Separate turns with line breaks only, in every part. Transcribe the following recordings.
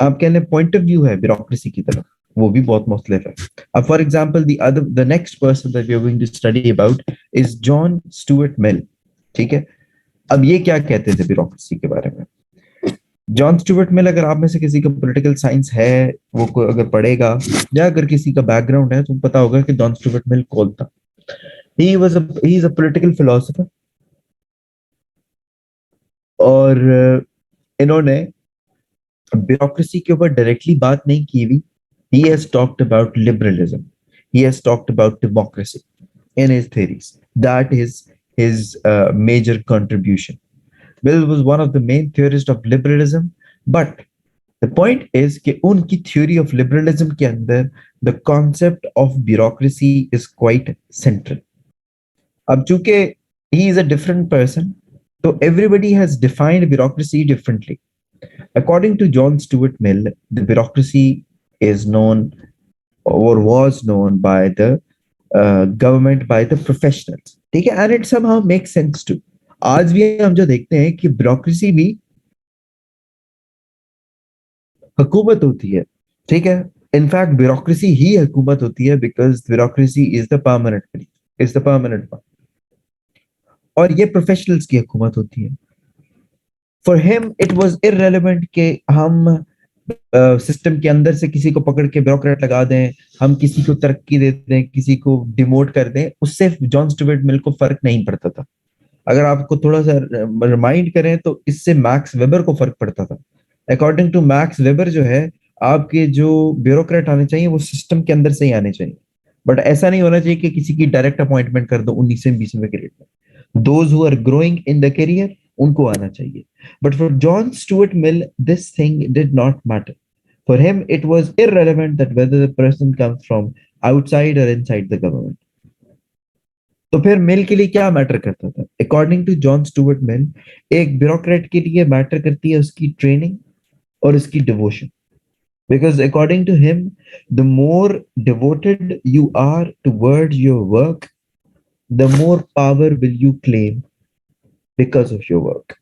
आप कह लें पॉइंट ऑफ व्यू है ब्यूरोक्रेसी की तरफ, वो भी बहुत मुख्तलिफ है। अब for example the next person that we are going to study about is John Stuart Mill. ठीक है। अब ये क्या कहते थे ब्यूरोक्रेसी के बारे में? जॉन स्टुअर्ट मिल, अगर आप में से किसी का पॉलिटिकल साइंस है, वो अगर पढ़ेगा, या अगर किसी का बैकग्राउंड है, तो पता होगा कि जॉन स्टुअर्ट मिल कौन था। He is a political philosopher. और इन्होंने ब्यूरोक्रेसी के ऊपर डायरेक्टली बात नहीं की हुई। He has talked about liberalism, he has talked about democracy in his theories. That is his major contribution. Mill was one of the main theorists of liberalism, but the point is कि उनकी theory of liberalism के अंदर the concept of bureaucracy is quite central. अब चूंकि he is a different person, so everybody has defined bureaucracy differently. According to John Stuart Mill, the bureaucracy is known or was known by the government, by the professionals. ठीक है, and it somehow makes sense too. आज भी हम जो देखते हैं कि bureaucracy भी हुकूमत होती है। ठीक है। इनफैक्ट ब्यूरोक्रेसी ही हुकूमत होती है, because bureaucracy is the permanent one. और ये प्रोफेशनल्स की हुकूमत होती है। For him it was irrelevant कि हम सिस्टम के अंदर से किसी को पकड़ के ब्यूरोक्रेट लगा दें, हम किसी को तरक्की दे दें, किसी को डिमोट कर दें, उससे जॉन स्टुअर्ट मिल को फर्क नहीं पड़ता था। अगर आपको थोड़ा सा रिमाइंड करें तो इससे मैक्स वेबर को फर्क पड़ता था। अकॉर्डिंग टू मैक्स वेबर जो है, आपके जो ब्यूरोक्रेट आने चाहिए वो सिस्टम के अंदर से ही आने चाहिए। बट ऐसा नहीं होना चाहिए कि किसी की डायरेक्ट अपॉइंटमेंट कर दो 19वीं 20वीं ग्रेड में। Those who are growing in the career, उनको आना चाहिए। But for John Stuart Mill this thing did not matter. For him it was irrelevant that whether the person comes from outside or inside the government. तो फिर मिल के लिए क्या matter करता था? According to John Stuart Mill, एक bureaucrat के लिए मैटर करती है उसकी ट्रेनिंग और उसकी devotion. Because according to him, the more devoted you are toward your work, the more power will you claim because of your work.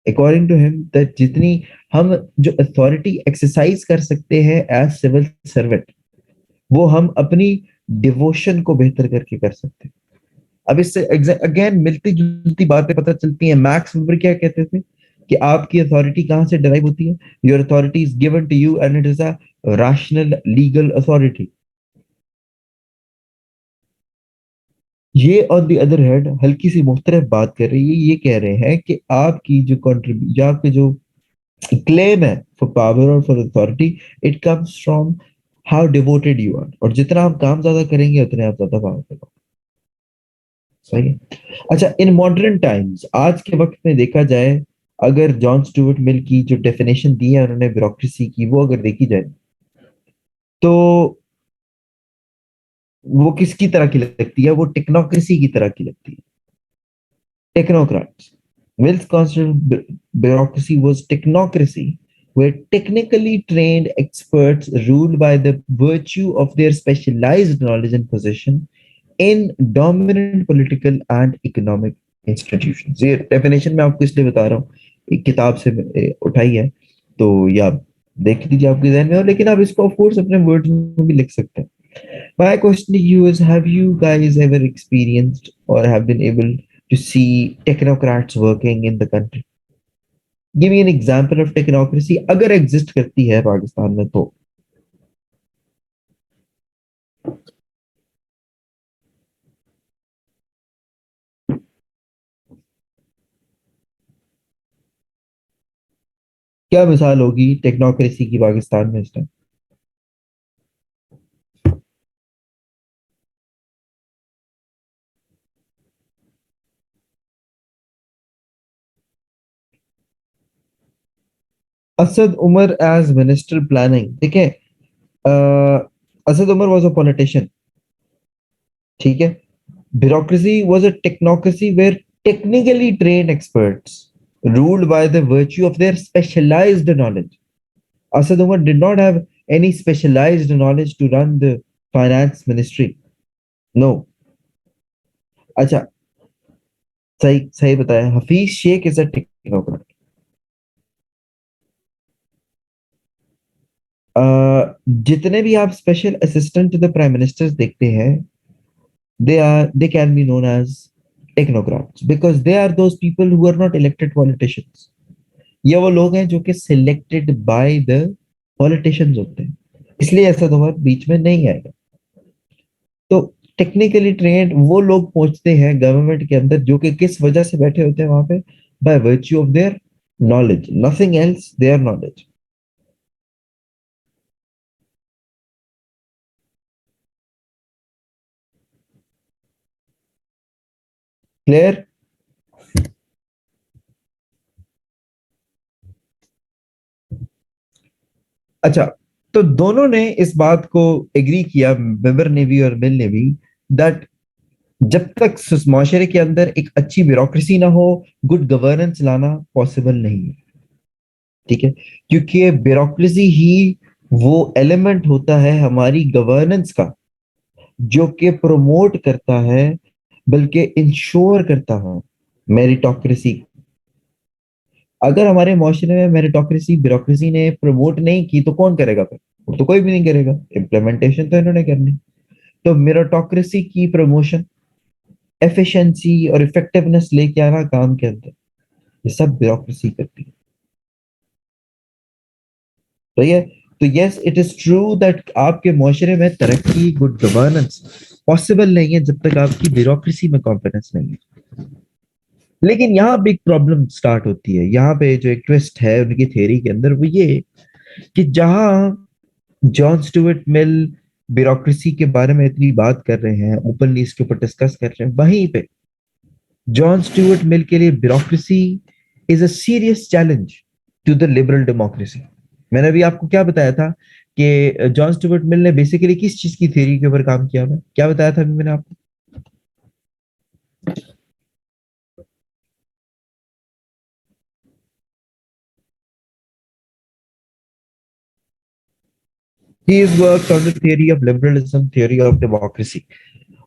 According to him, that जितनी हम जो अथॉरिटी एक्सरसाइज कर सकते हैं एज सिविल सर्वेंट, वो हम अपनी devotion को बेहतर करके कर सकते हैं। अब इससे अगेन मिलती जुलती बातें पता चलती हैं। मैक्स वेबर क्या कहते थे कि आपकी अथॉरिटी कहां से डराइव होती है? Your authority is given to you and it is a rational legal authority. ये ऑन द अदर हैंड हल्की सी मुख्तलिफ बात कर रही है। ये कह रहे हैं कि आपकी जो कंट्रीब्यू आपके जो क्लेम है फॉर पावर और for authority, it comes from how devoted you are. और जितना आप काम ज्यादा करेंगे उतने आप ज्यादा पावरफुल हो। सही है। अच्छा, इन मॉडर्न टाइम्स, आज के वक्त में देखा जाए, अगर जॉन स्टुअर्ट मिल की जो डेफिनेशन दी है उन्होंने ब्यूरोक्रेसी की, वो अगर देखी जाए, तो वो किसकी तरह की लगती है? वो टेक्नोक्रेसी की तरह की लगती है। Technocrats. Mill's considered bureaucracy was technocracy, where technically trained experts ruled by the virtue of their specialized knowledge and position in dominant political and economic institutions. ये डेफिनेशन मैं आपको इसलिए बता रहा हूँ, एक किताब से उठाई है, तो या देख लीजिए आपके जहन में हो, लेकिन आप इसको ऑफ कोर्स अपने वर्ड्स में भी लिख सकते हैं। My question to you is, have you guys ever experienced or have been able to see technocrats working in the country? Give me an example of technocracy अगर exist करती है पाकिस्तान में तो। क्या मिसाल होगी टेक्नोक्रेसी की पाकिस्तान में इस time? Asad Umar as minister planning, देखें, Asad Umar was a politician. ठीक है। Bureaucracy was a technocracy where technically trained experts ruled by the virtue of their specialized knowledge. Asad Umar did not have any specialized knowledge to run the finance ministry. No. अच्छा, सही सही बताया। Hafeez Shaikh is a technocrat. जितने भी आप special assistant to the prime ministers देखते हैं, they can be known as technocrats because they are those people who are not elected politicians. ये वो लोग हैं जो कि सिलेक्टेड बाय द पॉलिटिशियंस होते हैं, इसलिए ऐसा तो बीच में नहीं आएगा। तो टेक्निकली ट्रेंड वो लोग पहुंचते हैं गवर्नमेंट के अंदर जो कि किस वजह से बैठे होते हैं वहां पे, by virtue of their knowledge, nothing else, their knowledge. Clear? अच्छा, तो दोनों ने इस बात को एग्री किया, वेबर ने भी और मिल ने भी, दैट जब तक माशरे के अंदर एक अच्छी ब्यूरोक्रेसी ना हो, गुड गवर्नेंस लाना पॉसिबल नहीं है। ठीक है, क्योंकि ब्यूरोक्रेसी ही वो एलिमेंट होता है हमारी गवर्नेंस का जो कि प्रमोट करता है, बल्कि इंश्योर करता है मेरिटोक्रेसी। अगर हमारे माशरे में मेरिटोक्रेसी ब्यूरोक्रेसी ने प्रमोट नहीं की तो कौन करेगा फिर? वो तो कोई भी नहीं करेगा, इम्प्लीमेंटेशन तो इन्होंने करनी। तो मेरिटोक्रेसी की प्रमोशन, एफिशिएंसी और इफेक्टिवनेस लेके आना काम के अंदर, ये सब ब्यूरोक्रेसी करती है। तो ये, तो yes it is true that आपके माशरे में तरक्की, गुड गवर्नेंस पॉसिबल नहीं है जब तक आपकी ब्यूरोक्रेसी में कॉन्फिडेंस नहीं है। लेकिन यहाँ पे एक प्रॉब्लम स्टार्ट होती है, यहाँ पे जो एक ट्विस्ट है उनकी थ्योरी के अंदर वो ये कि जहां जॉन स्टुअर्ट मिल ब्यूरोक्रेसी के बारे में इतनी बात कर रहे हैं, ओपनली इसके ऊपर डिस्कस कर रहे हैं, वहीं पे जॉन स्टुअर्ट मिल के लिए bureaucracy is a serious challenge to the liberal democracy. मैंने अभी आपको क्या बताया था कि जॉन स्टुअर्ट मिल ने बेसिकली किस चीज की थ्योरी के ऊपर काम किया, मैं क्या बताया था अभी मैंने आपको? He is work on the theory of liberalism, theory of democracy.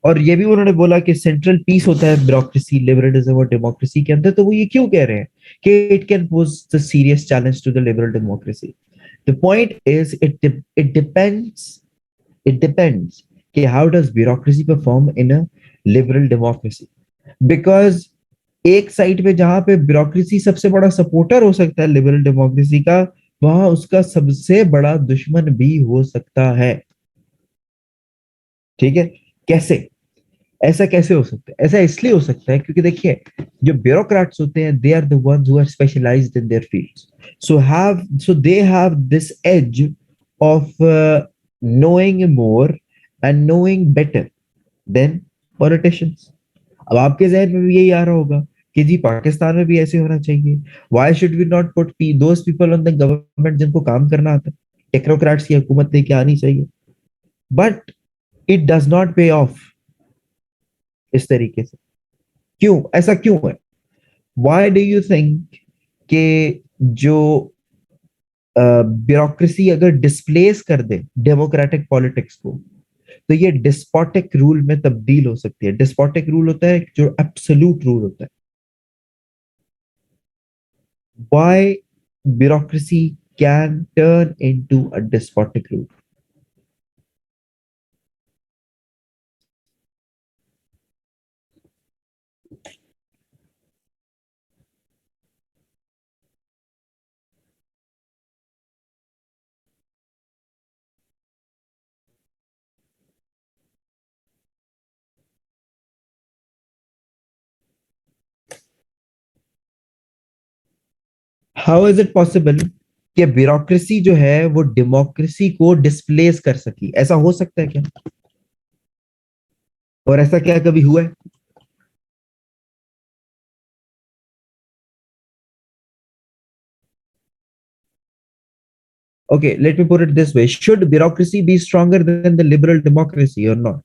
और ये भी उन्होंने बोला कि सेंट्रल पीस होता है ब्यूरोक्रेसी, लिबरलिज्म और डेमोक्रेसी के अंदर। तो वो ये क्यों कह रहे हैं कि it can pose the serious challenge to the liberal democracy? The point is it depends, it depends कि how does bureaucracy perform in a liberal democracy, because एक साइड पे जहां पे ब्यूरोक्रेसी सबसे बड़ा सपोर्टर हो सकता है लिबरल डेमोक्रेसी का, वहां उसका सबसे बड़ा दुश्मन भी हो सकता है। ठीक है, कैसे? ऐसा कैसे हो सकता है? ऐसा इसलिए हो सकता है क्योंकि देखिए, जो ब्यूरोक्रेट्स होते हैं they are the ones who are specialized in their fields, so they have this edge of knowing more and knowing better than politicians। अब आपके जहन में भी यही आ रहा होगा कि जी पाकिस्तान में भी ऐसे होना चाहिए, why should we not put those people on the government जिनको काम करना आता है, टेक्नोक्रेट्स की हुकूमत लेके आनी चाहिए। बट इट डज नॉट पे ऑफ इस तरीके से। क्यों, ऐसा क्यों है? व्हाई डू यू थिंक कि जो ब्यूरोक्रेसी अगर डिस्प्लेस कर दे डेमोक्रेटिक पॉलिटिक्स को, तो ये डिस्पोटिक रूल में तब्दील हो सकती है। डिस्पोटिक रूल होता है जो एब्सोल्यूट रूल होता है। Why bureaucracy can turn into a despotic rule? How is it possible कि ब्यूरोक्रेसी जो है वो डेमोक्रेसी को डिस्प्लेस कर सकी? ऐसा हो सकता है क्या? और ऐसा क्या कभी हुआ है? Okay, let me put it this way. Should bureaucracy be stronger than the liberal democracy or not?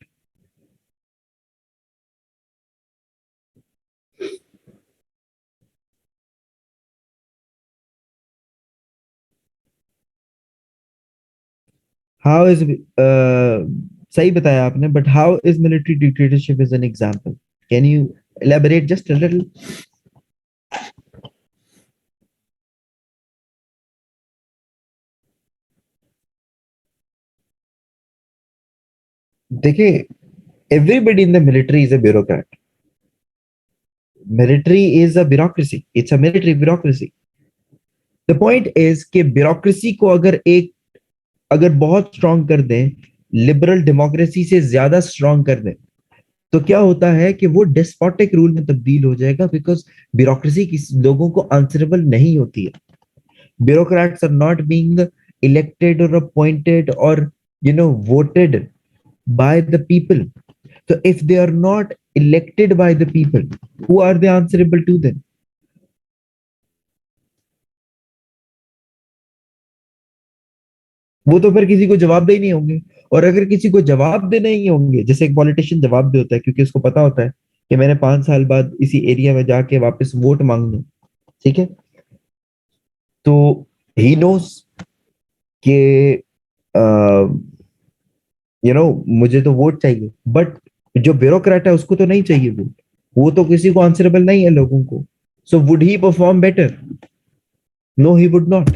How is सही बताया आपने, but how is military dictatorship is an example? Can you elaborate just a little? देखिए, everybody in the military is a bureaucrat. Military is a bureaucracy. It's a military bureaucracy. The point is कि bureaucracy को अगर बहुत strong कर दें, liberal democracy से ज्यादा strong कर दें, तो क्या होता है कि वो डेस्पोटिक रूल में तब्दील हो जाएगा, बिकॉज ब्यूरोक्रेसी किसी लोगों को आंसरेबल नहीं होती है. Bureaucrats are not being elected or appointed or voted by the people. So if they are not elected by the people, who are they answerable to then? वो तो फिर किसी को जवाब दे ही नहीं होंगे. और अगर किसी को जवाब देने ही होंगे, जैसे एक पॉलिटिशियन जवाब दे होता है क्योंकि उसको पता होता है कि मैंने 5 साल बाद इसी एरिया में जाके वापस वोट मांगना, ठीक है, तो ही नोस कि मुझे तो वोट चाहिए, बट जो ब्यूरोक्रेट है उसको तो नहीं चाहिए वोट. वो तो किसी को आंसरेबल नहीं है लोगों को. So would he perform better? No, he would not.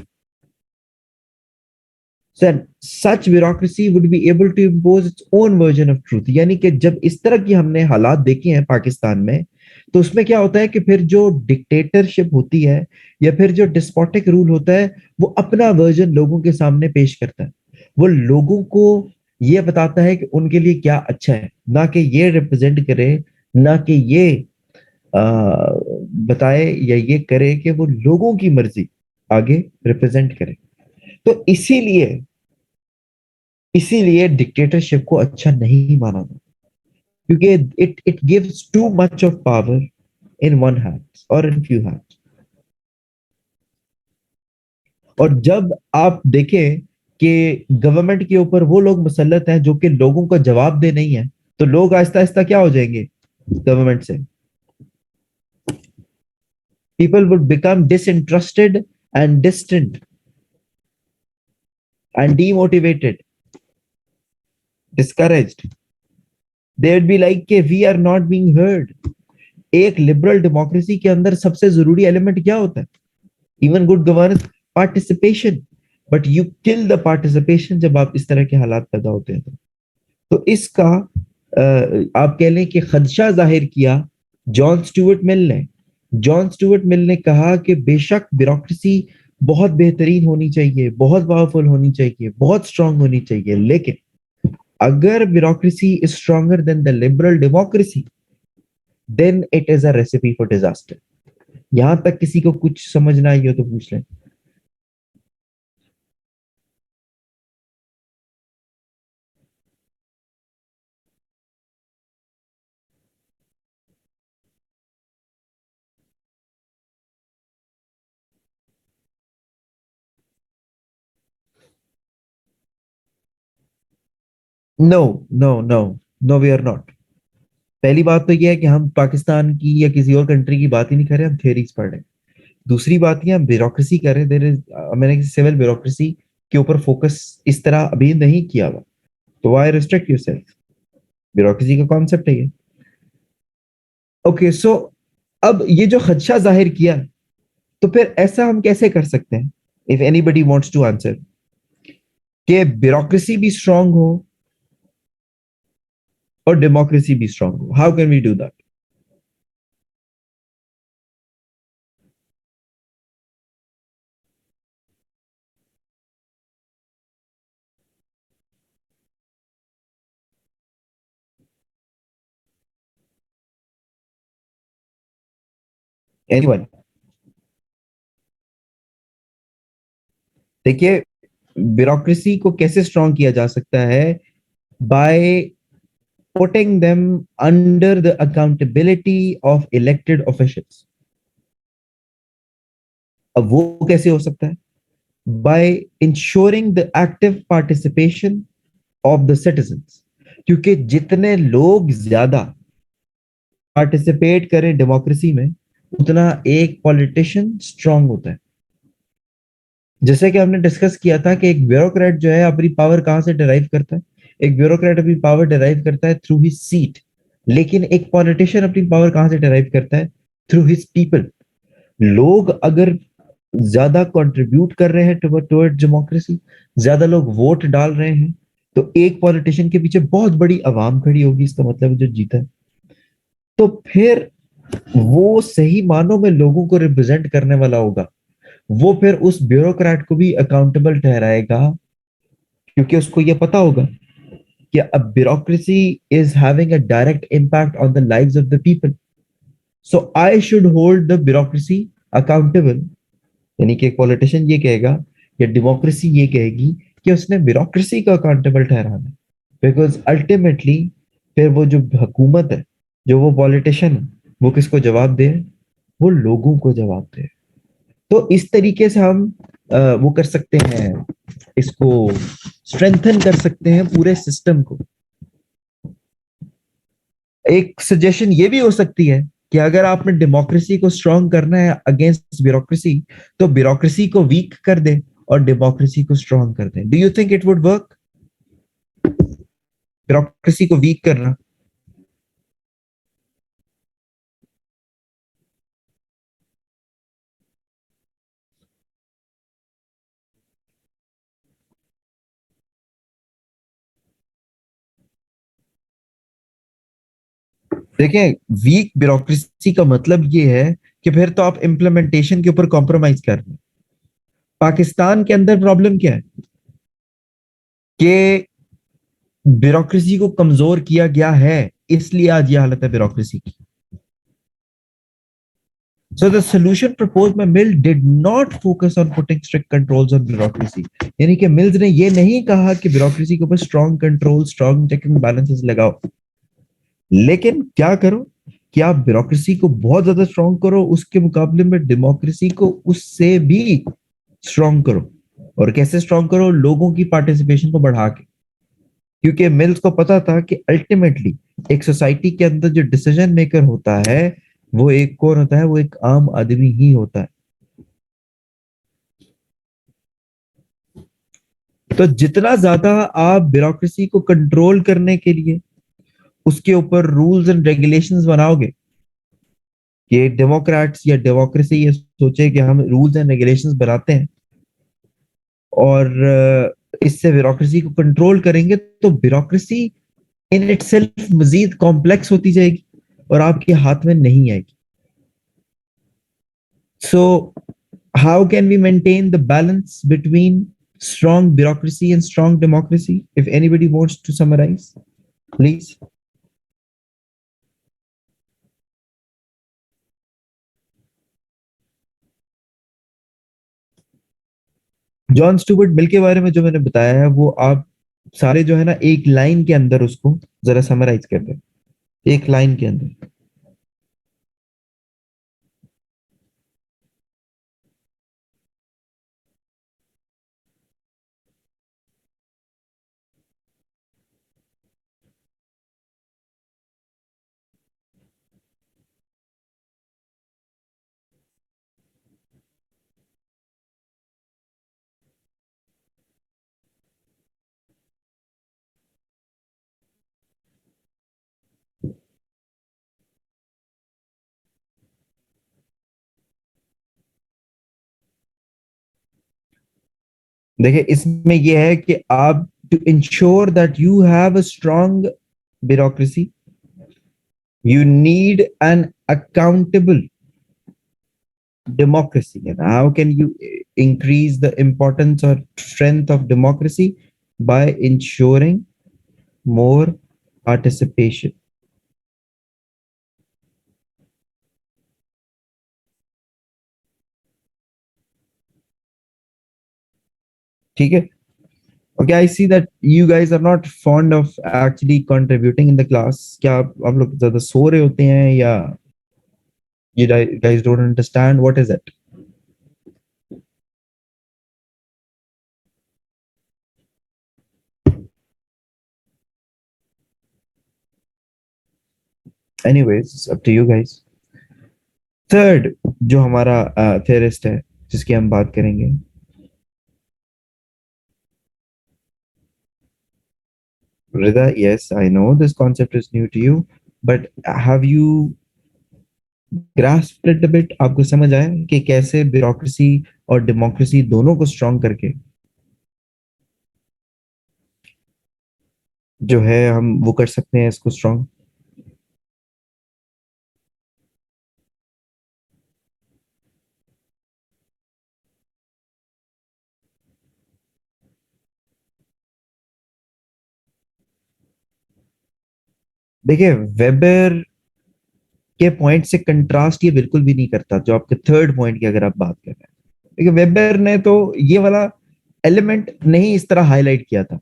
Sir, such bureaucracy would be able to impose its own version of truth. यानी कि जब इस तरह की हमने हालात देखे हैं पाकिस्तान में, तो उसमें क्या होता है कि फिर जो डिक्टेटरशिप होती है या फिर जो डिस्पोटिक रूल होता है, वो अपना वर्जन लोगों के सामने पेश करता है. वो लोगों को ये बताता है कि उनके लिए क्या अच्छा है, ना कि ये रिप्रेजेंट करे, ना कि ये आ, बताए या ये करे कि वो लोगों की मर्जी आगे रिप्रेजेंट करे. तो इसीलिए डिक्टेटरशिप को अच्छा नहीं माना जाता, क्योंकि it gives too much of power in one hand और इन फ्यू हैंड. और जब आप देखें कि गवर्नमेंट के ऊपर वो लोग मुसल्लत हैं जो कि लोगों को जवाब दे नहीं है, तो लोग आहिस्ता आहिस्ता क्या हो जाएंगे गवर्नमेंट से? People would become disinterested and distant and demotivated, discouraged. They would be like कि we are not being heard. एक लिबरल डेमोक्रेसी के अंदर सबसे जरूरी एलिमेंट क्या होता है? Even good governance, participation. But you kill the participation जब आप इस तरह के हालात पैदा होते हैं. तो इसका आप कह लें कि खदशा जाहिर किया जॉन स्टुअर्ट मिल ने कहा कि बेशक ब्यूरोक्रेसी बहुत बेहतरीन होनी चाहिए, बहुत पावरफुल होनी चाहिए, बहुत स्ट्रांग होनी चाहिए, लेकिन अगर bureaucracy is stronger than the liberal democracy, then it is a recipe for disaster. यहां तक किसी को कुछ समझना ही हो तो पूछ लें. No, no, no, no, we are not. पहली बात तो यह है कि हम पाकिस्तान की या किसी और कंट्री की बात ही नहीं कर रहे, हम थ्योरीज पढ़ रहे हैं. दूसरी बात ये, हम ब्यूरोक्रेसी कर रहे हैं. देयर इज, मैंने सिविल ब्यूरोक्रेसी के ऊपर फोकस इस तरह अभी नहीं किया हुआ. तो व्हाई रिस्ट्रिक्ट योरसेल्फ? ब्यूरोक्रेसी का कॉन्सेप्ट है ये. ओके, सो अब ये जो खदशा जाहिर किया, तो फिर ऐसा हम कैसे कर सकते हैं? If anybody wants to answer कि ब्यूरोक्रेसी भी स्ट्रांग हो और डेमोक्रेसी भी स्ट्रांग हो, how can we do that? Anyone? देखिए, ब्यूरोक्रेसी को कैसे स्ट्रांग किया जा सकता है? By putting them under the accountability of elected officials. अब वो कैसे हो सकता है? By ensuring the active participation of the citizens. क्योंकि जितने लोग ज्यादा पार्टिसिपेट करें डेमोक्रेसी में, उतना एक पॉलिटिशियन स्ट्रांग होता है. जैसे कि हमने डिस्कस किया था कि एक ब्यूरोक्रेट जो है अपनी पावर कहां से डिराइव करता है? एक ब्यूरोक्रेट अपनी पावर डिराइव करता है थ्रू हिज सीट. लेकिन एक पॉलिटिशियन अपनी पावर कहां से डिराइव करता है? Through his people. लोग अगर ज्यादा कंट्रीब्यूट कर रहे हैं टुवर्ड डेमोक्रेसी, ज्यादा लोग वोट डाल रहे हैं, तो एक पॉलिटिशियन के पीछे बहुत बड़ी आवाम खड़ी होगी, इसका मतलब है जो जीता है। तो फिर वो सही मानों में लोगों को रिप्रेजेंट करने वाला होगा। वो फिर उस ब्यूरोक्रेट को भी अकाउंटेबल ठहराएगा, क्योंकि उसको ये पता होगा कि a bureaucracy is having a direct impact on the lives of the people. So I should hold the bureaucracy accountable. यानी कि एक पॉलिटिशियन ये कहेगा या डेमोक्रेसी ये कहेगी कि उसने ब्यूरोक्रेसी को अकाउंटेबल ठहराना, बिकॉज अल्टीमेटली फिर वो जो हुकूमत है, जो वो पॉलिटिशियन है, वो किसको जवाब दे? वो लोगों को जवाब दे। तो इस तरीके से हम वो कर सकते हैं, इसको स्ट्रेंथन कर सकते हैं पूरे सिस्टम को। एक सजेशन ये भी हो सकती है कि अगर आपने डेमोक्रेसी को स्ट्रांग करना है अगेंस्ट ब्यूरोक्रेसी, तो ब्यूरोक्रेसी को वीक कर दे और डेमोक्रेसी को स्ट्रांग कर दे। Do you think it would work? Bureaucracy को वीक करना। देखें, वीक ब्यूरोक्रेसी का मतलब ये है कि फिर तो आप इम्प्लीमेंटेशन के ऊपर कॉम्प्रोमाइज कर रहे हैं। पाकिस्तान के अंदर प्रॉब्लम क्या है कि ब्यूरोक्रेसी को कमजोर किया गया है, इसलिए आज ये हालत है ब्यूरोक्रेसी की। So the solution proposed by Mill did not focus on putting strict controls on bureaucracy. यानी कि मिल्स ने ये नहीं कहा कि ब्यूरोक्रेसी के ऊपर strong control, strong check and balances लगाओ, लेकिन क्या करो कि आप ब्यूरोक्रेसी को बहुत ज्यादा स्ट्रॉन्ग करो, उसके मुकाबले में डेमोक्रेसी को उससे भी स्ट्रॉन्ग करो। और कैसे स्ट्रॉन्ग करो? लोगों की पार्टिसिपेशन को बढ़ा के। क्योंकि मिल्स को पता था कि अल्टीमेटली एक सोसाइटी के अंदर जो डिसीजन मेकर होता है, वो एक कौन होता है? वो एक आम आदमी ही होता है। तो जितना ज्यादा आप ब्यूरोक्रेसी को कंट्रोल करने के लिए उसके ऊपर रूल्स एंड रेगुलेशंस बनाओगे, कि डेमोक्रेट्स या डेमोक्रेसी ये सोचे कि हम रूल्स एंड रेगुलेशंस बनाते हैं और इससे ब्यूरोक्रेसी को कंट्रोल करेंगे, तो ब्यूरोक्रेसी इन इटसेल्फ मजीद कॉम्प्लेक्स होती जाएगी और आपके हाथ में नहीं आएगी। So, how can we maintain the balance between strong bureaucracy and strong democracy? If anybody wants to summarize, please. John Stuart Mill के बारे में जो मैंने बताया है, वो आप सारे जो है ना एक लाइन के अंदर उसको जरा समराइज कर दें, एक लाइन के अंदर। देखिए, इसमें यह है कि आप to ensure that you have a strong bureaucracy, you need an accountable democracy. And how can you increase the importance or strength of democracy? By ensuring more participation. ठीक है? Okay, I see that you guys are not fond of actually contributing in the class. क्या आप लोग ज्यादा सो रहे होते हैं, या you guys don't understand what is it? Anyways, it's up to you guys. Third जो हमारा थेरिस्ट है जिसकी हम बात करेंगे, Rida, yes, I know this concept is new to you, but have you grasped it a bit? आपको समझ आया कि कैसे ब्यूरोक्रेसी और डेमोक्रेसी दोनों को स्ट्रॉन्ग करके जो है हम वो कर सकते हैं इसको स्ट्रांग? देखिए, वेबर के पॉइंट से कंट्रास्ट ये बिल्कुल भी नहीं करता, जो आपके थर्ड पॉइंट की अगर आप बात कर रहे हैं। देखिए, वेबर ने तो ये वाला एलिमेंट नहीं इस तरह हाईलाइट किया था।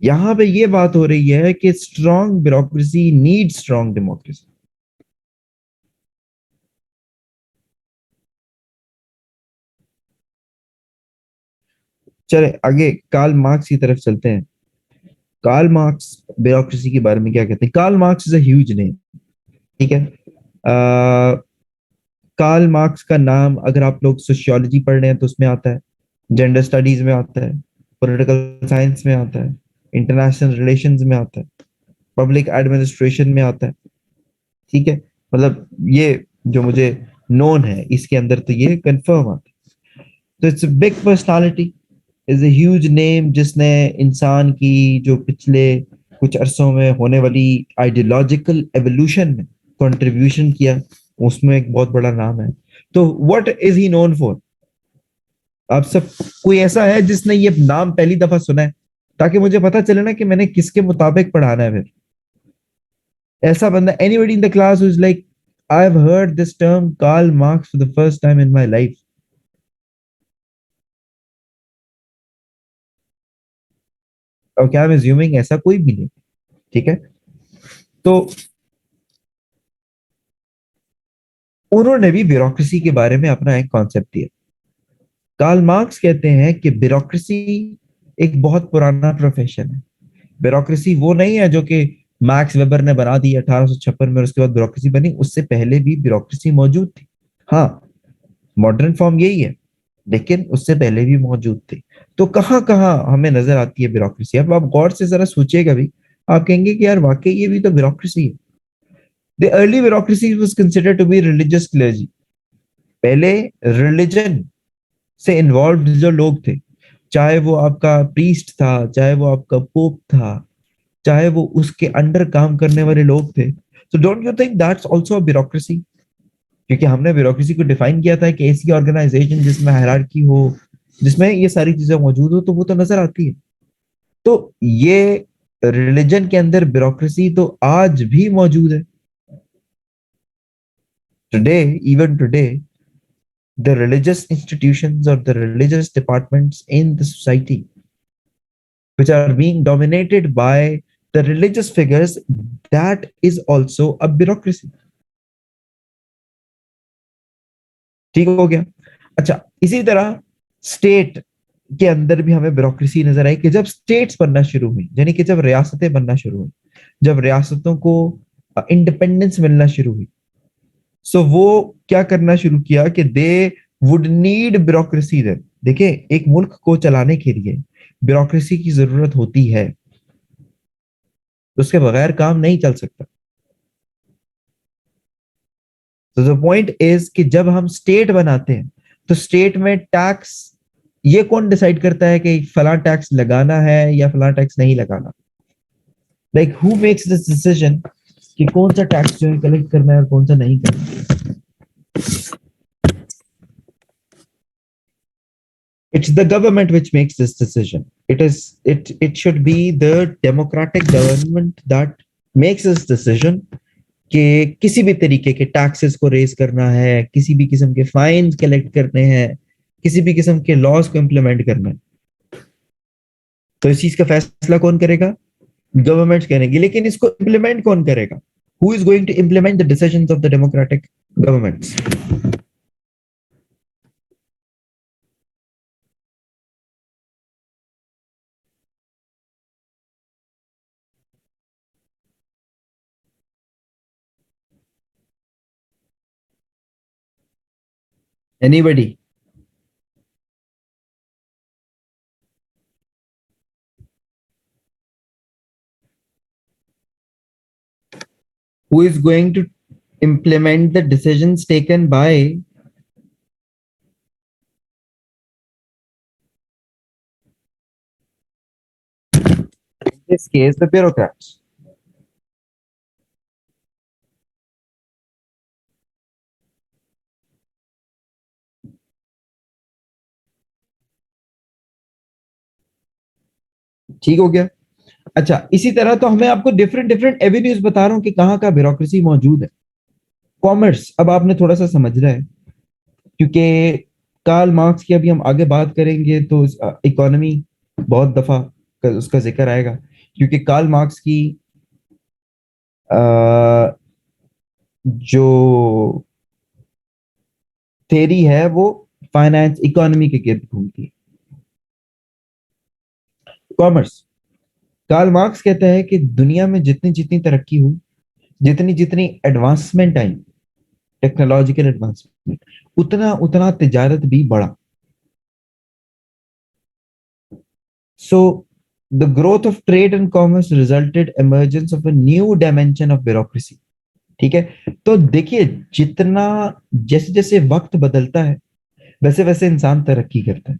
यहाँ पे ये बात हो रही है कि strong bureaucracy need strong democracy. चले आगे कार्ल मार्क्स की तरफ चलते हैं। कार्ल मार्क्स ब्यूरोक्रेसी के बारे में क्या कहते हैं? Karl Marx is a huge name, ठीक है। कार्ल मार्क्स का नाम अगर आप लोग सोशियोलॉजी पढ़ रहे हैं तो उसमें आता है, जेंडर स्टडीज में आता है, पॉलिटिकल साइंस में आता है, इंटरनेशनल रिलेशंस में आता है, पब्लिक एडमिनिस्ट्रेशन में आता है, ठीक है। मतलब ये जो मुझे नोन है इसके अंदर तो ये कंफर्म आता है। तो it's big personality, is a huge name, जिसने इंसान की जो पिछले कुछ अरसों में होने वाली आइडियोलॉजिकल एवोल्यूशन में कंट्रीब्यूशन किया, उसमें एक बहुत बड़ा नाम है। तो what is he known for? आप सब कोई ऐसा है जिसने ये नाम पहली दफा सुना है, ताकि मुझे पता चले ना कि मैंने किसके मुताबिक पढ़ाना है फिर। ऐसा बंदा, anybody in the class who is like, I have heard this term Karl Marx for the first time in my life? और क्या मैं अज्यूमिंग ऐसा कोई भी नहीं, ठीक है। तो उन्होंने भी ब्यूरोक्रेसी के बारे में अपना एक कॉन्सेप्ट दिया। कार्ल मार्क्स कहते हैं कि ब्यूरोक्रेसी एक बहुत पुराना प्रोफेशन है। ब्यूरोक्रेसी वो नहीं है जो कि मैक्स वेबर ने बना दी 1856 में और उसके बाद ब्यूरोक्रेसी बनी, उससे पहले भी ब्यूरोक्रेसी मौजूद थी। हाँ, मॉडर्न फॉर्म यही है, लेकिन उससे पहले भी मौजूद थी। तो कहाँ कहाँ हमें नजर आती है ब्यूरोक्रेसी? अब आप गौर से जरा सोचिएगा भी, आप कहेंगे कि यार वाकई ये भी तो ब्यूरोक्रेसी है। The early bureaucracy was considered to be religious clergy. पहले रिलीजन से इन्वॉल्व जो लोग थे, चाहे वो आपका प्रीस्ट था, चाहे वो आपका पोप था, चाहे वो उसके अंडर काम करने वाले लोग थे। तो don't you think that's also a bureaucracy? क्योंकि हमने ब्यूरोक्रेसी को डिफाइन किया था कि ऐसी ऑर्गेनाइजेशन जिसमें हायरार्की हो, जिसमें ये सारी चीजें मौजूद हो, तो वो तो नजर आती है। तो ये रिलीजन के अंदर ब्यूरोक्रेसी तो आज भी मौजूद है। Today, even today, the religious institutions or the religious departments in the society which are being dominated by the religious figures, that is also a bureaucracy। ठीक हो गया? अच्छा, इसी तरह स्टेट के अंदर भी हमें ब्यूरोक्रेसी नजर आई कि जब स्टेट्स बनना शुरू हुई, यानी कि जब रियासतें बनना शुरू हुई, जब रियासतों को इंडिपेंडेंस मिलना शुरू हुई, सो वो क्या करना शुरू किया कि they would need bureaucracy. Then देखिए, एक मुल्क को चलाने के लिए ब्यूरोक्रेसी की जरूरत होती है, उसके बगैर काम नहीं चल सकता। तो द पॉइंट इज कि जब हम स्टेट बनाते हैं, तो स्टेट में टैक्स, ये कौन डिसाइड करता है कि फला टैक्स लगाना है या फला टैक्स नहीं लगाना? Like who makes this decision कि कौन सा टैक्स जो है कलेक्ट करना है और कौन सा नहीं करना? It's the government which makes this decision. It should be the democratic government that makes this decision कि किसी भी तरीके के टैक्सेस को रेज करना है, किसी भी किस्म के फाइन कलेक्ट करने हैं, किसी भी किस्म के लॉज को इम्प्लीमेंट करना है। तो इस चीज का फैसला कौन करेगा? गवर्नमेंट करेगी। लेकिन इसको इम्प्लीमेंट कौन करेगा? Who is going to implement the decisions of the democratic governments? Anybody? Who is going to implement the decisions taken by this case the bureaucrats. ठीक हो गया। अच्छा, इसी तरह तो हमें आपको डिफरेंट डिफरेंट एवेन्यूज बता रहा हूं कि कहाँ का ब्यूरोक्रेसी मौजूद है। कॉमर्स, अब आपने थोड़ा सा समझ रहा है, क्योंकि कार्ल मार्क्स की अभी हम आगे बात करेंगे तो इकोनॉमी बहुत दफा उसका जिक्र आएगा, क्योंकि कार्ल मार्क्स की अ, जो थेरी है वो फाइनेंस इकोनॉमी के गिर्द घूमती है। कॉमर्स, कार्ल मार्क्स कहता है कि दुनिया में जितनी जितनी तरक्की हुई, जितनी जितनी एडवांसमेंट आई, टेक्नोलॉजिकल एडवांसमेंट, उतना उतना तिजारत भी बढ़ा। So the growth of trade and commerce resulted emergence of a new dimension of bureaucracy. ठीक है, तो देखिए, जितना जैसे जैसे वक्त बदलता है वैसे वैसे इंसान तरक्की करता है,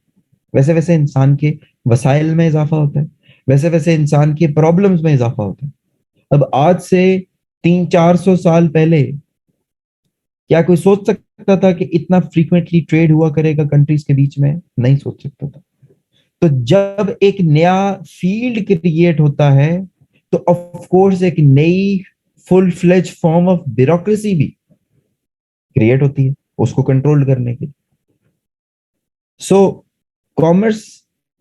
वैसे वैसे इंसान के वसाइल में इजाफा होता है, वैसे वैसे इंसान के प्रॉब्लम्स में इजाफा होता है। अब आज से 300-400 साल पहले क्या कोई सोच सकता था कि इतना फ्रीक्वेंटली ट्रेड हुआ करेगा कंट्रीज के बीच में? नहीं सोच सकता था। तो जब एक नया फील्ड क्रिएट होता है तो ऑफ कोर्स एक नई full fledge form of bureaucracy भी क्रिएट होती है उसको कंट्रोल करने के लिए। सो कॉमर्स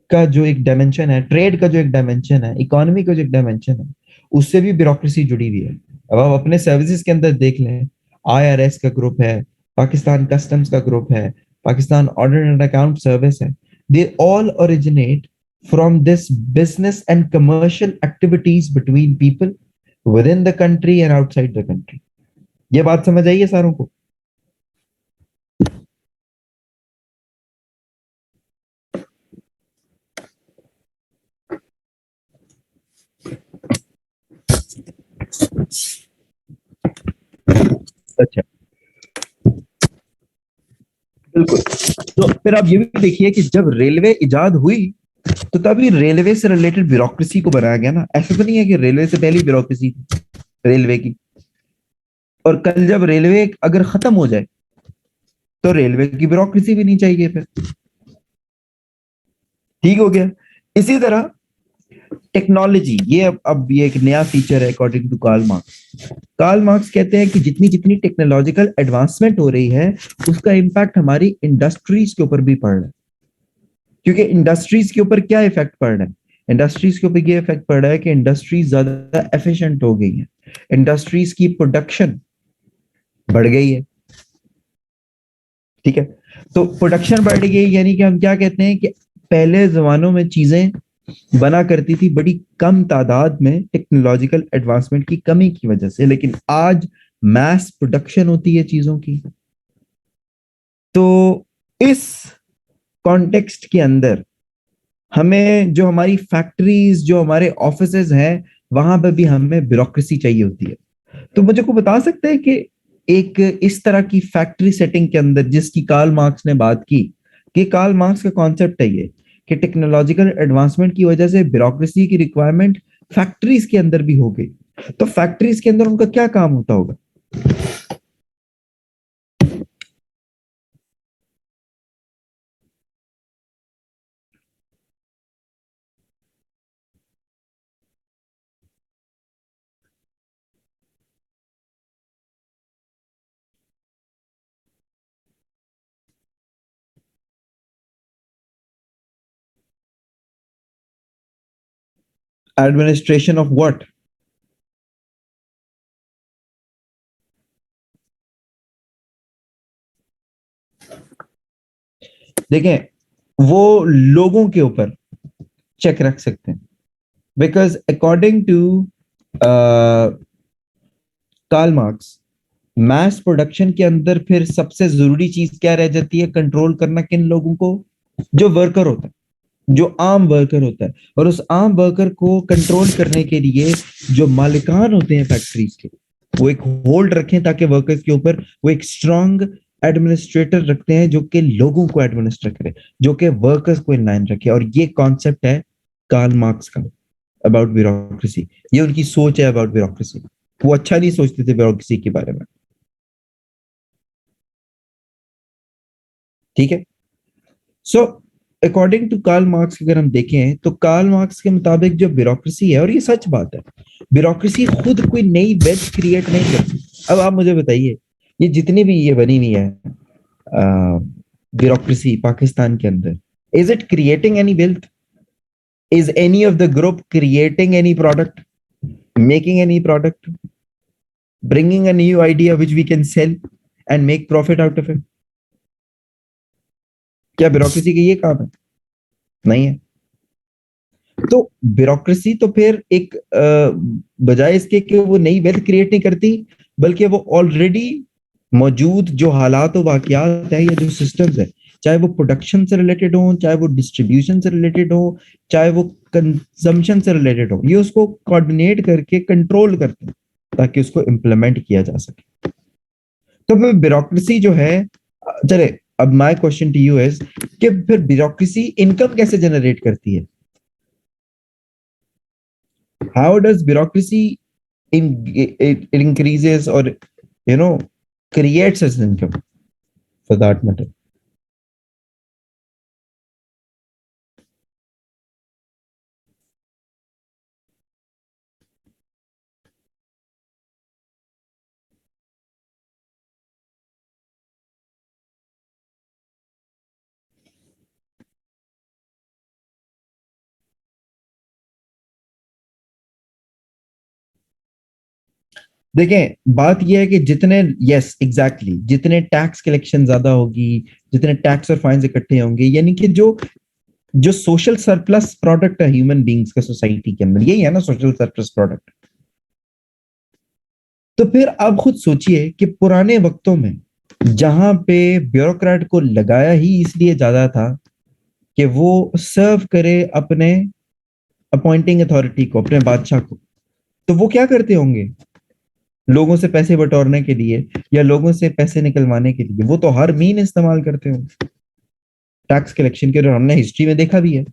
का जो एक डायमेंशन है, ट्रेड का जो एक डायमेंशन है, इकोनॉमी का जो एक डायमेंशन है, उससे भी ब्यूरोक्रेसी जुड़ी हुई है। अब आप अपने सर्विसेज के अंदर देख लें, आईआरएस का ग्रुप है, पाकिस्तान कस्टम्स का ग्रुप है, Pakistan audit and account service है, they all originate from this business and commercial activities between people within the country and outside the country. ये बात समझ आई है सारों को? अच्छा, बिल्कुल। तो फिर आप ये भी देखिए कि जब रेलवे इजाद हुई तो तभी रेलवे से रिलेटेड ब्यूरोक्रेसी को बनाया गया ना। ऐसा तो नहीं है कि रेलवे से पहले ब्यूरोक्रेसी थी रेलवे की, और कल जब रेलवे अगर खत्म हो जाए तो रेलवे की ब्यूरोक्रेसी भी नहीं चाहिए फिर। ठीक हो गया। इसी तरह टेक्नोलॉजी, ये अब ये एक नया फीचर है according to Karl Marx. Karl Marx कहते हैं कि जितनी जितनी टेक्नोलॉजिकल एडवांसमेंट हो रही है उसका इम्पैक्ट हमारी इंडस्ट्रीज के ऊपर भी पड़ रहा है। क्योंकि इंडस्ट्रीज के ऊपर क्या इफेक्ट पड़ रहा है? इंडस्ट्रीज के ऊपर ये इफेक्ट पड़ रहा है कि इंडस्ट्रीज ज्यादा एफिशिएंट हो गई है, इंडस्ट्रीज की प्रोडक्शन बढ़ गई है। ठीक है, तो प्रोडक्शन बढ़ गई यानी कि हम क्या कहते हैं कि पहले जमानों में चीजें बना करती थी बड़ी कम तादाद में टेक्नोलॉजिकल एडवांसमेंट की कमी की वजह से, लेकिन आज मैस प्रोडक्शन होती है चीजों की। तो इस कॉन्टेक्स्ट के अंदर हमें जो हमारी फैक्ट्रीज, जो हमारे ऑफिसेज हैं, वहां पर भी हमें ब्यूरोक्रेसी चाहिए होती है। तो मुझे को बता सकते हैं कि एक इस तरह की फैक्ट्री सेटिंग के अंदर जिसकी कार्ल मार्क्स ने बात की, कि कार्ल मार्क्स का कॉन्सेप्ट है ये कि टेक्नोलॉजिकल एडवांसमेंट की वजह से ब्यूरोक्रेसी की रिक्वायरमेंट फैक्ट्रीज के अंदर भी हो गई। तो फैक्ट्रीज के अंदर उनका क्या काम होता होगा? Administration of what? देखें, वो लोगों के ऊपर चेक रख सकते हैं, because according to Karl Marx, mass production के अंदर फिर सबसे जरूरी चीज क्या रह जाती है कंट्रोल करना? किन लोगों को? जो वर्कर होता है, जो आम वर्कर होता है। और उस आम वर्कर को कंट्रोल करने के लिए जो मालिकान होते हैं फैक्ट्रीज के, वो एक होल्ड रखें ताकि वर्कर्स के ऊपर वो एक स्ट्रांग एडमिनिस्ट्रेटर रखते हैं जो कि लोगों को एडमिनिस्टर करे, जो कि वर्कर्स को इन लाइन रखे। और ये कॉन्सेप्ट है कार्ल मार्क्स का। अबाउट ब्यूरोक्रेसी, ये उनकी सोच है अबाउट ब्यूरोक्रेसी। वो अच्छा नहीं सोचते थे ब्यूरोक्रेसी के बारे में। ठीक है। So according to Karl Marx अगर हम देखें तो कार्ल मार्क्स के मुताबिक जो ब्यूरोक्रेसी है, और ये सच बात है, ब्यूरोक्रेसी खुद कोई नई वेल्थ क्रिएट नहीं करती। अब आप मुझे बताइए, ये जितनी भी ये बनी हुई है ब्यूरोक्रेसी पाकिस्तान के अंदर, is it creating any wealth? Is any of the group creating any product, making any product, bringing a new idea which we can sell and make profit out of it? क्या bureaucracy का ये काम है? नहीं है। तो bureaucracy तो फिर एक बजाय इसके कि वो नई वेल्थ क्रिएट नहीं करती, बल्कि वो ऑलरेडी मौजूद जो हालात और वाकयात है या जो सिस्टम्स है, चाहे वो प्रोडक्शन से रिलेटेड हो, चाहे वो डिस्ट्रीब्यूशन से रिलेटेड हो, चाहे वो कंजम्पशन से रिलेटेड हो, ये उसको कोऑर्डिनेट करके कंट्रोल करते हैं ताकि उसको इम्प्लीमेंट किया जा सके। तो फिर ब्यूरोक्रेसी जो है, चले, अब my question to you is कि फिर ब्यूरोक्रेसी इनकम कैसे जनरेट करती है? How does bureaucracy it increases or you know creates its income for that matter? देखें, बात यह है कि जितने, यस एग्जैक्टली, जितने टैक्स कलेक्शन ज्यादा होगी, जितने टैक्स और फाइन्स इकट्ठे होंगे, यानी कि जो जो सोशल सरप्लस प्रोडक्ट है ह्यूमन बींग्स का सोसाइटी के अंदर, यही है ना सोशल सरप्लस प्रोडक्ट। तो फिर आप खुद सोचिए कि पुराने वक्तों में जहां पे ब्यूरोक्रेट को लगाया ही इसलिए ज्यादा था कि वो सर्व करे अपने अपॉइंटिंग अथॉरिटी को, अपने बादशाह को, तो वो क्या करते होंगे लोगों से पैसे बटोरने के लिए या लोगों से पैसे निकलवाने के लिए? वो तो हर मीन इस्तेमाल करते होंगे टैक्स कलेक्शन के, और हमने हिस्ट्री में देखा भी है।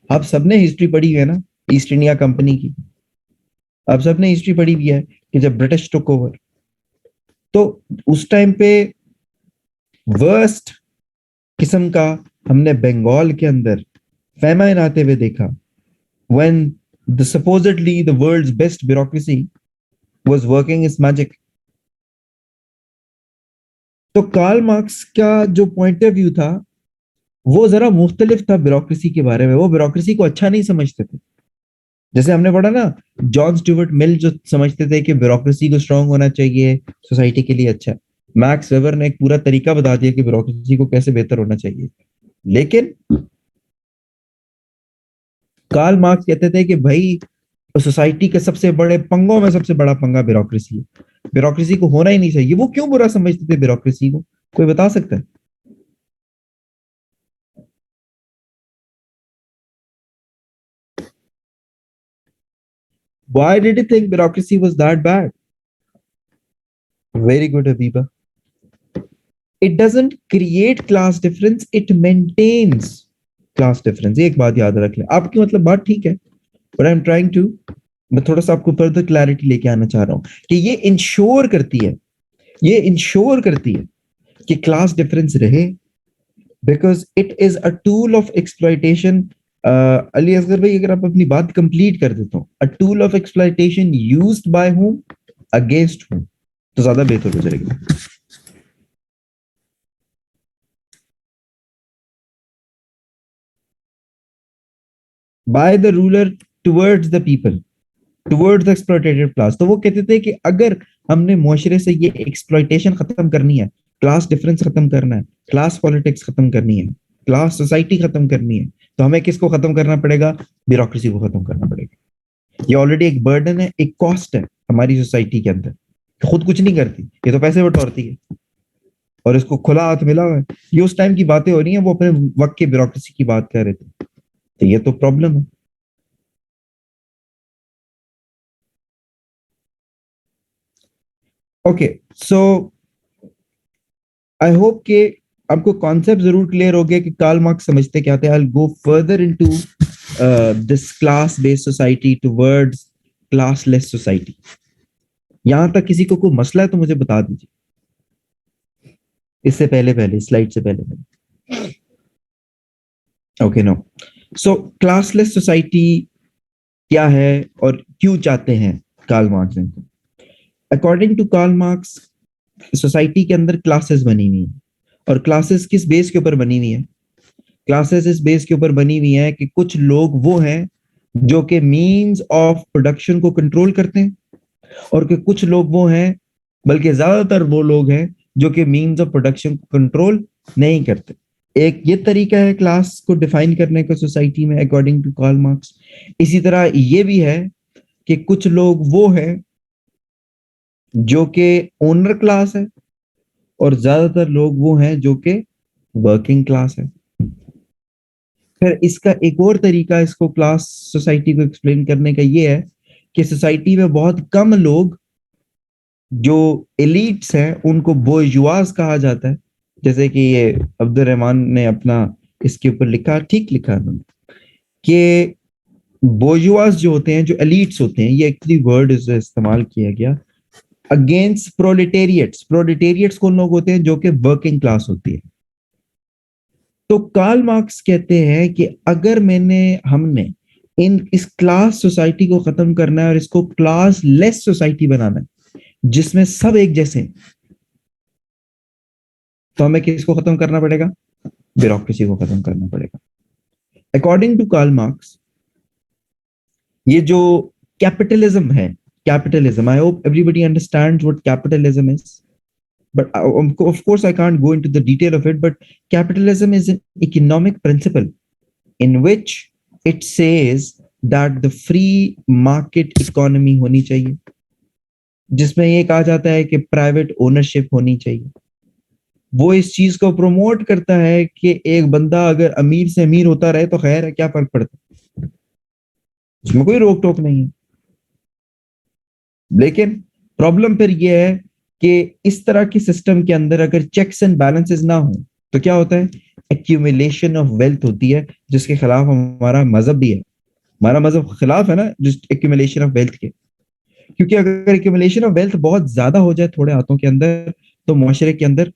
आप सबने हिस्ट्री पढ़ी है ना ईस्ट इंडिया कंपनी की? आप सबने हिस्ट्री पढ़ी भी है कि जब ब्रिटिश टुक ओवर, तो उस टाइम पे वर्स्ट किस्म का हमने बंगाल के अंदर फैमाइन आते हुए देखा, when the supposedly the world's best bureaucracy was working its magic. तो कार्ल मार्क्स का जो पॉइंट ऑफ व्यू था वो जरा मुख्तलिफ था ब्यूरोक्रेसी के बारे में। वो ब्यूरोक्रेसी को अच्छा नहीं समझते थे। जैसे हमने पढ़ा ना, जॉन स्टुअर्ट मिल जो समझते थे कि ब्यूरोक्रेसी को स्ट्रांग होना चाहिए, सोसाइटी के लिए अच्छा है। मैक्स वेबर ने एक पूरा तरीका बता दिया कि ब्यूरोक्रेसी को कैसे बेहतर होना चाहिए। लेकिन कार्ल मार्क्स कहते थे कि भाई सोसाइटी के सबसे बड़े पंगों में सबसे बड़ा पंगा ब्यूरोक्रेसी है, ब्यूरोक्रेसी को होना ही नहीं चाहिए। वो क्यों बुरा समझते थे ब्यूरोक्रेसी को, कोई बता सकता है? Why did you think bureaucracy was that bad? Very good, Habiba. It doesn't create class difference, it maintains class difference. ये एक बात याद रख ले, आपकी मतलब बात ठीक है, but I'm trying to, मैं थोड़ा सा आपको फर्दर क्लैरिटी लेके आना चाह रहा हूँ कि ये इंश्योर करती है, ये इंश्योर करती है कि क्लास डिफरेंस रहे, because it is a tool of exploitation. Ali Asghar भाई, अगर आप अपनी बात कंप्लीट कर देते हो, a tool of exploitation used by whom, against whom, तो ज्यादा बेहतर हो जाएगी। By the ruler towards the people, towards the exploited class. तो वो कहते थे कि अगर हमने मुआशरे से ये एक्सप्लॉइटेशन खत्म करनी है, क्लास डिफरेंस खत्म करना है, क्लास पॉलिटिक्स खत्म करनी है, क्लास सोसाइटी खत्म करनी है, तो हमें किसको खत्म करना पड़ेगा? ब्यूरोक्रेसी को खत्म करना पड़ेगा। ये ऑलरेडी एक बर्डन है, एक कॉस्ट है हमारी सोसाइटी के अंदर, खुद कुछ नहीं करती, ये तो पैसे बटोरती है और इसको खुला हाथ मिला हुआ है। ये उस टाइम की बातें हो रही हैं, वो अपने वक्त की ब्यूरोक्रेसी की बात कर रहे थे, तो ये तो प्रॉब्लम है। ओके, सो आई होप कि आपको कॉन्सेप्ट जरूर क्लियर हो गया कि कार्ल मार्क्स समझते क्या थे। I will go further into this class based society towards classless society. यहां तक किसी को कोई मसला है तो मुझे बता दीजिए, इससे पहले पहले स्लाइड से पहले पहले। Okay, no. So classless society क्या है और क्यों चाहते हैं कार्ल मार्क्स इनको? According to Karl Marx, society के अंदर क्लासेस बनी हुई है, और क्लासेस किस बेस के ऊपर बनी हुई है? क्लासेस इस बेस के ऊपर बनी हुई है कि कुछ लोग वो हैं जो कि मींस ऑफ प्रोडक्शन को कंट्रोल करते हैं, और कि कुछ लोग वो हैं, बल्कि ज्यादातर वो लोग हैं जो कि मींस ऑफ प्रोडक्शन को कंट्रोल नहीं करते। एक ये तरीका है क्लास को डिफाइन करने का सोसाइटी में अकॉर्डिंग टू कार्ल मार्क्स। इसी तरह ये भी है कि कुछ लोग वो हैं जो कि ओनर क्लास है, और ज्यादातर लोग वो हैं जो कि वर्किंग क्लास है। फिर इसका एक और तरीका इसको क्लास सोसाइटी को एक्सप्लेन करने का ये है कि सोसाइटी में बहुत कम लोग जो एलिट्स हैं उनको बोर्जुआज कहा जाता है। जैसे कि ये अब्दुल रहमान ने अपना इसके ऊपर लिखा, ठीक लिखा उन्होंने, कि बोर्जुआज जो होते हैं, जो एलिट्स होते हैं, ये एक्चुअली वर्ड इस्तेमाल किया गया अगेंस्ट प्रोलेटेरिएट्स। प्रोलेटेरिएट्स कौन लोग होते हैं? जो कि वर्किंग क्लास होती है। तो कार्ल मार्क्स कहते हैं कि अगर हमने इन इस क्लास सोसाइटी को खत्म करना है और इसको क्लास लेस सोसाइटी बनाना है जिसमें सब एक जैसे हैं, तो हमें किसको खत्म करना पड़ेगा? ब्यूरोक्रेसी को खत्म करना पड़ेगा। अकॉर्डिंग टू कार्ल मार्क्स, ये जो कैपिटलिज्म है, capitalism, I hope everybody understands what capitalism is, but of course I can't go into the detail of it, but capitalism is an economic principle in which it says that the free market economy होनी चाहिए, जिसमें ये कहा जाता है कि private ownership होनी चाहिए। वो इस चीज को प्रमोट करता है कि एक बंदा अगर अमीर से अमीर होता रहे तो खैर है, क्या फर्क पड़ता है, उसमें कोई रोक टोक नहीं है। लेकिन प्रॉब्लम फिर ये है कि इस तरह के सिस्टम के अंदर अगर चेक्स एंड बैलेंसेस ना हो तो क्या होता है? एक्यूमुलेशन ऑफ वेल्थ होती है, जिसके खिलाफ हमारा मजहब भी है। हमारा मजहब खिलाफ है ना जिस एक्यूमुलेशन ऑफ वेल्थ के, क्योंकि अगर एक्यूमुलेशन ऑफ वेल्थ बहुत ज्यादा हो जाए थोड़े हाथों के अंदर, तो मुआशरे के अंदर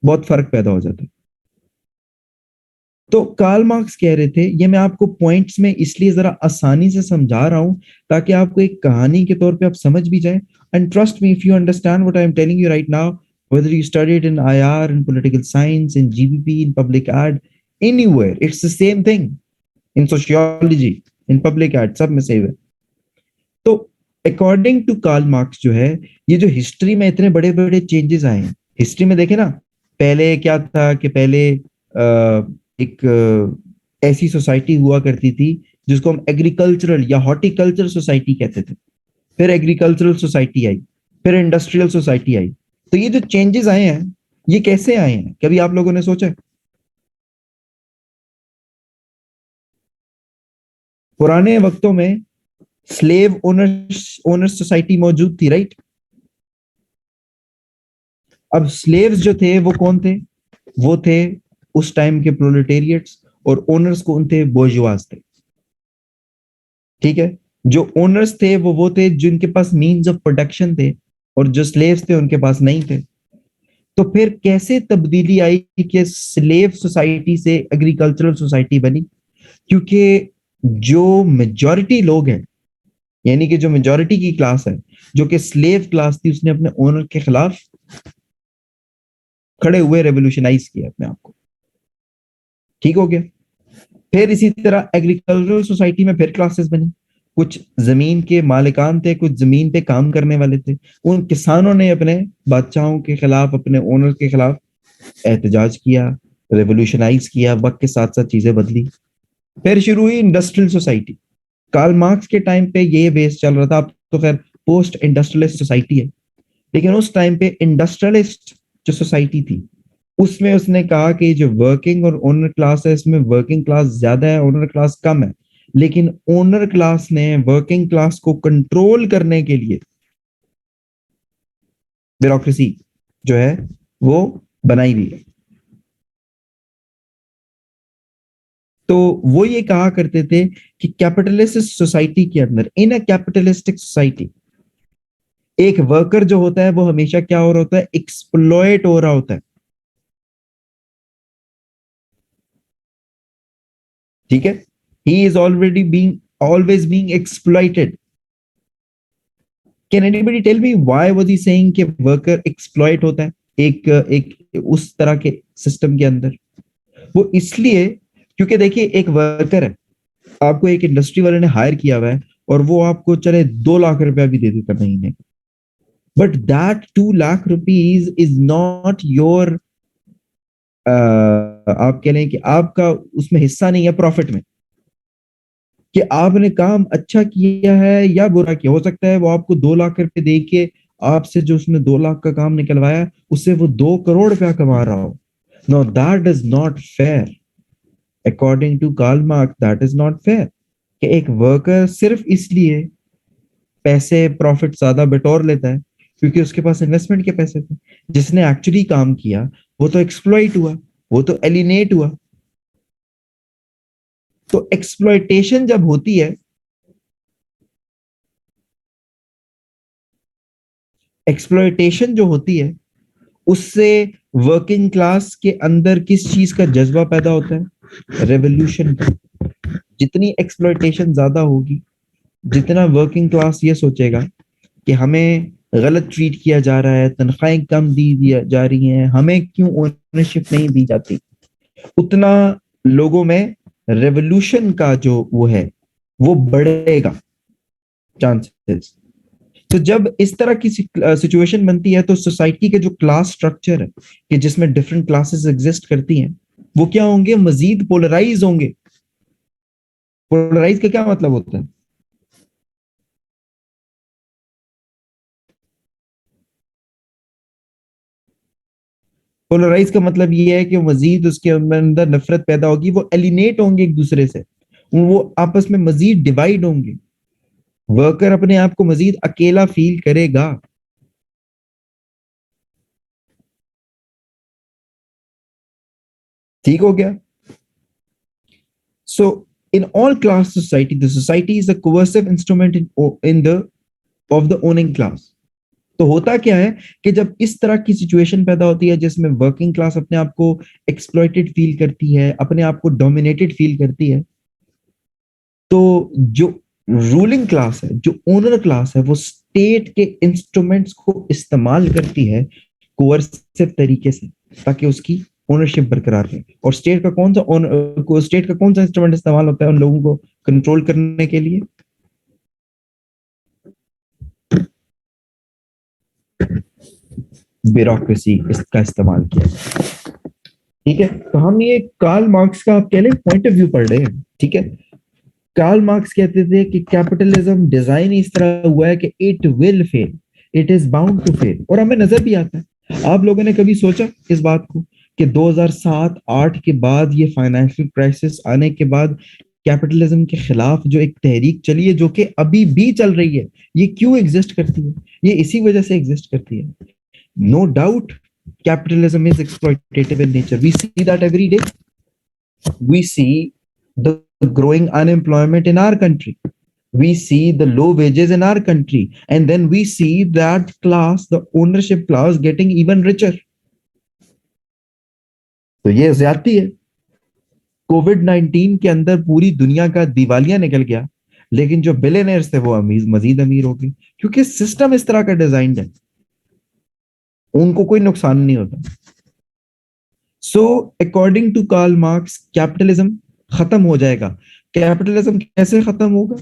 बहुत फर्क पैदा हो जाता है। तो कार्ल मार्क्स कह रहे थे, ये मैं आपको पॉइंट्स में इसलिए जरा आसानी से समझा रहा हूं ताकि आपको एक कहानी के तौर पे आप समझ भी जाए। And trust me, if you understand what I am telling you right now, whether you studied in IR, in political science, in GBP, in public ad, anywhere, it's the same thing. In sociology, in public ad, सब में same है। तो according to Karl marks जो है, ये जो history में इतने बड़े बड़े चेंजेस आए हैं, हिस्ट्री में देखे ना, पहले क्या था कि पहले एक ऐसी सोसाइटी हुआ करती थी जिसको हम एग्रीकल्चरल या हॉर्टिकल्चर सोसाइटी कहते थे। फिर एग्रीकल्चरल सोसाइटी आई, फिर इंडस्ट्रियल सोसाइटी आई। तो ये जो चेंजेस आए हैं, ये कैसे आए हैं, कभी आप लोगों ने सोचा? पुराने वक्तों में स्लेव ओनर्स सोसाइटी मौजूद थी, राइट? अब स्लेव्स जो थे वो कौन थे? वो थे उस टाइम के प्रोलेटेरिएट्स, और ओनर्स कौन थे? बोर्जुआज थे। ठीक है, जो ओनर्स थे वो थे जिनके पास मीन्स ऑफ प्रोडक्शन थे, और जो स्लेव्स थे उनके पास नहीं थे। तो फिर कैसे तब्दीली आई कि स्लेव सोसाइटी से एग्रीकल्चरल सोसाइटी बनी? क्योंकि जो मेजॉरिटी लोग हैं, यानी कि जो मेजॉरिटी की क्लास है, जो कि स्लेव क्लास थी, उसने अपने ओनर के खिलाफ खड़े हुए रेवोल्यूशनाइज किया अपने आप को। ठीक हो गया। फिर इसी तरह एग्रीकल्चरल सोसाइटी में फिर क्लासेस बनी। कुछ जमीन के मालिकान थे, कुछ जमीन पे काम करने वाले थे। उन किसानों ने अपने बादशाहों के खिलाफ, अपने ओनर के खिलाफ एहतजाज किया, रेवोल्यूशनाइज किया। वक्त के साथ साथ चीजें बदली। फिर शुरू हुई इंडस्ट्रियल सोसाइटी। कार्ल मार्क्स के टाइम पे ये बेस चल रहा था। अब तो खैर पोस्ट इंडस्ट्रियलिस्ट सोसाइटी है, लेकिन उस टाइम पे इंडस्ट्रियलिस्ट जो सोसाइटी थी, उसमें उसने कहा कि जो वर्किंग और ओनर क्लास है, इसमें वर्किंग क्लास ज्यादा है, ओनर क्लास कम है। लेकिन ओनर क्लास ने वर्किंग क्लास को कंट्रोल करने के लिए ब्यूरोक्रेसी जो है वो बनाई हुई है। तो वो ये कहा करते थे कि कैपिटलिस्ट सोसाइटी के अंदर, इन अ कैपिटलिस्टिक सोसाइटी, एक वर्कर जो होता है वो हमेशा क्या हो रहा होता है, एक्सप्लॉयट हो रहा होता है। ठीक है, he is already being, always being exploited. Can anybody tell me why was he saying कि वर्कर एक्सप्लॉइट होता है एक एक उस तरह के सिस्टम के अंदर? वो इसलिए क्योंकि देखिए एक वर्कर है, आपको एक इंडस्ट्री वाले ने हायर किया हुआ है और वो आपको चले 2 लाख रुपया भी दे देता महीने, but that 2 lakh rupees is not your, आप कह लें कि आपका उसमें हिस्सा नहीं है प्रॉफिट में, कि आपने काम अच्छा किया है या बुरा किया। हो सकता है वो आपको 2 लाख रुपए दे के आपसे जो उसने 2 लाख का काम निकलवाया उससे वो 2 करोड़ रुपया कमा रहा हो। No, that is not fair. According to Karl Marx that is not fair कि एक वर्कर सिर्फ इसलिए पैसे प्रॉफिट ज्यादा बटोर लेता है क्योंकि उसके पास इन्वेस्टमेंट के पैसे थे। जिसने एक्चुअली काम किया वो तो एक्सप्लॉइट हुआ, वो तो एलिनेट हुआ। तो एक्सप्लॉइटेशन जब होती है, एक्सप्लॉइटेशन जो होती है उससे वर्किंग क्लास के अंदर किस चीज का जज्बा पैदा होता है? रेवोल्यूशन का। जितनी एक्सप्लॉइटेशन ज्यादा होगी, जितना वर्किंग क्लास ये सोचेगा कि हमें गलत ट्रीट किया जा रहा है, तनख्वाहें कम दी दिया जा रही हैं, हमें क्यों ओनरशिप नहीं दी जाती, उतना लोगों में रेवोल्यूशन का जो वो है वो बढ़ेगा चांसेस। तो जब इस तरह की सिचुएशन बनती है तो सोसाइटी के जो क्लास स्ट्रक्चर है कि जिसमें डिफरेंट क्लासेस एग्जिस्ट करती हैं, वो क्या होंगे? मजीद पोलराइज होंगे। पोलराइज का क्या मतलब होता है? पोलराइज का मतलब ये है कि मजीद उसके अंदर नफरत पैदा होगी, वो एलिनेट होंगे एक दूसरे से, वो आपस में मजीद डिवाइड होंगे। वर्कर अपने आप को मजीद अकेला फील करेगा। ठीक हो गया? So, in all class society, the society is a coercive instrument in the of the owning class. तो होता क्या है कि जब इस तरह की सिचुएशन पैदा होती है जिसमें वर्किंग क्लास अपने आप को एक्सप्लॉइटेड फील करती है, अपने आप को डोमिनेटेड फील करती है, तो जो रूलिंग क्लास है, जो ओनर क्लास है, वो स्टेट के इंस्ट्रूमेंट्स को इस्तेमाल करती है कोअर्सिव तरीके से ताकि उसकी ओनरशिप बरकरार रहे। और स्टेट का कौन सा इंस्ट्रूमेंट इस्तेमाल होता है उन लोगों को कंट्रोल करने के लिए? ब्यूरोक्रेसी इसका इस्तेमाल किया जाए। ठीक है, तो हम ये कार्ल मार्क्स का आप कह लें पॉइंट ऑफ व्यू पढ़ रहे हैं। ठीक है, कार्ल मार्क्स कहते थे कि कैपिटलिज्म डिजाइन इस तरह हुआ है कि it will fail, it is bound to fail, और हमें नजर भी आता है। आप लोगों ने कभी सोचा इस बात को कि 2007-8 के बाद, ये फाइनेंशियल क्राइसिस आने के बाद, कैपिटलिज्म के खिलाफ जो एक तहरीक चली है जो कि अभी भी चल रही है, ये क्यों एग्जिस्ट करती है? ये इसी वजह से एग्जिस्ट करती है। No doubt capitalism is exploitative in nature. We see that every day. We see the growing unemployment in our country. We see the low wages in our country. And then we see that class, the ownership class, getting even richer. तो ये ज्यादती है। कोविड-19 के अंदर पूरी दुनिया का दिवालिया निकल गया, लेकिन जो बिलियनर्स थे वो अमीर मजीद अमीर हो गए क्योंकि सिस्टम इस तरह का डिजाइन है, उनको कोई नुकसान नहीं होता। So according to Karl Marx capitalism खत्म हो जाएगा। कैपिटलिज्म कैसे खत्म होगा?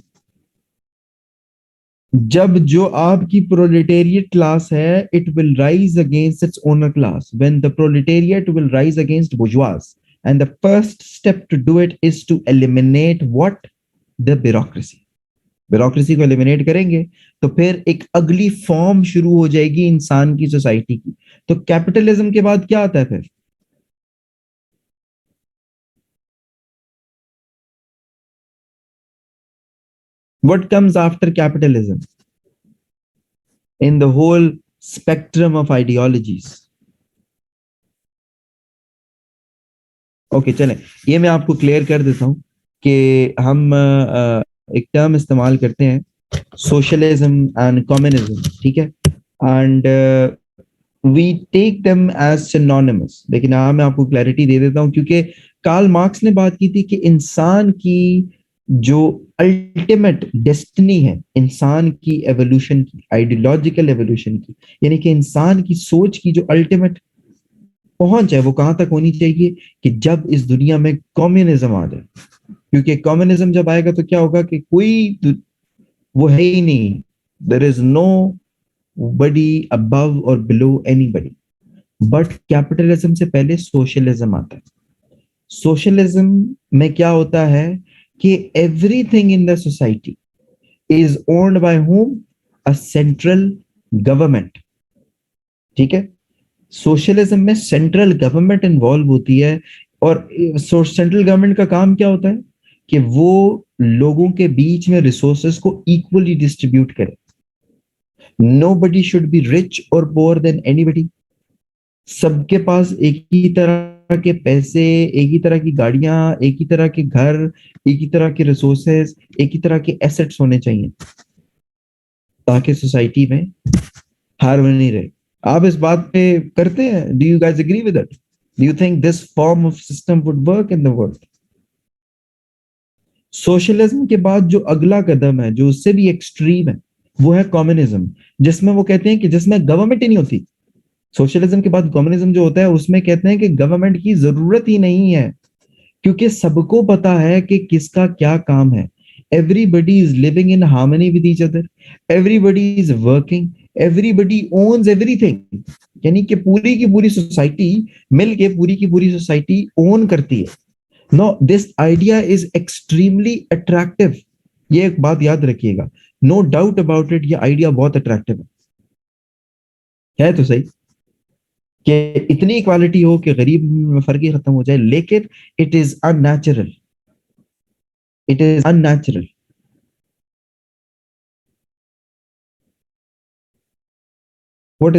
जब जो आपकी प्रोलेटेरिएट क्लास है, it will rise against its owner class, when the proletariat will rise against bourgeois, and the first step to do it is to eliminate what? The bureaucracy. Bureaucracy को eliminate करेंगे तो फिर एक अगली form शुरू हो जाएगी इंसान की सोसाइटी की। तो कैपिटलिज्म के बाद क्या आता है फिर? What comes after capitalism in the whole spectrum of ideologies? Okay चलें, ये मैं आपको क्लियर कर देता हूँ कि हम एक टर्म इस्तेमाल करते हैं, सोशलिज्म एंड कम्युनिज्म, ठीक है, and we take them as synonymous. लेकिन हाँ, मैं आपको क्लैरिटी दे देता हूँ, क्योंकि कार्ल मार्क्स ने बात की थी कि इंसान की जो अल्टीमेट डेस्टिनी है, इंसान की एवोल्यूशन की, आइडियोलॉजिकल एवोल्यूशन की, यानी कि इंसान की सोच की जो अल्टीमेट पहुंच है वो कहां तक होनी चाहिए, कि जब इस दुनिया में कम्युनिज्म आ जाए। क्योंकि कम्युनिज्म जब आएगा तो क्या होगा कि वो है ही नहीं, there is nobody above और बिलो एनीबडी। बट कैपिटलिज्म से पहले सोशलिज्म आता है। सोशलिज्म में क्या होता है कि everything in the society is owned by home, a central government, ठीक है। सोशलिज्म में सेंट्रल गवर्नमेंट इन्वॉल्व होती है, और सेंट्रल गवर्नमेंट का काम क्या होता है कि वो लोगों के बीच में रिसोर्सेस को इक्वली डिस्ट्रीब्यूट करे। Nobody should be rich और पोअर देन एनीबडी। सबके पास एक ही तरह के पैसे, एक ही तरह की गाड़ियां, एक ही तरह के घर, एक ही तरह के रिसोर्सेस, एक ही तरह के एसेट्स होने चाहिए, ताकि सोसाइटी में हार्मनी रहे। आप इस बात पे करते हैं? Do you guys agree with it? Do you think this form of system would work in the world? Socialism के बाद जो अगला कदम है, जो उससे भी एक्सट्रीम है, वो है कम्युनिज्म, जिसमें वो कहते हैं कि जिसमें गवर्नमेंट ही नहीं होती। सोशलिज्म के बाद कम्युनिज्म जो होता है, उसमें कहते हैं कि गवर्नमेंट की जरूरत ही नहीं है, क्योंकि सबको पता है कि किसका क्या काम है। Everybody is living in harmony with each other, everybody is working, everybody owns everything. यानी कि पूरी की पूरी सोसाइटी मिलके पूरी की पूरी सोसाइटी ओन करती है। No, this idea is extremely attractive. ये एक बात याद रखिएगा, नो डाउट अबाउट इट, ये आइडिया बहुत अट्रैक्टिव है तो सही, कि इतनी इक्वालिटी हो कि गरीब में फर्क ही खत्म हो जाए, लेकिन it is unnatural, it is unnatural. What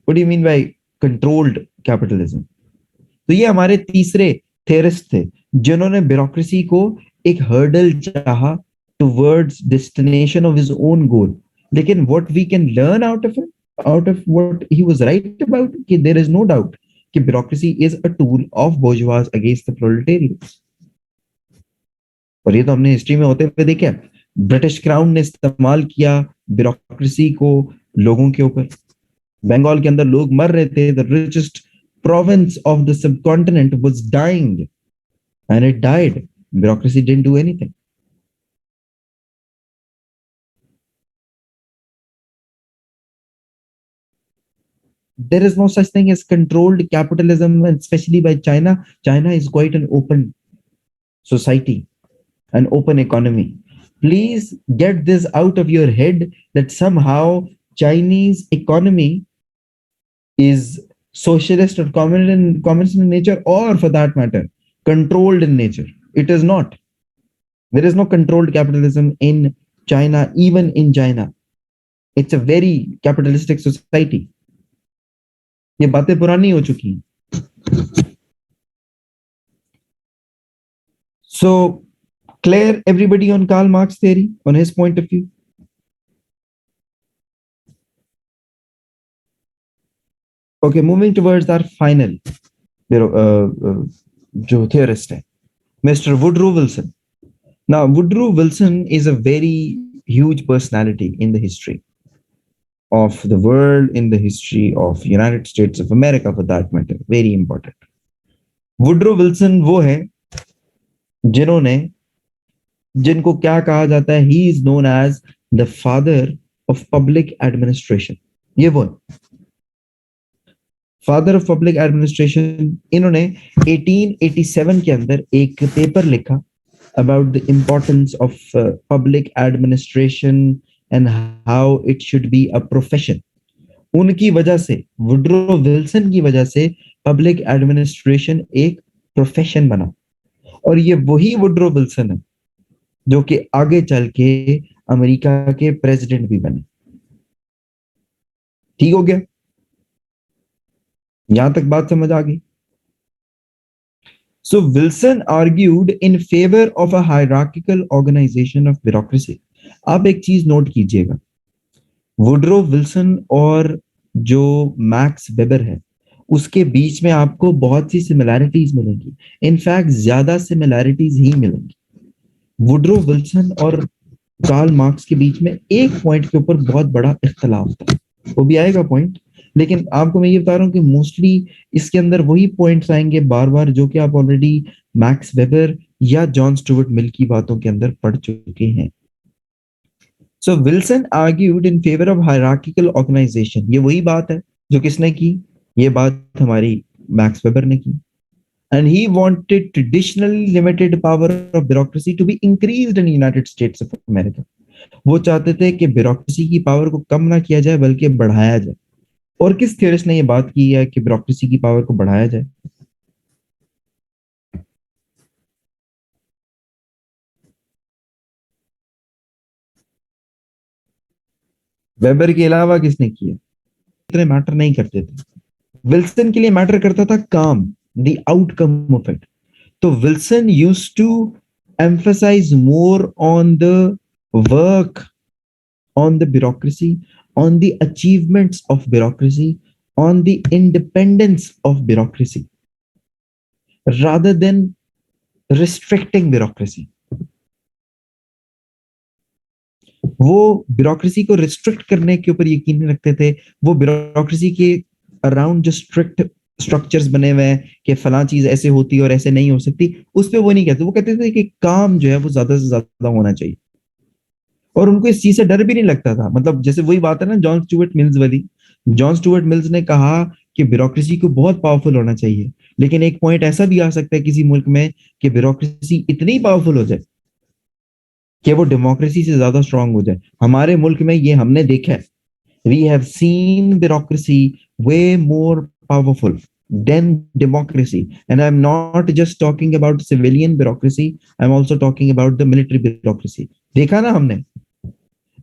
do you mean by controlled capitalism? तो ये हमारे तीसरे थेरिस्ट थे, जिन्होंने ब्यूरोक्रेसी को एक हर्डल चाहा towards destination of his own goal. लेकिन what we can learn out of it, out of what he was right about, कि देयर इज नो डाउट कि bureaucracy is a tool of bourgeois against the proletariats. और ये तो हमने history में होते हुए देखा है। ब्रिटिश क्राउन ने इस्तेमाल किया ब्यूरोक्रेसी को लोगों के ऊपर। बंगाल के अंदर लोग मर रहे थे, the richest province of the subcontinent was dying, and it died. Bureaucracy didn't do anything. There is no such thing as controlled capitalism, and especially by China. China is quite an open society, an open economy. Please get this out of your head that somehow Chinese economy is socialist or communist in nature, or for that matter, controlled in nature. It is not. There is no controlled capitalism in China, even in China. It's a very capitalistic society. ये बातें पुरानी हो चुकी हैं. So, clear everybody on Karl Marx theory, on his point of view? Okay, moving towards our final, जो theorist है, Mr. Woodrow Wilson. Now, Woodrow Wilson is a very huge personality in the history of the world, in the history of United States of America, for that matter. Very important. Woodrow Wilson वो है जिन्होंने, जिनको क्या कहा जाता है, he is known as the father of public administration. ये वो फादर ऑफ पब्लिक एडमिनिस्ट्रेशन। इन्होंने 1887 के अंदर एक पेपर लिखा about the importance of public administration and how it should be a profession. उनकी वजह से, वुड्रो विल्सन की वजह से, पब्लिक एडमिनिस्ट्रेशन एक प्रोफेशन बना। और ये वही वुड्रो विल्सन है जो कि आगे चल के अमेरिका के प्रेसिडेंट भी बने। ठीक हो गया? यहां तक बात समझ आ गई? So Wilson argued in favor of a hierarchical organization of bureaucracy. आप एक चीज नोट कीजिएगा, वुडरो विल्सन और जो मैक्स वेबर है उसके बीच में आपको बहुत सी सिमिलैरिटीज मिलेंगी, इनफैक्ट ज्यादा सिमिलैरिटीज ही मिलेंगी। वुडरो विल्सन और कार्ल मार्क्स के बीच में एक पॉइंट के ऊपर बहुत बड़ा इख्तलाफ था, वो भी आएगा पॉइंट, लेकिन आपको मैं ये बता रहा हूँ कि मोस्टली इसके अंदर वही पॉइंट्स आएंगे बार बार जो कि आप ऑलरेडी मैक्स वेबर या जॉन स्टुअर्ट मिल की बातों के अंदर पढ़ चुके हैं। So Wilson argued in favour of hierarchical organisation, ये वही बात है जो किसने की, ये बात हमारी मैक्स वेबर ने की। And he wanted traditionally limited power of bureaucracy to be increased in the United States of America. वो चाहते थे कि ब्यूरोक्रेसी की पावर को कम ना किया जाए बल्कि बढ़ाया जाए। और किस थ्योरिस्ट ने ये बात की है कि ब्यूरोक्रेसी की पावर को बढ़ाया जाए? वेबर के अलावा किसने किया? इतने मैटर नहीं करते थे। विल्सन के लिए मैटर करता था काम, द आउटकम ऑफ इट। तो Wilson used to emphasize more on the work, on the bureaucracy, on the achievements of bureaucracy, on the independence of bureaucracy, rather than restricting bureaucracy. वो bureaucracy को restrict करने के ऊपर यकीन नहीं रखते थे, वो ब्यूरोक्रेसी के अराउंड जो स्ट्रिक्ट स्ट्रक्चर्स बने हुए हैं कि फला चीज ऐसे होती और ऐसे नहीं हो सकती, उस पर वो नहीं कहते, वो कहते थे कि काम जो है वो ज्यादा से ज्यादा होना चाहिए। और उनको इस चीज से डर भी नहीं लगता था, मतलब जैसे वही बात है ना जॉन स्टुअर्ट मिल्स वाली, जॉन स्टुअर्ट मिल्स ने कहा कि ब्यूरोक्रेसी को बहुत पावरफुल होना चाहिए, लेकिन एक पॉइंट ऐसा भी आ सकता है किसी मुल्क में कि ब्यूरोक्रेसी इतनी पावरफुल हो जाए कि वो डेमोक्रेसी से ज्यादा स्ट्रांग हो जाए। हमारे मुल्क में ये हमने देखा है, we have seen bureaucracy way more powerful than democracy, and I'm not just talking about civilian bureaucracy, I'm also talking about the military bureaucracy। देखा ना हमने।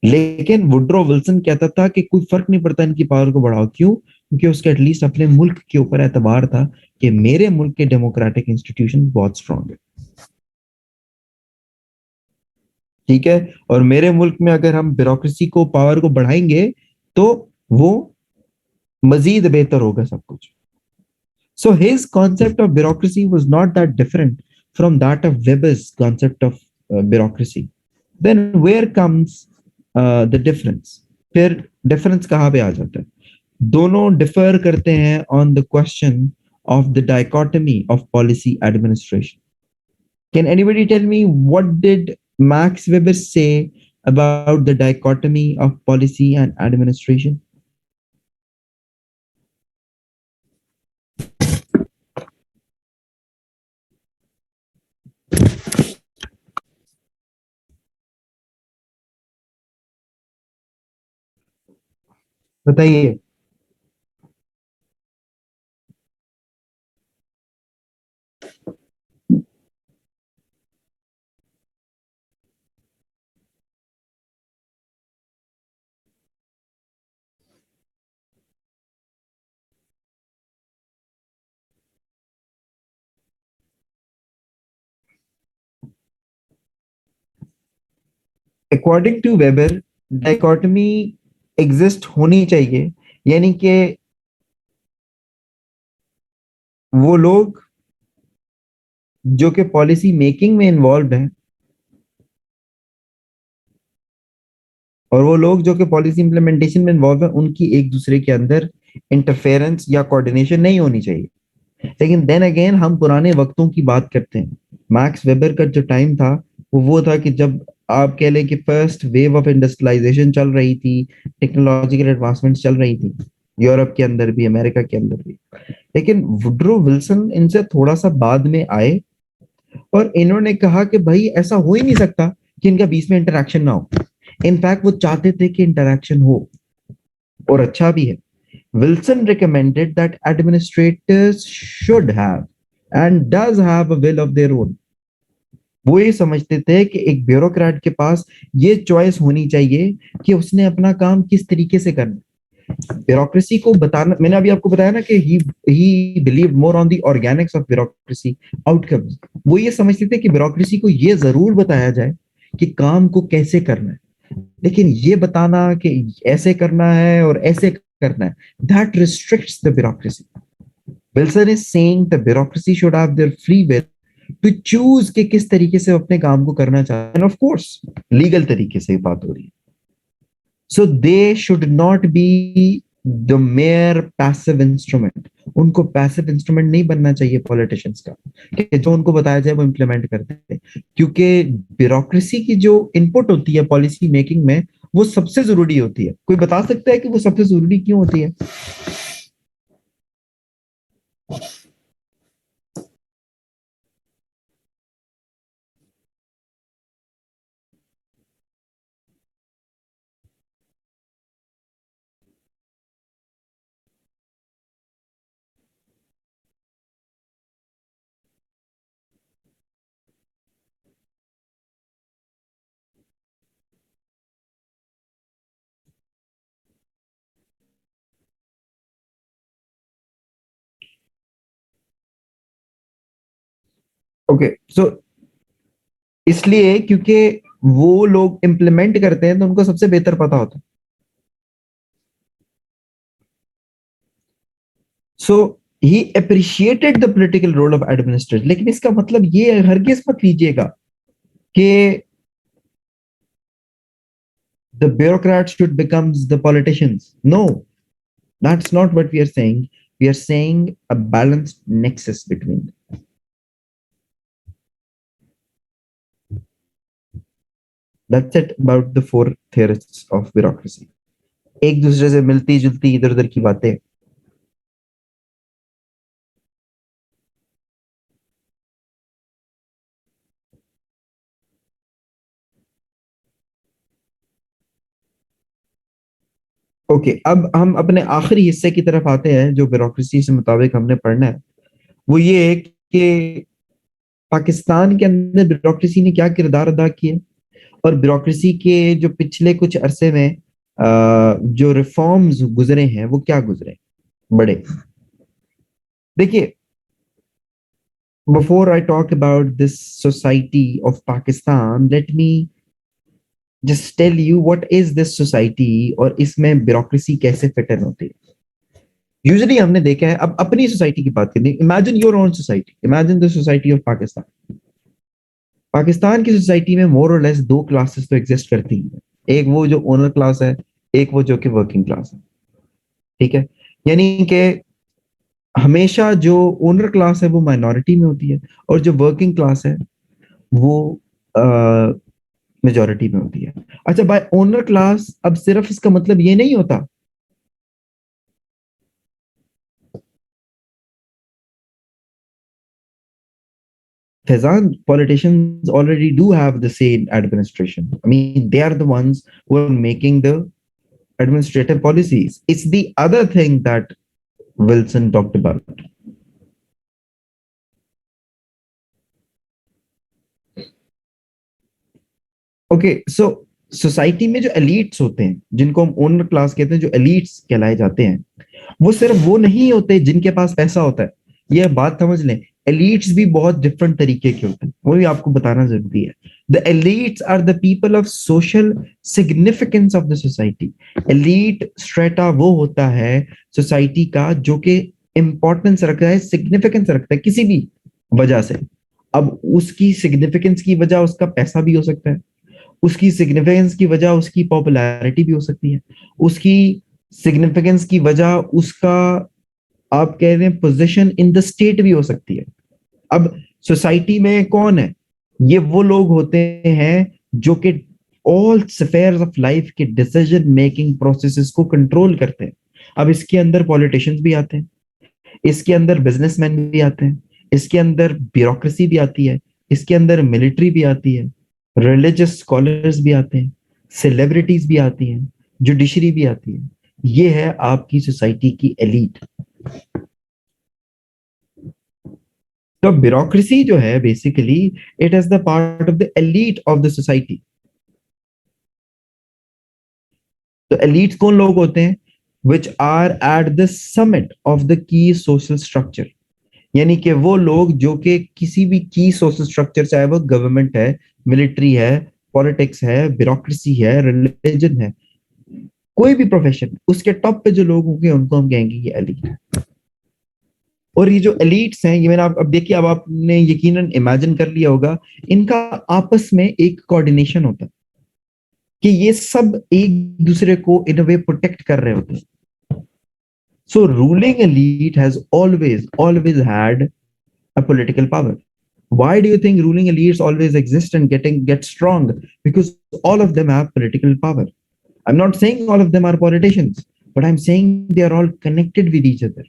लेकिन वुड्रो विल्सन कहता था कि कोई फर्क नहीं पड़ता इनकी पावर को बढ़ाओ, क्यों? क्योंकि उसके एटलीस्ट अपने मुल्क के ऊपर एतबार था कि मेरे मुल्क के डेमोक्रेटिक इंस्टीट्यूशन बहुत स्ट्रांग है, ठीक है, और मेरे मुल्क में अगर हम ब्यूरोक्रेसी को पावर को बढ़ाएंगे तो वो मजीद बेहतर होगा सब कुछ। So his concept of bureaucracy was not that different from that of Weber's concept of bureaucracy. Then where comes the difference? फिर डिफरेंस कहाँ पे आ जाता है? दोनों डिफर करते हैं on the question of the dichotomy of policy administration. Can anybody tell me what did Max Weber say about the dichotomy of policy and administration? बताइए। According to Weber dichotomy exist होनी चाहिए, यानी कि वो लोग जो कि पॉलिसी मेकिंग में इन्वॉल्व हैं और वो लोग जो कि पॉलिसी इंप्लीमेंटेशन में इन्वॉल्व है, उनकी एक दूसरे के अंदर इंटरफेरेंस या कोऑर्डिनेशन नहीं होनी चाहिए। लेकिन देन अगेन हम पुराने वक्तों की बात करते हैं, मैक्स वेबर का जो टाइम था वो था कि जब आप कह लें कि फर्स्ट वेव ऑफ इंडस्ट्रियलाइजेशन चल रही थी, टेक्नोलॉजिकल एडवांसमेंट चल रही थी यूरोप के अंदर भी, अमेरिका के अंदर भी। लेकिन वुड्रो विल्सन इनसे थोड़ा सा बाद में आए और इन्होंने कहा कि भाई ऐसा हो ही नहीं सकता कि इनका बीच में इंटरेक्शन ना हो। इनफैक्ट वो चाहते थे कि इंटरेक्शन हो, और अच्छा भी है। Wilson recommended that administrators should have and does have a will of their own। वो ये समझते थे कि एक ब्यूरोक्रेट के पास ये चॉइस होनी चाहिए कि उसने अपना काम किस तरीके से करना है। ब्यूरोक्रेसी को बताना, मैंने अभी आपको बताया ना कि ही believe more on the Organics of bureaucracy outcomes. वो ये समझते थे कि ब्यूरोक्रेसी को ये जरूर बताया जाए कि काम को कैसे करना है, लेकिन ये बताना कि ऐसे करना है और ऐसे करना है, that restricts the bureaucracy. Wilson is saying the bureaucracy should have their free will to choose कि किस तरीके से अपने काम को करना चाहते हैं, ऑफ कोर्स लीगल तरीके से बात हो रही है। So they should not be the mere passive instrument. उनको पैसिव इंस्ट्रूमेंट नहीं बनना चाहिए पॉलिटिशियंस का, कि जो उनको बताया जाए वो इम्प्लीमेंट करते हैं। क्योंकि ब्यूरोक्रेसी की जो इनपुट होती है पॉलिसी मेकिंग में, वो सबसे जरूरी होती है। कोई बता सकता है कि वो सबसे जरूरी क्यों होती है? ओके, सो इसलिए क्योंकि वो लोग इम्प्लीमेंट करते हैं तो उनको सबसे बेहतर पता होता है। So he appreciated the political role of administrator, लेकिन इसका मतलब ये हरगिज मत लीजिएगा कि the bureaucrats should become the politicians. No, that's not what we are saying. We are saying a balanced nexus between them. That's it about the four theorists of bureaucracy. एक दूसरे से मिलती जुलती इधर उधर की बातें। ओके, अब हम अपने आखिरी हिस्से की तरफ आते हैं जो ब्यूरोक्रेसी से मुताबिक हमने पढ़ना है। वो ये है कि पाकिस्तान के अंदर ब्यूरोक्रेसी ने क्या किरदार अदा किया, और ब्यूरोक्रेसी के जो पिछले कुछ अरसे में जो रिफॉर्म्स गुजरे हैं वो क्या गुजरे बड़े। देखिए, before I talk about this society of Pakistan, let me just tell you what is this society और इसमें ब्यूरोक्रेसी कैसे फिट इन होती है। यूजुअली हमने देखा है, अब अपनी सोसाइटी की बात करें, imagine your own society, imagine the society of Pakistan. Pakistan की सोसाइटी में मोर और लेस दो क्लासेस तो एग्जिस्ट करती हैं। एक वो जो ओनर क्लास है, एक वो जो कि वर्किंग क्लास है। ठीक है, यानी कि हमेशा जो ओनर क्लास है वो माइनॉरिटी में होती है, और जो वर्किंग क्लास है वो मेजोरिटी में होती है। अच्छा, बाय ओनर क्लास अब सिर्फ इसका मतलब ये नहीं होता, Faizan, politicians already do have the say in administration. I mean, they are the ones who are making the administrative policies. It's the other thing that Wilson talked about. Okay, so society में जो elites होते हैं, जिनको हम owner class कहते हैं, जो elites कहलाए जाते हैं, वो सिर्फ वो नहीं होते जिनके पास पैसा होता है। ये बात समझ लें, एलिट्स भी बहुत डिफरेंट तरीके के होते हैं, वो भी आपको बताना जरूरी है। The elites are the people of social significance of the society. Elite strata वो होता है सोसाइटी का जो कि इंपॉर्टेंस रखता है, सिग्निफिकेंस रखता है किसी भी वजह से। अब उसकी सिग्निफिकेंस की वजह उसका पैसा भी हो सकता है, उसकी सिग्निफिकेंस की वजह उसकी पॉपुलैरिटी भी हो सकती है, उसकी सिग्निफिकेंस की वजह उसका, आप कह रहे हैं, पोजीशन इन द स्टेट भी हो सकती है। अब सोसाइटी में कौन है? ये वो लोग होते हैं जो कि ऑल स्फेयर्स ऑफ लाइफ के डिसीजन मेकिंग प्रोसेसेस को कंट्रोल करते हैं। अब इसके अंदर पॉलिटिशियंस भी आते हैं, इसके अंदर बिजनेसमैन भी आते हैं, इसके अंदर ब्यूरोक्रेसी भी आती है, इसके अंदर मिलिट्री भी आती है, रिलीजियस स्कॉलर्स भी आते हैं, सेलिब्रिटीज भी आती हैं, जुडिशरी भी आती है। ये है आपकी सोसाइटी की एलीट। तो ब्यूरोक्रेसी जो है basically it is the part of the elite of the society. तो एलीट कौन लोग होते हैं? which are at the summit of the key social structure. यानी कि वो लोग जो कि किसी भी की सोशल स्ट्रक्चर, चाहे वो गवर्नमेंट है, मिलिट्री है, पॉलिटिक्स है, ब्यूरोक्रेसी है, रिलीजन है, कोई भी प्रोफेशन, उसके टॉप पे जो लोग होंगे उनको हम कहेंगे ये एलीट। और ये जो एलीट्स हैं, ये मैंने आप अब देखिए, अब आपने यकीनन इमेजिन कर लिया होगा, इनका आपस में एक कोऑर्डिनेशन होता है कि ये सब एक दूसरे को इन अ वे प्रोटेक्ट कर रहे होते हैं। So ruling elite has always had a political power. Why do you think ruling elites always exist and get strong? Because all of them have political power. I'm not saying all of them are politicians, but I'm saying they are all connected with each other.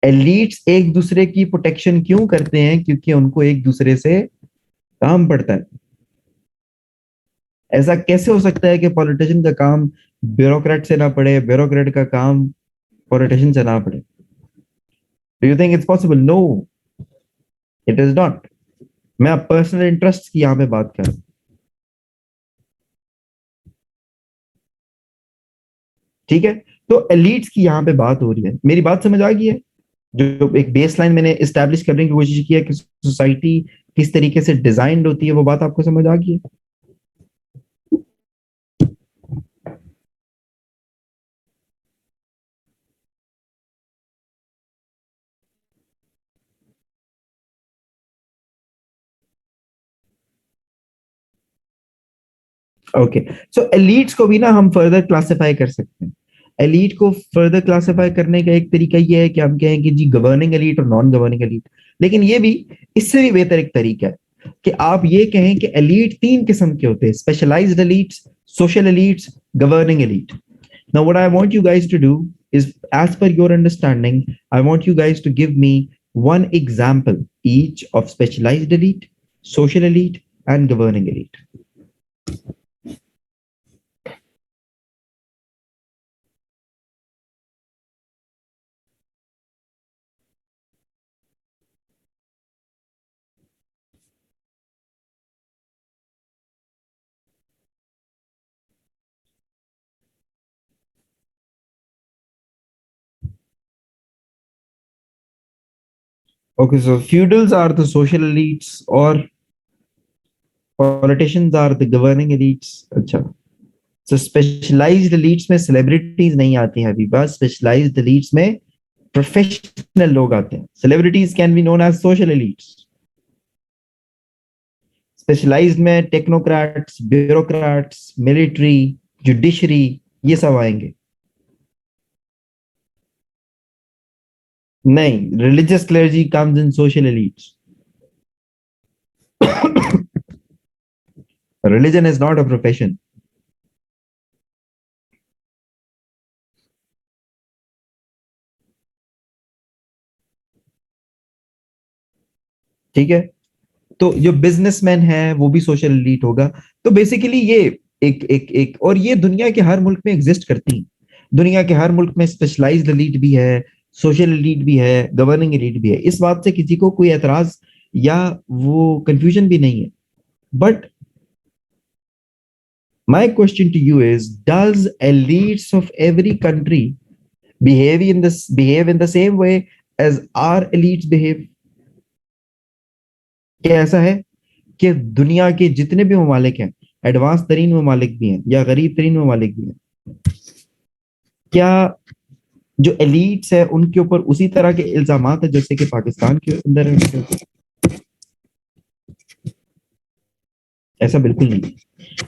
Elites एक दूसरे की protection क्यों करते हैं? क्योंकि उनको एक दूसरे से काम पड़ता है। ऐसा कैसे हो सकता है कि पॉलिटिशियन का काम ब्यूरोक्रेट से ना पड़े, ब्यूरोक्रेट का काम पॉलिटिशियन से ना पड़े? Do you think it's possible? No, it is not. मैं पर्सनल इंटरेस्ट की यहाँ पे बात कर रहा हूँ, ठीक है? तो एलिट्स की यहाँ पे बात हो रही है, मेरी बात समझ आ गई है? जो एक बेसलाइन मैंने इस्टेब्लिश करने की कोशिश की है कि सोसाइटी किस तरीके से डिजाइंड होती है, वो बात आपको समझ आ गई है? ओके, सो एलिट्स को भी ना हम फर्दर क्लासिफाई कर सकते हैं। एलीट को फर्दर क्लासिफाई करने का एक तरीका ये है कि हम कहें कि जी गवर्निंग एलीट और नॉन गवर्निंग एलीट। लेकिन ये भी, इससे भी बेहतर एक तरीका है कि आप ये कहें कि एलीट तीन किस्म के होते हैं: specialized elites, social elites, governing elite. Now what I want you guys to do is, as per your understanding, I want you guys to give me one example each of specialized elite, social elite, and governing elite. Okay, so feudals are the social elites or politicians are the governing elites. अच्छा, so specialized elites में celebrities नहीं आती हैं अभी, बस specialized elites में professional लोग आते हैं। Celebrities can be known as social elites. Specialized में technocrats, bureaucrats, military, judiciary, ये सब आएंगे। नहीं, religious clergy comes in social elites. Religion is not a profession. ठीक है, तो जो बिजनेसमैन है वो भी सोशल एलीट होगा। तो बेसिकली ये एक और ये दुनिया के हर मुल्क में एग्जिस्ट करती है। दुनिया के हर मुल्क में स्पेशलाइज्ड एलीट भी है, सोशल एलीट भी है, गवर्निंग एलीट भी है। इस बात से किसी को कोई एतराज या वो कंफ्यूजन भी नहीं है। But my question to you is, does elites of every country behave in the same way as our elites behave? क्या ऐसा है कि दुनिया के जितने भी ममालिक हैं, एडवांस तरीन ममालिक भी हैं या गरीब तरीन ममालिक भी हैं, क्या जो एलीट्स है उनके ऊपर उसी तरह के इल्जाम है जैसे कि पाकिस्तान के अंदर है? ऐसा बिल्कुल नहीं।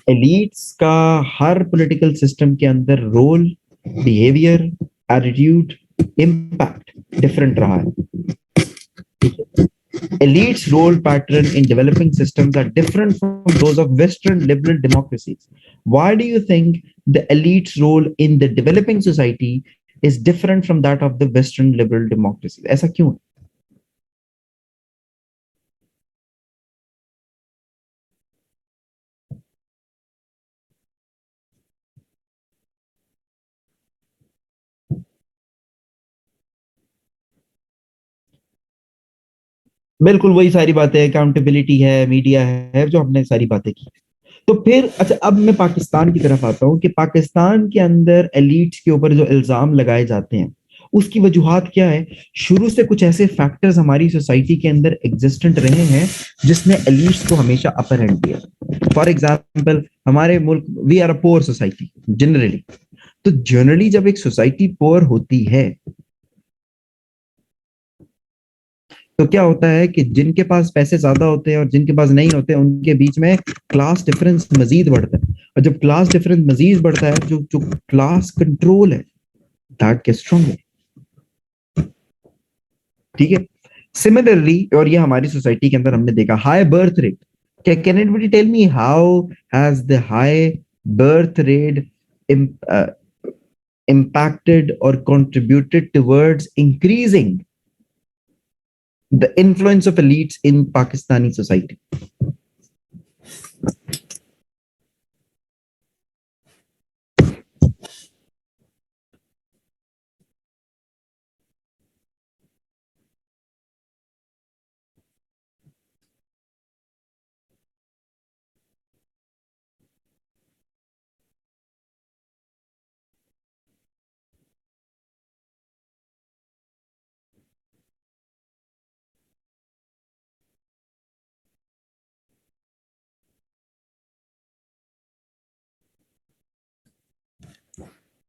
एलीट्स का हर पॉलिटिकल सिस्टम के अंदर role, behaviour, attitude, impact different रहा है। Elites' role pattern in developing systems are different from those of Western liberal democracies. Why do you think the elite's role in the developing society is different from that of the Western liberal democracies? ऐसा क्यों? बिल्कुल वही सारी बातें, accountability है, media है, जो हमने सारी बातें की। तो फिर अच्छा, अब मैं पाकिस्तान की तरफ आता हूँ कि पाकिस्तान के अंदर एलिट्स के ऊपर जो इल्जाम लगाए जाते हैं उसकी वजूहात क्या है। शुरू से कुछ ऐसे फैक्टर्स हमारी सोसाइटी के अंदर एग्जिस्टेंट रहे हैं जिसने एलिट्स को हमेशा अपर हैंड दिया। फॉर एग्जाम्पल, हमारे मुल्क, we are a poor society generally. तो जनरली जब एक सोसाइटी पोअर होती है तो क्या होता है कि जिनके पास पैसे ज्यादा होते हैं और जिनके पास नहीं होते हैं उनके बीच में क्लास डिफरेंस मजीद बढ़ता है। और जब क्लास डिफरेंस मजीद बढ़ता है, जो जो क्लास कंट्रोल है दैट गेट्स स्ट्रॉन्गर। ठीक है। सिमिलरली, और ये हमारी सोसाइटी के अंदर हमने देखा, हाई बर्थ रेट। क्या can anybody tell me how has the high birth rate impacted or contributed towards increasing the influence of elites in Pakistani society?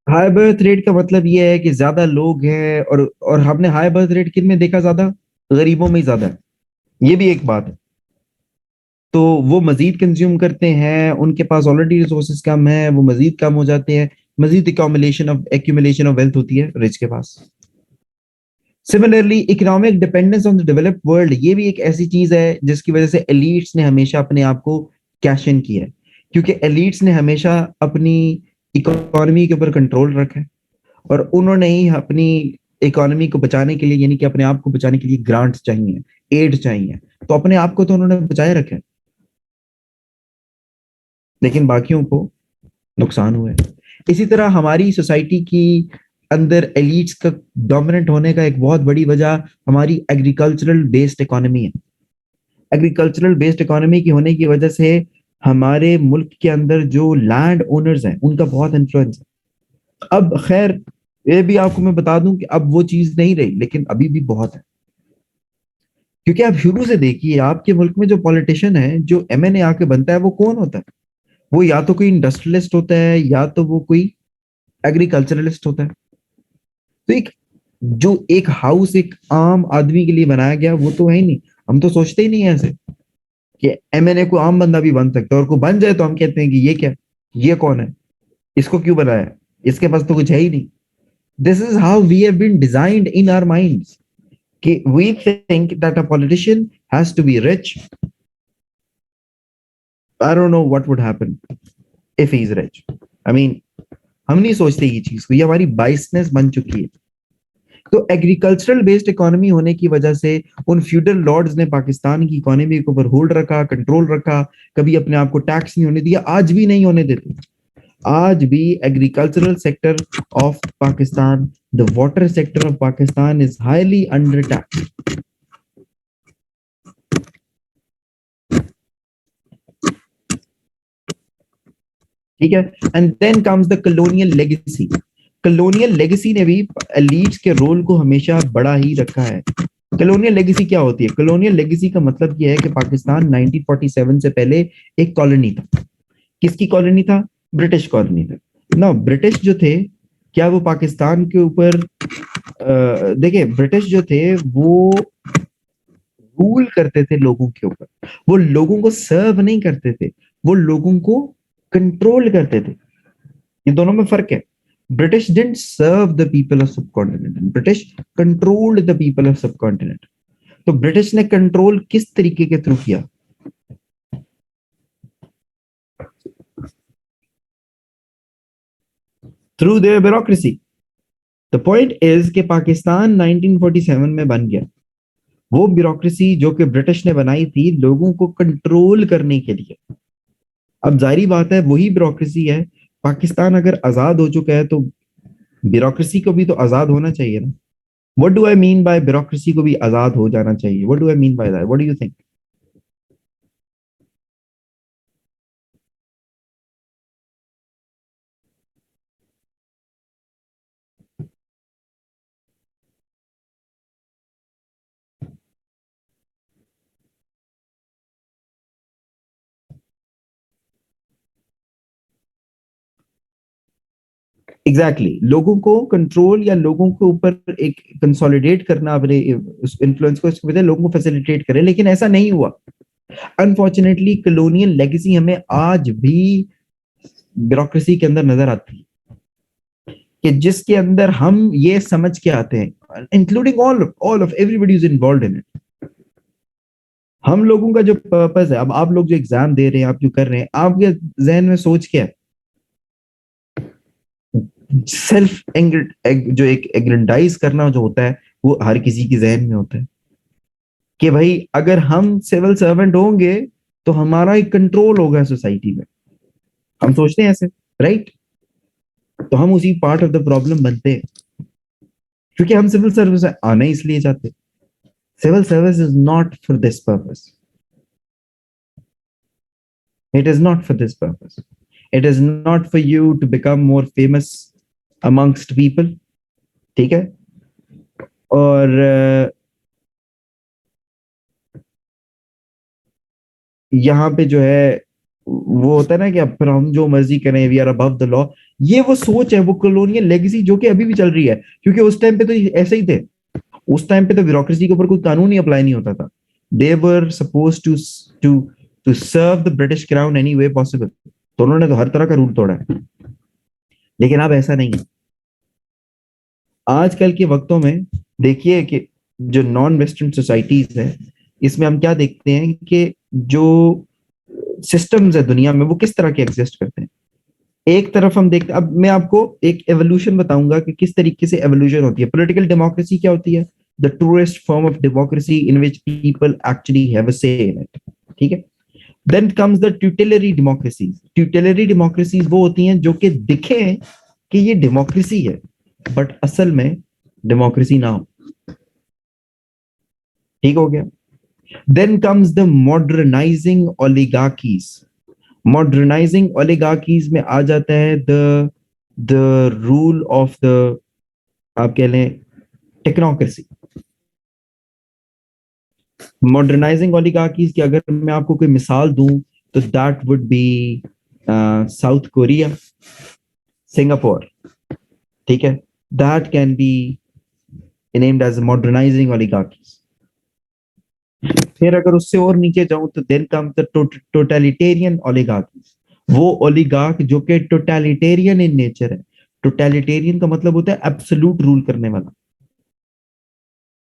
High birth rate का मतलब ये है कि ज्यादा लोग हैं, और हमने हाई बर्थ रेट किन में देखा? ज्यादा गरीबों में ही ज्यादा है। ये भी एक बात है। तो वो मजीद कंज्यूम करते हैं, उनके पास ऑलरेडी रिसोर्सेज कम है, वो मजीद कम हो जाते हैं, मजीद एक्यूमुलेशन ऑफ वेल्थ होती है रिच के पास। Similarly, economic dependence on the developed world, ये भी एक ऐसी चीज है जिसकी वजह से एलिट्स ने हमेशा अपने आप को कैश इन किया है, क्योंकि एलिट्स ने हमेशा अपनी इकोनॉमी के ऊपर कंट्रोल रखा है, और उन्होंने ही अपनी इकोनॉमी को बचाने के लिए, यानी कि अपने आप को बचाने के लिए ग्रांट्स चाहिए, एड चाहिए, तो अपने आप को तो उन्होंने बचाए रखा है, लेकिन बाकियों को नुकसान हुआ है। इसी तरह हमारी सोसाइटी की अंदर एलिट्स का डोमिनेंट होने का एक बहुत बड़ी वजह हमारी एग्रीकल्चरल बेस्ड इकोनॉमी है। एग्रीकल्चरल बेस्ड इकोनॉमी की होने की वजह से हमारे मुल्क के अंदर जो लैंड ओनर्स हैं उनका बहुत इन्फ्लुएंस है। अब खैर, ये भी आपको मैं बता दूं कि अब वो चीज नहीं रही, लेकिन अभी भी बहुत है। क्योंकि आप शुरू से देखिए, आपके मुल्क में जो पॉलिटिशियन है, जो एमएनए आके बनता है, वो कौन होता है? वो या तो कोई इंडस्ट्रियलिस्ट होता है, या तो वो कोई एग्रीकल्चरलिस्ट होता है। तो एक जो एक हाउस एक आम आदमी के लिए बनाया गया, वो तो है ही नहीं। हम तो सोचते ही नहीं है ऐसे कि एमएनए को आम बंदा भी बन सकता है, और कोई बन जाए तो हम कहते हैं कि ये क्या, ये कौन है, इसको क्यों बनाया, इसके पास तो कुछ है ही नहीं। This is how we have been designed in our minds कि we think that a politician has to be rich. I don't know what would happen if he is rich. I mean, हम नहीं सोचते ये चीज को, ये हमारी बाइसनेस बन चुकी है। तो एग्रीकल्चरल बेस्ड इकोनॉमी होने की वजह से उन फ्यूडल लॉर्ड्स ने पाकिस्तान की इकोनॉमी के ऊपर होल्ड रखा, कंट्रोल रखा, कभी अपने आप को टैक्स नहीं होने दिया, आज भी नहीं होने देते। आज भी agricultural sector of Pakistan, the water sector of Pakistan is highly under tax. ठीक है। And then comes the colonial legacy. Colonial legacy ने भी एलीट्स के रोल को हमेशा बड़ा ही रखा है। कलोनियल लेगेसी क्या होती है? कलोनियल लेगेसी का मतलब यह है कि पाकिस्तान 1947 से पहले एक कॉलोनी था। किसकी कॉलोनी था? ब्रिटिश कॉलोनी था ना। ब्रिटिश जो थे, क्या वो पाकिस्तान के ऊपर, देखिए, ब्रिटिश जो थे वो रूल करते थे लोगों के ऊपर, वो लोगों को सर्व नहीं करते थे, वो लोगों को कंट्रोल करते थे। ये दोनों में फर्क है। British didn't serve the people of subcontinent, British controlled the people of subcontinent. तो ब्रिटिश ने कंट्रोल किस तरीके के थ्रू किया? Through their bureaucracy. The point is कि पाकिस्तान 1947 में बन गया। वो ब्यूरोक्रेसी जो कि ब्रिटिश ने बनाई थी लोगों को कंट्रोल करने के लिए। अब जारी बात है, वही ब्यूरोक्रेसी है। पाकिस्तान अगर आजाद हो चुका है तो ब्यूरोक्रेसी को भी तो आजाद होना चाहिए ना। What do I mean by bureaucracy को भी आजाद हो जाना चाहिए? What do I mean by that? What do you think? Exactly लोगों को कंट्रोल या लोगों के ऊपर एक कंसोलिडेट करना अपने इन्फ्लुएंस को, इसकी वजह लोगों को फैसिलिटेट करे, लेकिन ऐसा नहीं हुआ। अनफॉर्चुनेटली कॉलोनियल लेगेसी हमें आज भी ब्यूरोक्रेसी के अंदर नजर आती है, कि जिसके अंदर हम ये समझ के आते हैं, including all of everybody is involve in it. हम लोगों का जो पर्पस है, अब आप लोग जो एग्जाम दे रहे हैं, आप जो कर रहे हैं, आपके जहन में सोच क्या है? सेल्फ जो एक एग्रेंडाइज करना जो होता है, वो हर किसी के जहन में होता है कि भाई अगर हम सिविल सर्वेंट होंगे तो हमारा एक कंट्रोल होगा सोसाइटी में। हम सोचते हैं ऐसे, राइट? तो हम उसी पार्ट ऑफ द प्रॉब्लम बनते हैं, क्योंकि हम सिविल सर्विस आना इसलिए चाहते हैं। Civil service is not for this purpose, it is not for this purpose, it is not for you to become more famous amongst people, ठीक है? और यहाँ पे जो है वो होता है ना कि अब फिर हम जो मर्जी करें, we are above the law. ये वो सोच है, वो कॉलोनियल लेगेसी जो कि अभी भी चल रही है, क्योंकि उस टाइम पे तो ऐसे ही थे। उस टाइम पे तो ब्यूरोक्रेसी के ऊपर कोई कानून ही अप्लाई नहीं होता था। They were suppose to to serve the British crown any way possible. तो उन्होंने तो हर तरह का रूल तोड़ा है, लेकिन अब ऐसा नहीं है। आजकल के वक्तों में देखिए कि जो नॉन वेस्टर्न सोसाइटीज है, इसमें हम क्या देखते हैं कि जो सिस्टम्स है दुनिया में, वो किस तरह के एग्जिस्ट करते हैं। एक तरफ हम देखते, अब मैं आपको एक एवोल्यूशन बताऊंगा कि किस तरीके से एवोल्यूशन होती है। पॉलिटिकल डेमोक्रेसी क्या होती है? The truest form of democracy in which people actually have a say in it, ठीक है? Then comes the tutelary democracies. Tutelary democracies वो होती हैं जो कि दिखे कि ये डेमोक्रेसी है, बट असल में डेमोक्रेसी ना हो। ठीक हो गया? Then comes the modernising oligarchies. Modernising oligarchies में आ जाता है द रूल ऑफ द, आप कह लें, टेक्नोक्रेसी। मॉडर्नाइजिंग ओलिगार्कीज की अगर मैं आपको कोई मिसाल दूं तो that would be South Korea, Singapore, ठीक है? That can be named as modernising oligarchies. फिर अगर उससे और नीचे जाऊं तो then come the totalitarian oligarchies. वो ओलिगार्क जो कि टोटलिटेरियन इन नेचर है। टोटलिटेरियन का मतलब होता है एब्सोल्यूट रूल करने वाला।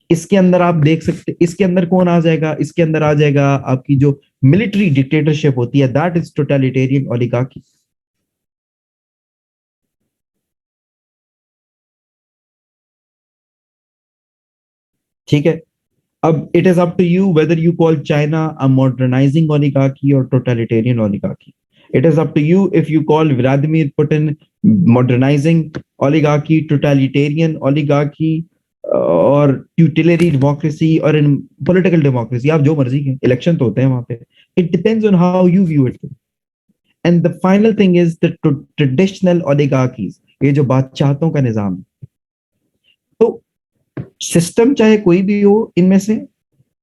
इसके अंदर आप देख सकते, इसके अंदर कौन आ जाएगा? इसके अंदर आ जाएगा आपकी जो मिलिट्री डिक्टेटरशिप होती है, दैट इज टोटलिटेरियन ओलिगार्की। ठीक है? अब it is up to you whether you call China a modernising oligarchy और totalitarian oligarchy. It is up to you if you call Vladimir Putin modernizing oligarchy, totalitarian oligarchy, और ट्यूटिलरी democracy और इन political democracy. आप जो मर्जी के election तो होते हैं वहां पे। It depends on how you view it. And the final thing is the traditional oligarchies, ये जो बादशाहतों का निजाम है। तो सिस्टम चाहे कोई भी हो, इनमें से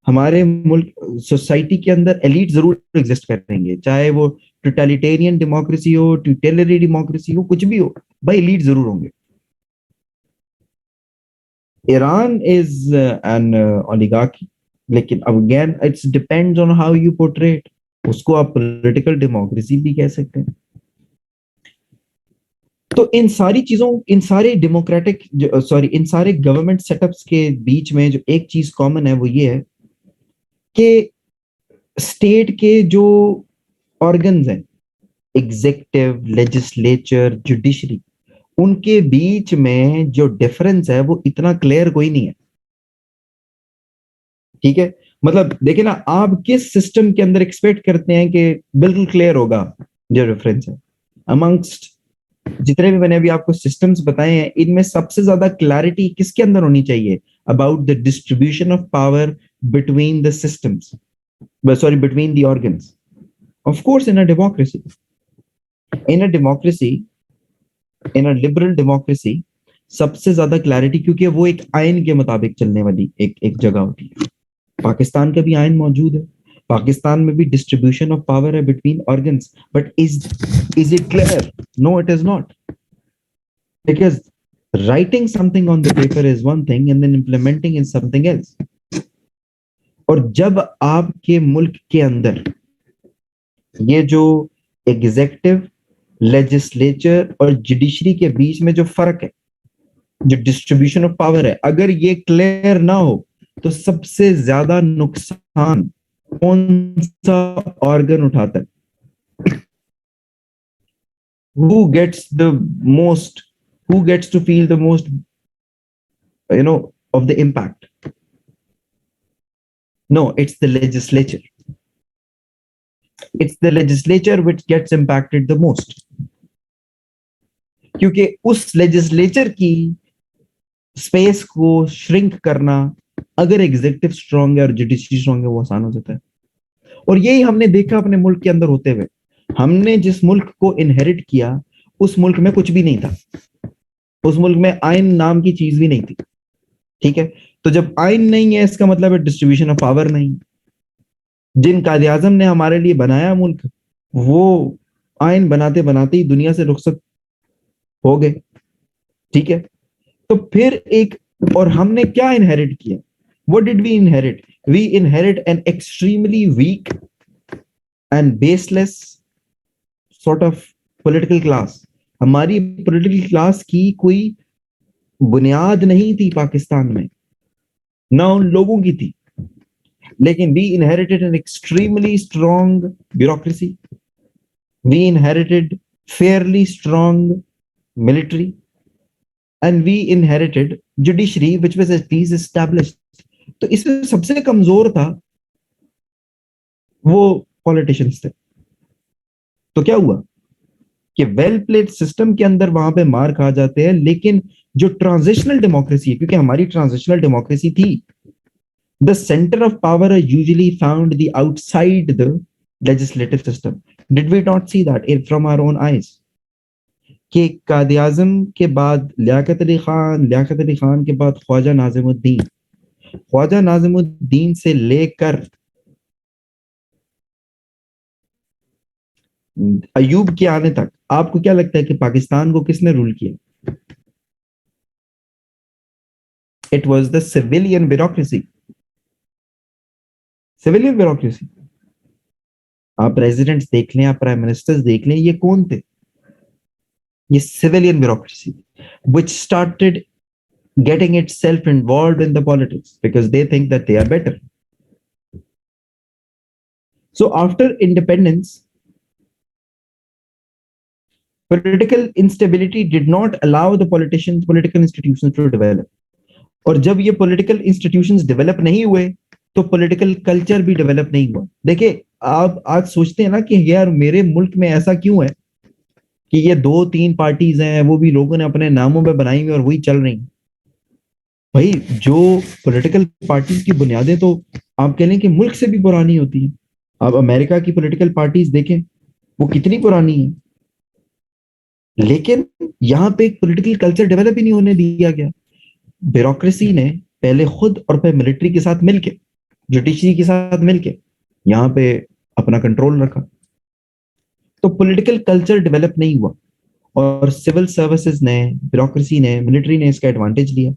हमारे मुल्क सोसाइटी के अंदर एलिट जरूर एग्जिस्ट करेंगे, चाहे वो टोटलिटेरियन डेमोक्रेसी हो, ट्यूटेलरी डेमोक्रेसी हो, कुछ भी हो, भाई एलिट जरूर होंगे। ईरान इज एन ओलिगार्की, लेकिन again it's depends on how you portrait. उसको आप पॉलिटिकल डेमोक्रेसी भी कह सकते हैं। तो इन सारी चीजों, इन सारे डेमोक्रेटिक, सॉरी, इन सारे गवर्नमेंट सेटअप्स के बीच में जो एक चीज कॉमन है वो ये है कि स्टेट के जो ऑर्गन्स हैं, एग्जीक्यूटिव, लेजिस्लेचर, जुडिशरी, उनके बीच में जो डिफरेंस है वो इतना क्लियर कोई नहीं है। ठीक है? मतलब देखिए ना, आप किस सिस्टम के अंदर एक्सपेक्ट करते हैं कि बिल्कुल क्लियर होगा जो डिफरेंस है अमंगस्ट जितने भी मैंने अभी आपको सिस्टम्स बताए हैं, इनमें सबसे ज्यादा क्लैरिटी किसके अंदर होनी चाहिए? About the distribution of power between the systems, sorry, between the organs. Of course in a democracy, in a democracy, in a liberal democracy, सबसे ज्यादा क्लैरिटी, क्योंकि वो एक आयन के मुताबिक चलने वाली एक एक जगह होती है। पाकिस्तान का भी आयन मौजूद है, पाकिस्तान में भी डिस्ट्रीब्यूशन ऑफ पावर है between organs, but is it clear? No, it is not. because writing something on the paper is one thing and then implementing is something else. और जब आपके मुल्क के अंदर ये जो एग्जीक्यूटिव, लेजिस्लेचर और जुडिशरी के बीच में जो फर्क है, जो डिस्ट्रीब्यूशन ऑफ पावर है, अगर ये क्लियर ना हो तो सबसे ज्यादा नुकसान कौन सा ऑर्गन उठाता है? Who gets the most, who gets to feel the most, of the impact? No, it's the legislature. It's the legislature which gets impacted the most. क्योंकि उस लेजिस्लेचर की स्पेस को श्रिंक करना, अगर एग्जीक्यूटिव स्ट्रांग है और जुडिशरी स्ट्रांग है, वो आसान हो जाता है। और यही हमने देखा अपने मुल्क के अंदर होते हुए। हमने जिस मुल्क को इनहेरिट किया, उस मुल्क में कुछ भी नहीं था, उस मुल्क में आइन नाम की चीज भी नहीं थी। ठीक है, तो जब आइन नहीं है, इसका मतलब है डिस्ट्रीब्यूशन ऑफ पावर नहीं। जिन कायदे आजम ने हमारे लिए बनाया मुल्क, वो आइन बनाते बनाते ही दुनिया से रुखसत हो गए। ठीक है, तो फिर एक, और हमने क्या इनहेरिट किया? What did we inherit? We inherit an extremely weak and baseless sort of political class. हमारी पॉलिटिकल क्लास की कोई बुनियाद नहीं थी पाकिस्तान में, ना उन लोगों की थी। लेकिन we inherited an extremely strong bureaucracy, we inherited fairly strong military, and we inherited judiciary which was at least established. तो इसमें सबसे कमजोर था वो पॉलिटिशियंस थे। तो क्या हुआ कि वेल प्लेड सिस्टम के अंदर वहां पे मार खा जाते हैं, लेकिन जो ट्रांजिशनल डेमोक्रेसी है, क्योंकि हमारी ट्रांजिशनल डेमोक्रेसी थी, the centre of power are usually found the outside the legislative system. Did we not see that from our own eyes? कि कायदे आजम के बाद लियाकत अली खान, लियाकत अली खान के बाद ख्वाजा नाजिमुद्दीन, ख्वाजा नाजिमुद्दीन से लेकर अयूब के आने तक, आपको क्या लगता है कि पाकिस्तान को किसने रूल किया? It was the civilian bureaucracy. Civilian bureaucracy. आप प्रेसिडेंट्स देख लें, आप प्राइम मिनिस्टर्स देख लें, ये कौन थे? ये civilian bureaucracy, which started getting itself involved in the politics because they think that they are better. So after independence, political instability did not allow the political institutions to develop. और जब ये political institutions develop नहीं हुए, तो political culture भी develop नहीं हुआ। देखिए, आप आज सोचते हैं ना कि यार मेरे मुल्क में ऐसा क्यों है कि ये 2-3 पार्टीज हैं, वो भी लोगों ने अपने नामों पे बनाई हुई और वही चल रही। भाई, जो पॉलिटिकल पार्टीज की बुनियादें तो आप कह लें कि मुल्क से भी पुरानी होती हैं। आप अमेरिका की पॉलिटिकल पार्टीज देखें, वो कितनी पुरानी है, लेकिन यहाँ पे एक पॉलिटिकल कल्चर डेवलप ही नहीं होने दिया गया। ब्यूरोक्रेसी ने पहले खुद और फिर मिलिट्री के साथ मिलके, जुडिशरी के साथ मिलके यहाँ पे अपना कंट्रोल रखा, तो पॉलिटिकल कल्चर डेवलप नहीं हुआ। और सिविल सर्विसेज ने, ब्यूरोक्रेसी ने, मिलिट्री ने इसका एडवांटेज लिया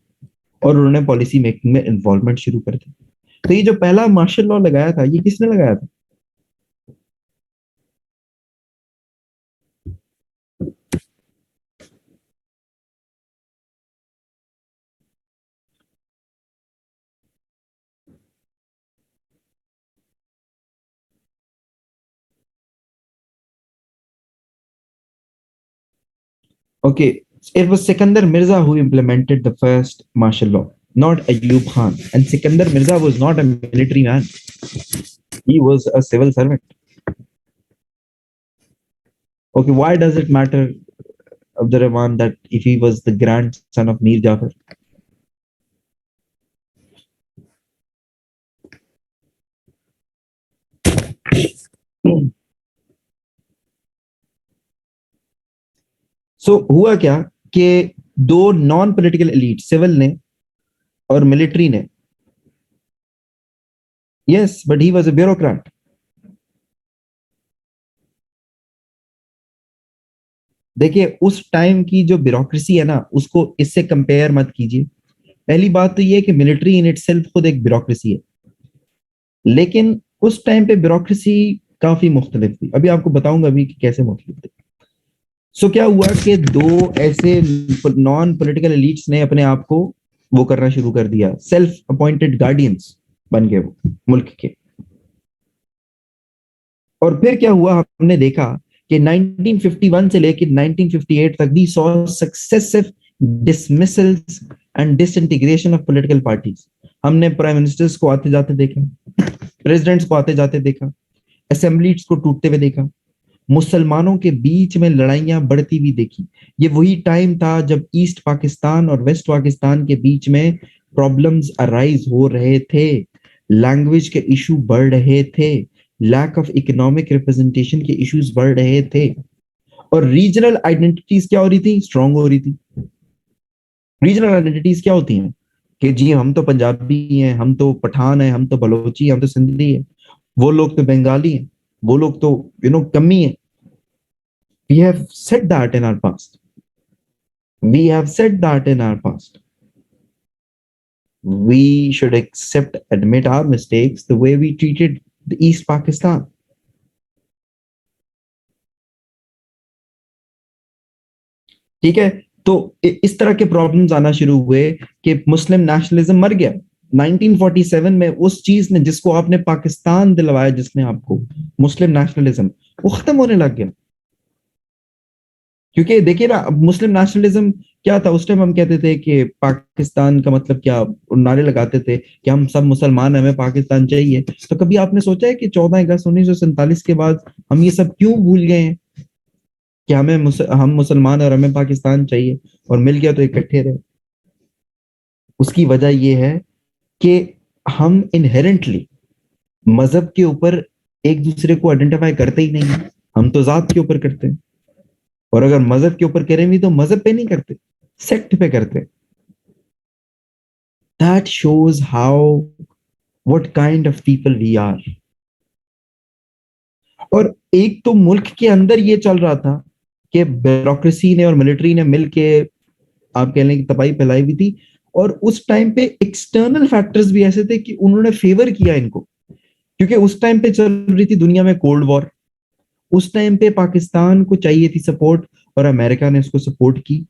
और उन्होंने पॉलिसी मेकिंग में इन्वॉल्वमेंट शुरू कर दी। तो ये जो पहला मार्शल लॉ लगाया था, ये किसने लगाया था? Okay, it was Sikandar Mirza who implemented the first martial law, not Ayub Khan. And Sikandar Mirza was not a military man, he was a civil servant. Okay, why does it matter, Abdurrahman, that if he was the grandson of Mir Jafar? So हुआ क्या कि दो non political elite, civil ने और military ने, yes, but he was a bureaucrat. देखिए उस time की जो ब्यूरोक्रेसी है ना, उसको इससे कंपेयर मत कीजिए। पहली बात तो ये है कि मिलिट्री इन इटसेल्फ खुद एक ब्यूरोक्रेसी है, लेकिन उस टाइम पे ब्यूरोक्रेसी काफी मुख्तलिफ थी। अभी आपको बताऊंगा अभी कि कैसे मुख्तलिफ थी। सो क्या हुआ कि दो ऐसे नॉन पॉलिटिकल एलिट्स ने अपने आप को वो करना शुरू कर दिया, सेल्फ अपॉइंटेड गार्डियंस बन गए वो मुल्क के। और फिर क्या हुआ, हमने देखा कि 1951 से लेकर 1958 तक we saw successive dismissals and disintegration of political parties. हमने प्राइम मिनिस्टर्स को आते जाते देखा, प्रेसिडेंट्स को आते जाते देखा, असेंबलीज को टूटते हुए देखा, मुसलमानों के बीच में लड़ाइयां बढ़ती हुई देखी। ये वही टाइम था जब ईस्ट पाकिस्तान और वेस्ट पाकिस्तान के बीच में प्रॉब्लम्स अराइज हो रहे थे, लैंग्वेज के इशू बढ़ रहे थे, लैक ऑफ इकोनॉमिक रिप्रेजेंटेशन के इश्यूज बढ़ रहे थे, और रीजनल आइडेंटिटीज क्या हो रही थी, स्ट्रांग हो रही थी। रीजनल आइडेंटिटीज क्या होती हैं कि जी हम तो पंजाबी हैं, हम तो पठान हैं, हम तो बलोची हैं, हम तो सिंधी हैं, वो लोग तो बंगाली हैं, वो लोग तो कमी है। We have said that in our past. We have said that in our past. We should accept, admit our mistakes the way we treated the East Pakistan. ठीक है, तो इस तरह के प्रॉब्लम्स आना शुरू हुए कि मुस्लिम नेशनलिज्म मर गया 1947 में। उस चीज ने जिसको आपने पाकिस्तान दिलवाया, जिसने आपको मुस्लिम नेशनलिज्म, वो खत्म होने लग गया। क्योंकि देखिए ना, अब मुस्लिम नेशनलिज्म क्या था उस टाइम, हम कहते थे कि पाकिस्तान का मतलब क्या, नारे लगाते थे कि हम सब मुसलमान हैं, हमें पाकिस्तान चाहिए। तो कभी आपने सोचा है कि 14 अगस्त 1947 के बाद हम ये सब क्यों भूल गए हैं कि हम मुसलमान और हमें पाकिस्तान चाहिए, और मिल गया तो इकट्ठे रहे। उसकी वजह यह है कि हम इनहेरेंटली मजहब के ऊपर एक दूसरे को आइडेंटिफाई करते ही नहीं है, हम तो जात के ऊपर करते हैं। और अगर मजहब के ऊपर करें भी तो मजहब पे नहीं करते, सेक्ट पे करते। That shows how what kind of people we are. और एक तो मुल्क के अंदर ये चल रहा था कि ब्यूरोक्रेसी ने और मिलिट्री ने मिलके, आप कह लें कि तबाही फैलाई हुई थी। और उस टाइम पे एक्सटर्नल फैक्टर्स भी ऐसे थे कि उन्होंने फेवर किया इनको, क्योंकि उस टाइम पे चल रही थी दुनिया में कोल्ड वॉर। उस टाइम पे पाकिस्तान को चाहिए थी सपोर्ट, और अमेरिका ने उसको सपोर्ट की।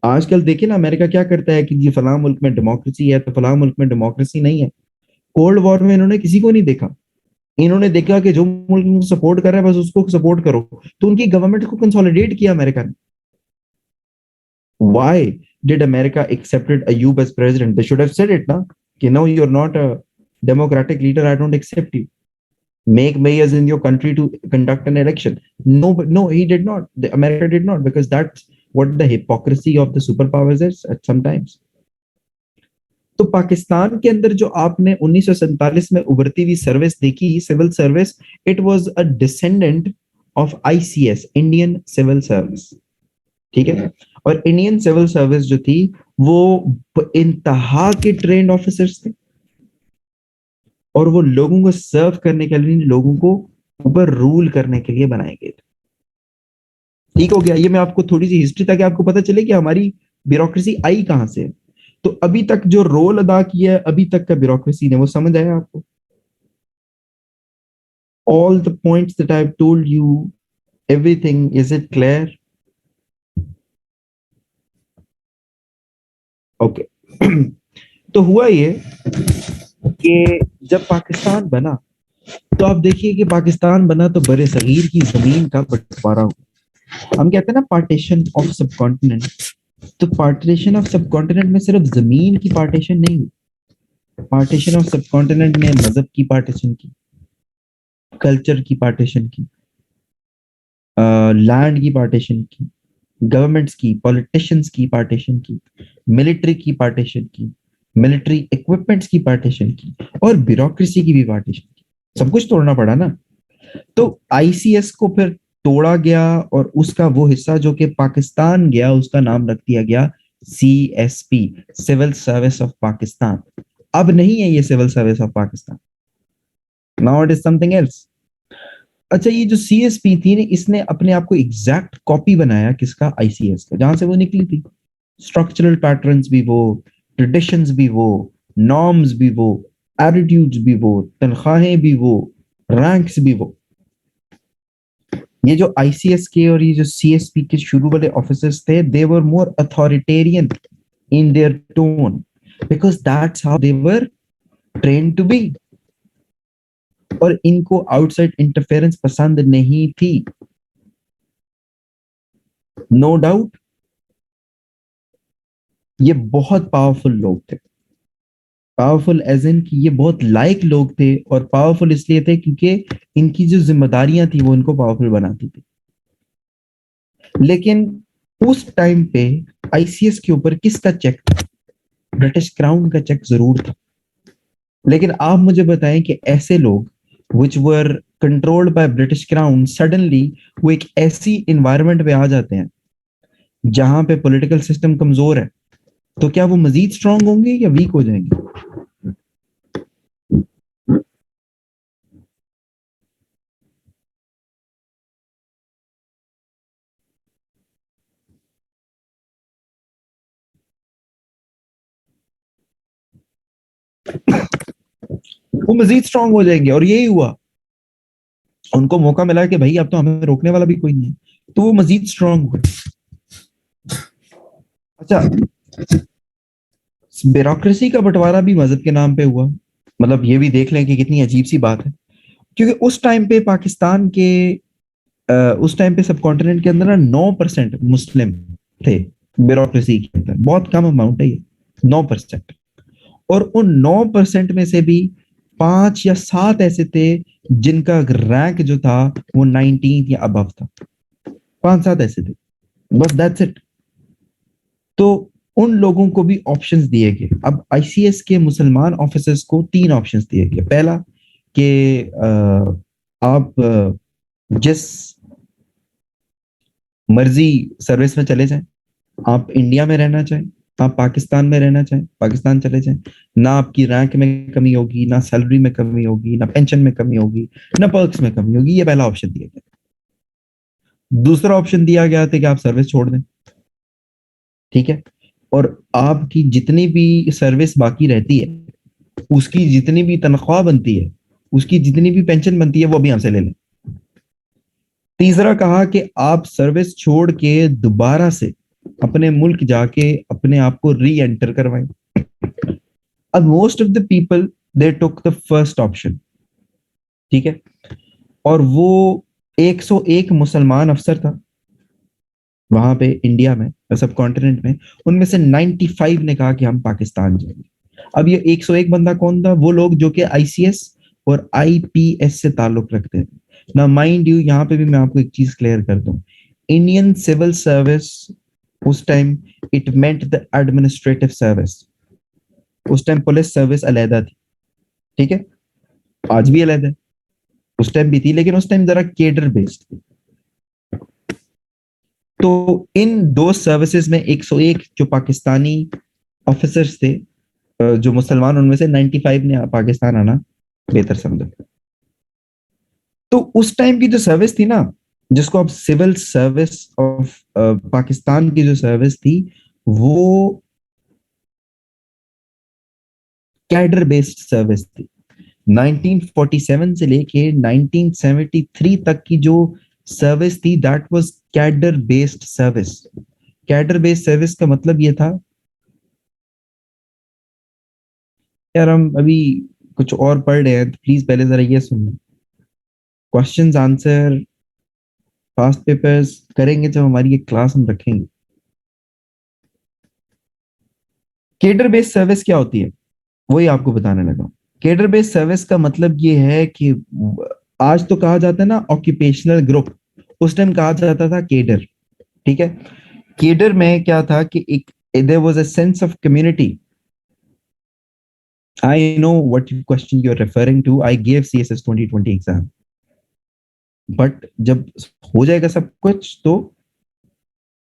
आजकल देखिए ना, अमेरिका क्या करता है कि जी फलां मुल्क में डेमोक्रेसी है तो फलां मुल्क में डेमोक्रेसी नहीं है। कोल्ड वॉर में इन्होंने किसी को नहीं देखा, इन्होंने देखा कि जो मुल्क सपोर्ट कर रहा है बस उसको सपोर्ट करो। तो उनकी गवर्नमेंट को कंसोलिडेट किया अमेरिका ने। Why did America accepted Ayub as president? They should have said it, na? कि no, you're not a democratic leader. I don't accept you. Make mayors in your country to conduct an election. No, but no, he did not. America did not, because that's what the hypocrisy of the superpowers is at sometimes. तो पाकिस्तान के अंदर जो आपने 1947 में उभरती हुई service देखी, civil service, it was a descendant of ICS, Indian civil service. ठीक है, और इंडियन सिविल सर्विस जो थी वो इंतहा के ट्रेंड ऑफिसर्स थे, और वो लोगों को सर्व करने के लिए, लोगों को ऊपर रूल करने के लिए बनाए गए थे। ठीक हो गया, ये मैं आपको थोड़ी सी हिस्ट्री, ताकि आपको पता चले कि हमारी ब्यूरोक्रेसी आई कहां से। तो अभी तक जो रोल अदा किया है अभी तक का ब्यूरोक्रेसी ने, वो समझ आया आपको? All the points that I have told you, everything, is it clear? Okay. तो हुआ ये कि जब पाकिस्तान बना, तो आप देखिए कि पाकिस्तान बना तो बड़े सगीर की जमीन का बंटवारा हुआ। हम कहते हैं ना पार्टीशन ऑफ सब कॉन्टिनेंट। तो पार्टीशन ऑफ सब कॉन्टिनेंट में सिर्फ जमीन की पार्टीशन नहीं हुई, पार्टीशन ऑफ सब कॉन्टिनेंट में मजहब की पार्टीशन की, कल्चर की पार्टीशन की, लैंड की पार्टीशन की, गवर्नमेंट्स की, पॉलिटिशियंस की पार्टीशन की, मिलिट्री की पार्टीशन की, मिलिट्री इक्विपमेंट्स की पार्टीशन की, और ब्यूरोक्रेसी की भी पार्टीशन की। सब कुछ तोड़ना पड़ा ना। तो आईसीएस को फिर तोड़ा गया, और उसका वो हिस्सा जो कि पाकिस्तान गया, उसका नाम रख दिया गया CSP, civil service of Pakistan. अब नहीं है ये civil service of Pakistan, now it is something else. अच्छा, ये जो सीएसपी थी ने इसने अपने आप को एग्जैक्ट कॉपी बनाया किसका? आईसीएस का, जहां से वो निकली थी। स्ट्रक्चरल पैटर्न्स भी वो, ट्रेडिशंस भी वो, नॉर्म्स भी वो, एटीट्यूड्स भी वो, तनख्वाहें भी वो, रैंक्स भी वो। ये जो आईसीएस के और ये जो सीएसपी के शुरू वाले ऑफिसर्स थे, they were more authoritarian in their tone, because that's how they were train to be. और इनको आउटसाइड इंटरफेरेंस पसंद नहीं थी, नो डाउट। ये बहुत पावरफुल लोग थे, पावरफुल एज इन कि ये बहुत लाइक लोग थे, और पावरफुल इसलिए थे क्योंकि इनकी जो जिम्मेदारियां थी वो इनको पावरफुल बनाती थी। लेकिन उस टाइम पे आईसीएस के ऊपर किसका चेक था? ब्रिटिश क्राउन का चेक जरूर था। लेकिन आप मुझे बताएं कि ऐसे लोग which were controlled by British crown, suddenly वो एक ऐसी इन्वायरमेंट पे आ जाते हैं जहां पे पॉलिटिकल सिस्टम कमजोर है, तो क्या वो मजीद स्ट्रांग होंगे या वीक हो जाएंगे? वो मजीद स्ट्रांग हो जाएंगे, और यही हुआ। उनको मौका मिला कि भाई अब तो हमें रोकने वाला भी कोई नहीं है, तो वो मजीद स्ट्रांग हुए। अच्छा, ब्यूरोक्रेसी का बंटवारा भी मजहब के नाम पे हुआ। मतलब ये भी देख लें कि कितनी अजीब सी बात है, क्योंकि उस टाइम पे पाकिस्तान के उस टाइम पे सब कॉन्टिनेंट के अंदर ना 9% मुस्लिम थे। ब्यूरोक्रेसी के अंदर बहुत कम अमाउंट है ये, 9%। और उन 9% में से भी 5 या 7 ऐसे थे जिनका रैंक जो था वो 19 या अबव था। 5-7 ऐसे थे, बस दैट्स इट। तो उन लोगों को भी ऑप्शंस दिए गए। अब आईसीएस के मुसलमान ऑफिसर्स को 3 ऑप्शंस दिए गए। पहला कि आप जिस मर्जी सर्विस में चले जाएं, आप इंडिया में रहना चाहें, आप पाकिस्तान में रहना चाहें, पाकिस्तान चले जाएं। ना आपकी रैंक में कमी होगी, ना सैलरी में कमी होगी, ना पेंशन में कमी होगी, ना पर्क्स में कमी होगी। ये पहला ऑप्शन दिया गया। दूसरा ऑप्शन दिया गया था कि आप सर्विस छोड़ दें, ठीक है, और आपकी जितनी भी सर्विस बाकी रहती है, उसकी जितनी भी तनख्वाह बनती है, उसकी जितनी भी पेंशन बनती है, वो भी हमसे ले लें। तीसरा कहा कि आप सर्विस छोड़ के दोबारा से अपने मुल्क जाके अपने आप को री एंटर करवाएं। अब most of the people they took the first option, ठीक है। और वो 101 मुसलमान अफसर था वहां पे इंडिया में, सब कॉन्टिनेंट में। उनमें से 95 ने कहा कि हम पाकिस्तान जाएंगे। अब ये 101 बंदा कौन था? वो लोग जो कि आईसीएस और आईपीएस से ताल्लुक रखते हैं ना। माइंड यू, यहाँ पे भी मैं आपको एक चीज क्लियर कर दूं। इंडियन सिविल सर्विस उस time, it meant the administrative service. उस टाइम पुलिस सर्विस अलहदा थी, ठीक है, आज भी अलहदा है, उस टाइम भी थी, लेकिन उस टाइम जरा केडर बेस्ड थी। तो इन दो सर्विसेज में 101 जो पाकिस्तानी ऑफिसर्स थे, जो मुसलमान, उनमें से 95 ने पाकिस्तान आना बेहतर समझा। तो उस टाइम की जो सर्विस थी ना, जिसको अब सिविल सर्विस ऑफ पाकिस्तान की जो सर्विस थी, वो कैडर बेस्ड सर्विस थी। 1947 से लेके 1973 तक की जो सर्विस थी, that was cadre based service. Cadre based service का मतलब ये था, यार हम अभी कुछ और पढ़ रहे हैं, तो प्लीज पहले जरा ये सुनना। क्वेश्चंस आंसर पास्ट पेपर्स करेंगे जब हमारी ये क्लास हम रखेंगे। कैडर बेस्ड सर्विस क्या होती है, वही आपको बताने लगा। कैडर बेस्ड सर्विस का मतलब ये है कि आज तो कहा जाता है ना ऑक्यूपेशनल ग्रुप, उस टाइम कहा जाता था केडर, ठीक है। केडर में क्या था कि एक there was a sense of community. I know what question you are referring to, I gave CSS 2020 exam. But जब हो जाएगा सब कुछ तो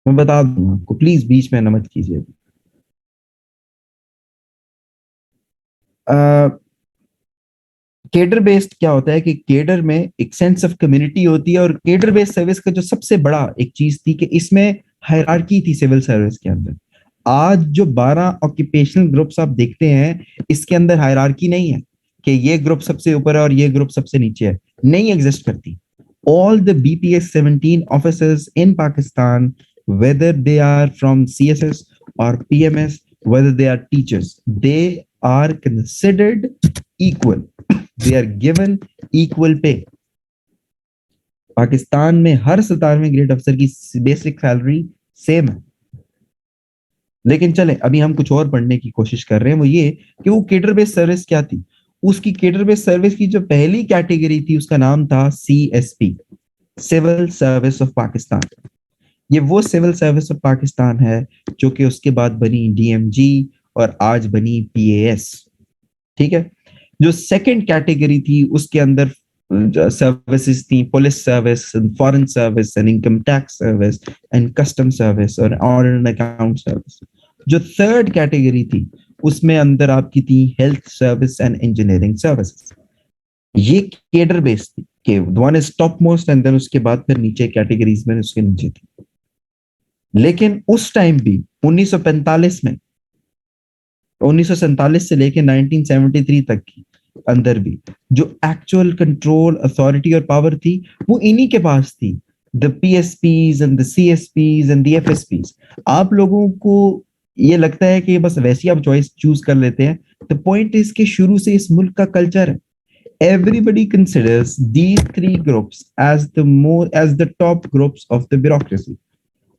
मैं बता दूंगा आपको, प्लीज बीच में ना मत कीजिए। केडर बेस्ड क्या होता है कि केडर में एक सेंस ऑफ कम्युनिटी होती है, और केडर बेस्ड सर्विस का जो सबसे बड़ा एक चीज थी कि इसमें हायरार्की थी सिविल सर्विस के अंदर। आज जो 12 ऑक्यूपेशनल ग्रुप्स आप देखते हैं, इसके अंदर हायरार्की नहीं है कि ये ग्रुप सबसे ऊपर है और ये ग्रुप सबसे नीचे है, नहीं एग्जिस्ट करती। All the BPS 17 officers in Pakistan, whether they are from CSS or PMS, whether they are teachers, they are considered equal. They are given equal pay. Pakistan में हर 17वें ग्रेड अफसर की बेसिक सैलरी सेम है। लेकिन चले, अभी हम कुछ और पढ़ने की कोशिश कर रहे हैं, वो ये कि वो केडर बेस्ड सर्विस क्या थी। उसकी केडर बेस्ड सर्विस की जो पहली कैटेगरी थी उसका नाम था CSP, civil service of Pakistan. ये वो सिविल सर्विस ऑफ पाकिस्तान है जो कि उसके बाद बनी DMG और आज बनी PAS। ठीक है। जो सेकंड कैटेगरी थी उसके अंदर सर्विसेज थी, police service and foreign service and income tax service and custom service और ऑडिट एंड अकाउंट सर्विस। जो थर्ड कैटेगरी थी उसमें अंदर आपकी थी health service and engineering services. ये केडर बेस्ड थी कि one is top most and then उसके बाद फिर नीचे कैटेगरीज में उसके नीचे थी। लेकिन उस टाइम भी 1945 में, 1947 से लेके 1973 तक की अंदर भी जो एक्चुअल कंट्रोल अथॉरिटी और पावर थी वो इन्हीं के पास थी, the PSPs and the CSPs and the FSPs। आप लोगों को ये लगता है कि बस वैसी आप चॉइस चूज कर लेते हैं। द पॉइंट इज कि शुरू से इस मुल्क का कल्चर है, everybody considers these three groups as the top groups of the bureaucracy।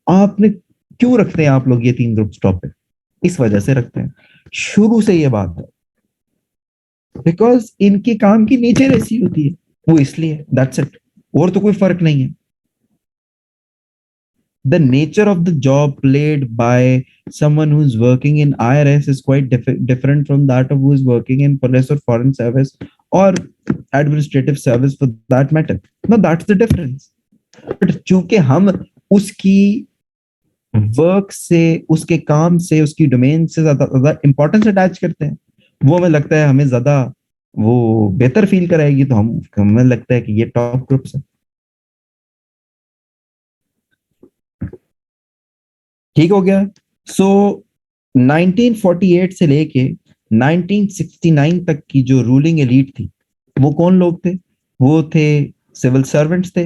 आपने क्यों रखते हैं आप लोग ये तीन ग्रुप्स टॉप पे? इस वजह से रखते हैं, शुरू से ये बात है, बिकॉज इनके काम की नेचर ऐसी होती है, वो इसलिए, दैट्स इट, और तो कोई फर्क नहीं है। The nature of the job played by someone who's working in IRS is quite different from that of who is working in police or foreign service or administrative service for that matter. No, that's the difference. But चूंकि हम उसकी work से, उसके काम से, उसकी domain से ज्यादा इंपॉर्टेंस अटैच करते हैं, वो हमें लगता है हमें ज्यादा वो बेहतर फील कराएगी, तो हम हमें लगता है कि ये टॉप ग्रुप्स है। ठीक हो गया। सो 1948 से लेके 1969 तक की जो रूलिंग एलीट थी वो कौन लोग थे? वो थे सिविल सर्वेंट्स थे,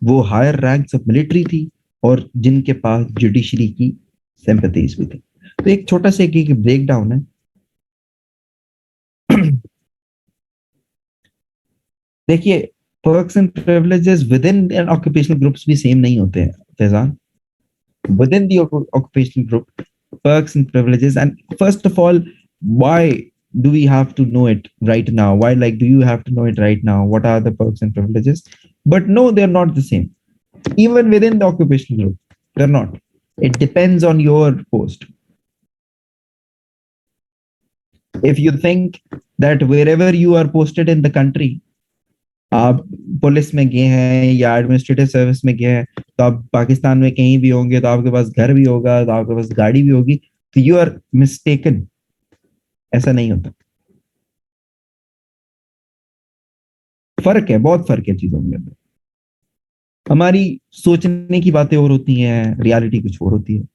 वो हायर रैंक्स ऑफ मिलिट्री थी, और जिनके पास जुडिशरी की सिंपैथीज भी थी। तो एक छोटा सा एक ब्रेक डाउन है। देखिए, perks and privileges with in occupational groups भी सेम नहीं होते हैं Faizan. Within the occupational group, perks and privileges, and first of all, why do we have to know it right now? Why, like, do you have to know it right now? What are the perks and privileges? But no, they're not the same. Even within the occupational group, they're not. It depends on your post. If you think that wherever you are posted in the country, आप police में गए हैं या administrative service में गए हैं, तो आप पाकिस्तान में कहीं भी होंगे तो आपके पास घर भी होगा, तो आपके पास गाड़ी भी होगी, तो यू आर मिस्टेकन। ऐसा नहीं होता। फर्क है, बहुत फर्क है चीजों के अंदर। हमारी सोचने की बातें और होती हैं, रियलिटी कुछ और होती है।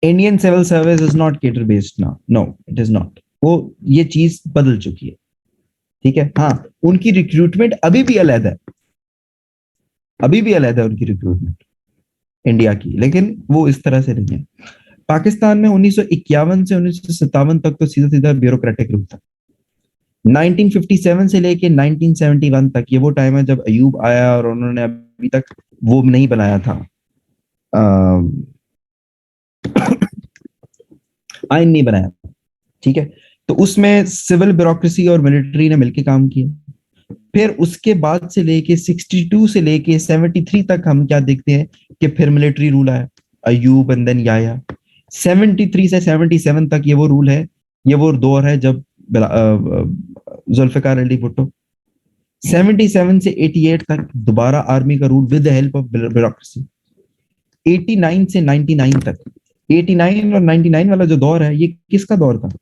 Indian civil service is not cadre based now, no it is not. वो ये चीज बदल चुकी है। ठीक है। हाँ, उनकी रिक्रूटमेंट अभी भी अलग है, अभी भी अलग है उनकी रिक्रूटमेंट इंडिया की, लेकिन वो इस तरह से नहीं है। पाकिस्तान में 1951 से 1957 तक तो सीधा सीधा ब्यूरोक्रेटिक रूप था। 1957 से लेके 1971 तक ये वो टाइम है जब अयूब आया और उन्होंने अभी तक वो नहीं बनाया था, आइन नहीं बनाया। ठीक है। तो उसमें सिविल ब्यूरोक्रेसी और मिलिट्री ने मिलकर काम किया। फिर उसके बाद से लेके 62 से लेके 73 तक हम क्या देखते हैं कि फिर मिलिट्री रूल आया, अयूब एंड देन याया। 73 से 77 तक ये वो रूल है, ये वो दौर है जब जुल्फिकार अली भुट्टो। 77 से 88 तक दोबारा आर्मी का rule with the help of bureaucracy. 89 से 99 तक, 89 और 99 वाला जो दौर है ये किसका दौर था?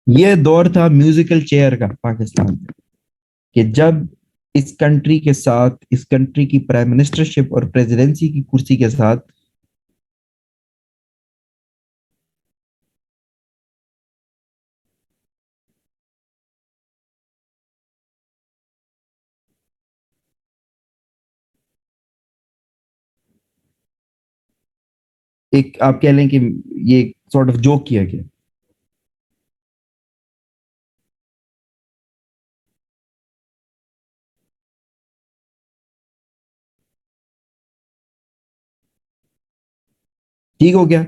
ये दौर था म्यूजिकल चेयर का पाकिस्तान में, कि जब इस कंट्री के साथ, इस कंट्री की प्राइम मिनिस्टरशिप और प्रेसिडेंसी की कुर्सी के साथ एक, आप कह लें कि ये सॉर्ट ऑफ जोक किया गया। ठीक हो गया।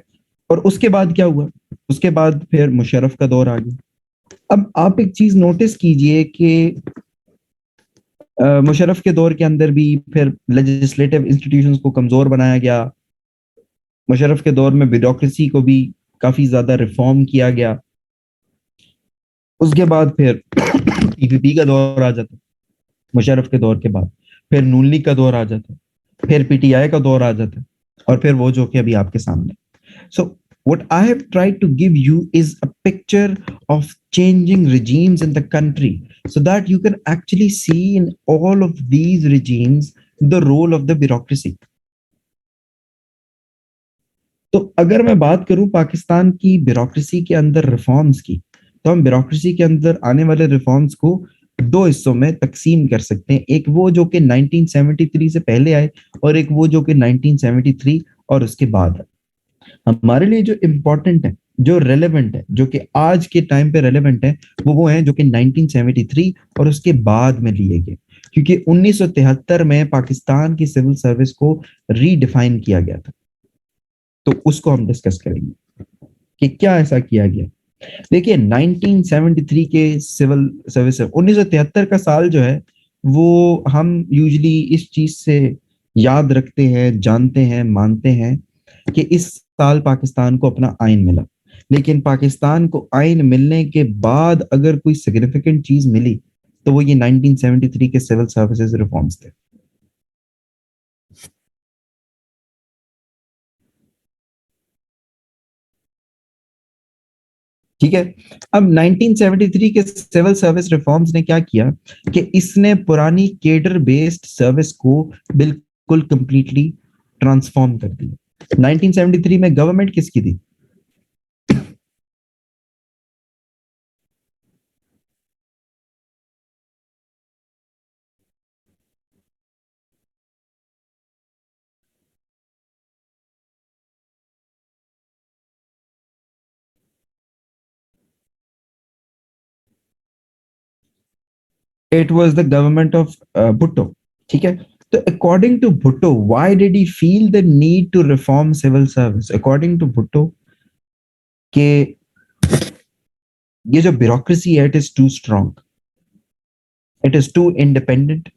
और उसके बाद क्या हुआ? उसके बाद फिर मुशर्रफ का दौर आ गया। अब आप एक चीज नोटिस कीजिए कि मुशर्रफ के दौर के अंदर भी फिर लेजिस्लेटिव इंस्टीट्यूशंस को कमजोर बनाया गया। मुशर्रफ के दौर में ब्यूरोक्रेसी को भी काफी ज्यादा रिफॉर्म किया गया। उसके बाद फिर पीपीपी का दौर आ जाता मुशर्रफ के दौर के बाद, फिर नून लीग का दौर आ जाता, फिर पीटीआई का दौर आ जाता, और फिर वो जो कि अभी आपके सामने। So what I have tried to give you is a picture of changing regimes in the country, so that you can actually see in all of these regimes the role of the bureaucracy. तो अगर मैं बात करूं पाकिस्तान की bureaucracy के अंदर reforms की, तो हम ब्यूरोक्रेसी के अंदर आने वाले रिफॉर्म्स को दो हिस्सों में तकसीम कर सकते हैं। एक वो जो कि 1973 से पहले आए, और एक वो जो कि 1973 और उसके बाद आए। हमारे लिए जो इम्पोर्टेंट है, जो रेलेवेंट है, जो कि आज के टाइम पे रेलेवेंट है, वो है जो कि 1973 और उसके बाद में लिए गए। क्योंकि 1973 में पाकिस्तान की सिविल सर्विस को रीडिफाइन किया गया था। तो उसको हम डिस्कस करेंगे कि क्या ऐसा किया गया। देखिए 1973 के सिविल सर्विस, 1973 का साल जो है, वो हम यूजली इस चीज से याद रखते हैं, जानते हैं, मानते हैं कि इस साल पाकिस्तान को अपना आइन मिला। लेकिन पाकिस्तान को आइन मिलने के बाद अगर कोई सिग्निफिकेंट चीज मिली, तो वो ये 1973 के सिविल सर्विसेज रिफॉर्म्स थे। ठीक है। अब 1973 के सिविल सर्विस रिफॉर्म्स ने क्या किया कि इसने पुरानी केडर बेस्ड सर्विस को बिल्कुल कंप्लीटली ट्रांसफॉर्म कर दिया। 1973 में गवर्नमेंट किसकी थी? It was the government of Bhutto. ठीक है। तो according to Bhutto, why did he feel the need to reform civil service? According to Bhutto के ये जो ब्यूरोक्रेसी है, it is too strong, it is too independent,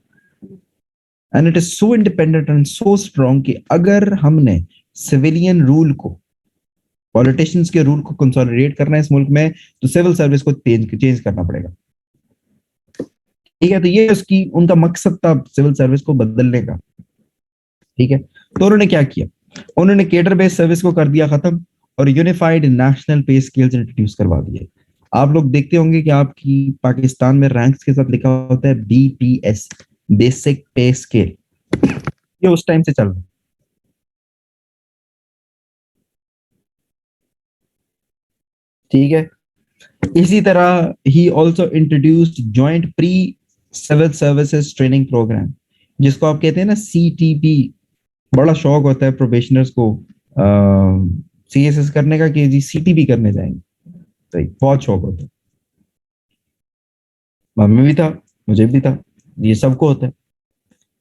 and it is so independent and so strong कि अगर हमने civilian rule को, politicians के rule को कंसोलिडेट करना है इस मुल्क में, तो सिविल सर्विस को चेंज करना पड़ेगा। ठीक है। तो ये उसकी, उनका मकसद था सिविल सर्विस को बदलने का। ठीक है। तो उन्होंने क्या किया? उन्होंने केडर बेस्ड सर्विस को कर दिया खत्म, और यूनिफाइड नेशनल पे स्केल्स इंट्रोड्यूस करवा दिए। आप लोग देखते होंगे कि आपकी पाकिस्तान में रैंक्स के साथ लिखा होता है बीपीएस, बेसिक पे स्केल। ये उस टाइम से चल रहा है। ठीक है। इसी तरह ही also introduced joint pre civil services training programme, जिसको आप कहते हैं ना सीटीपी। बड़ा शौक होता है प्रोबेशनर्स को सीएसएस करने का, कि जी सीटीपी करने जाएंगे। तो बहुत शौक होता है, हमें भी था, मुझे भी था, ये सबको होता है।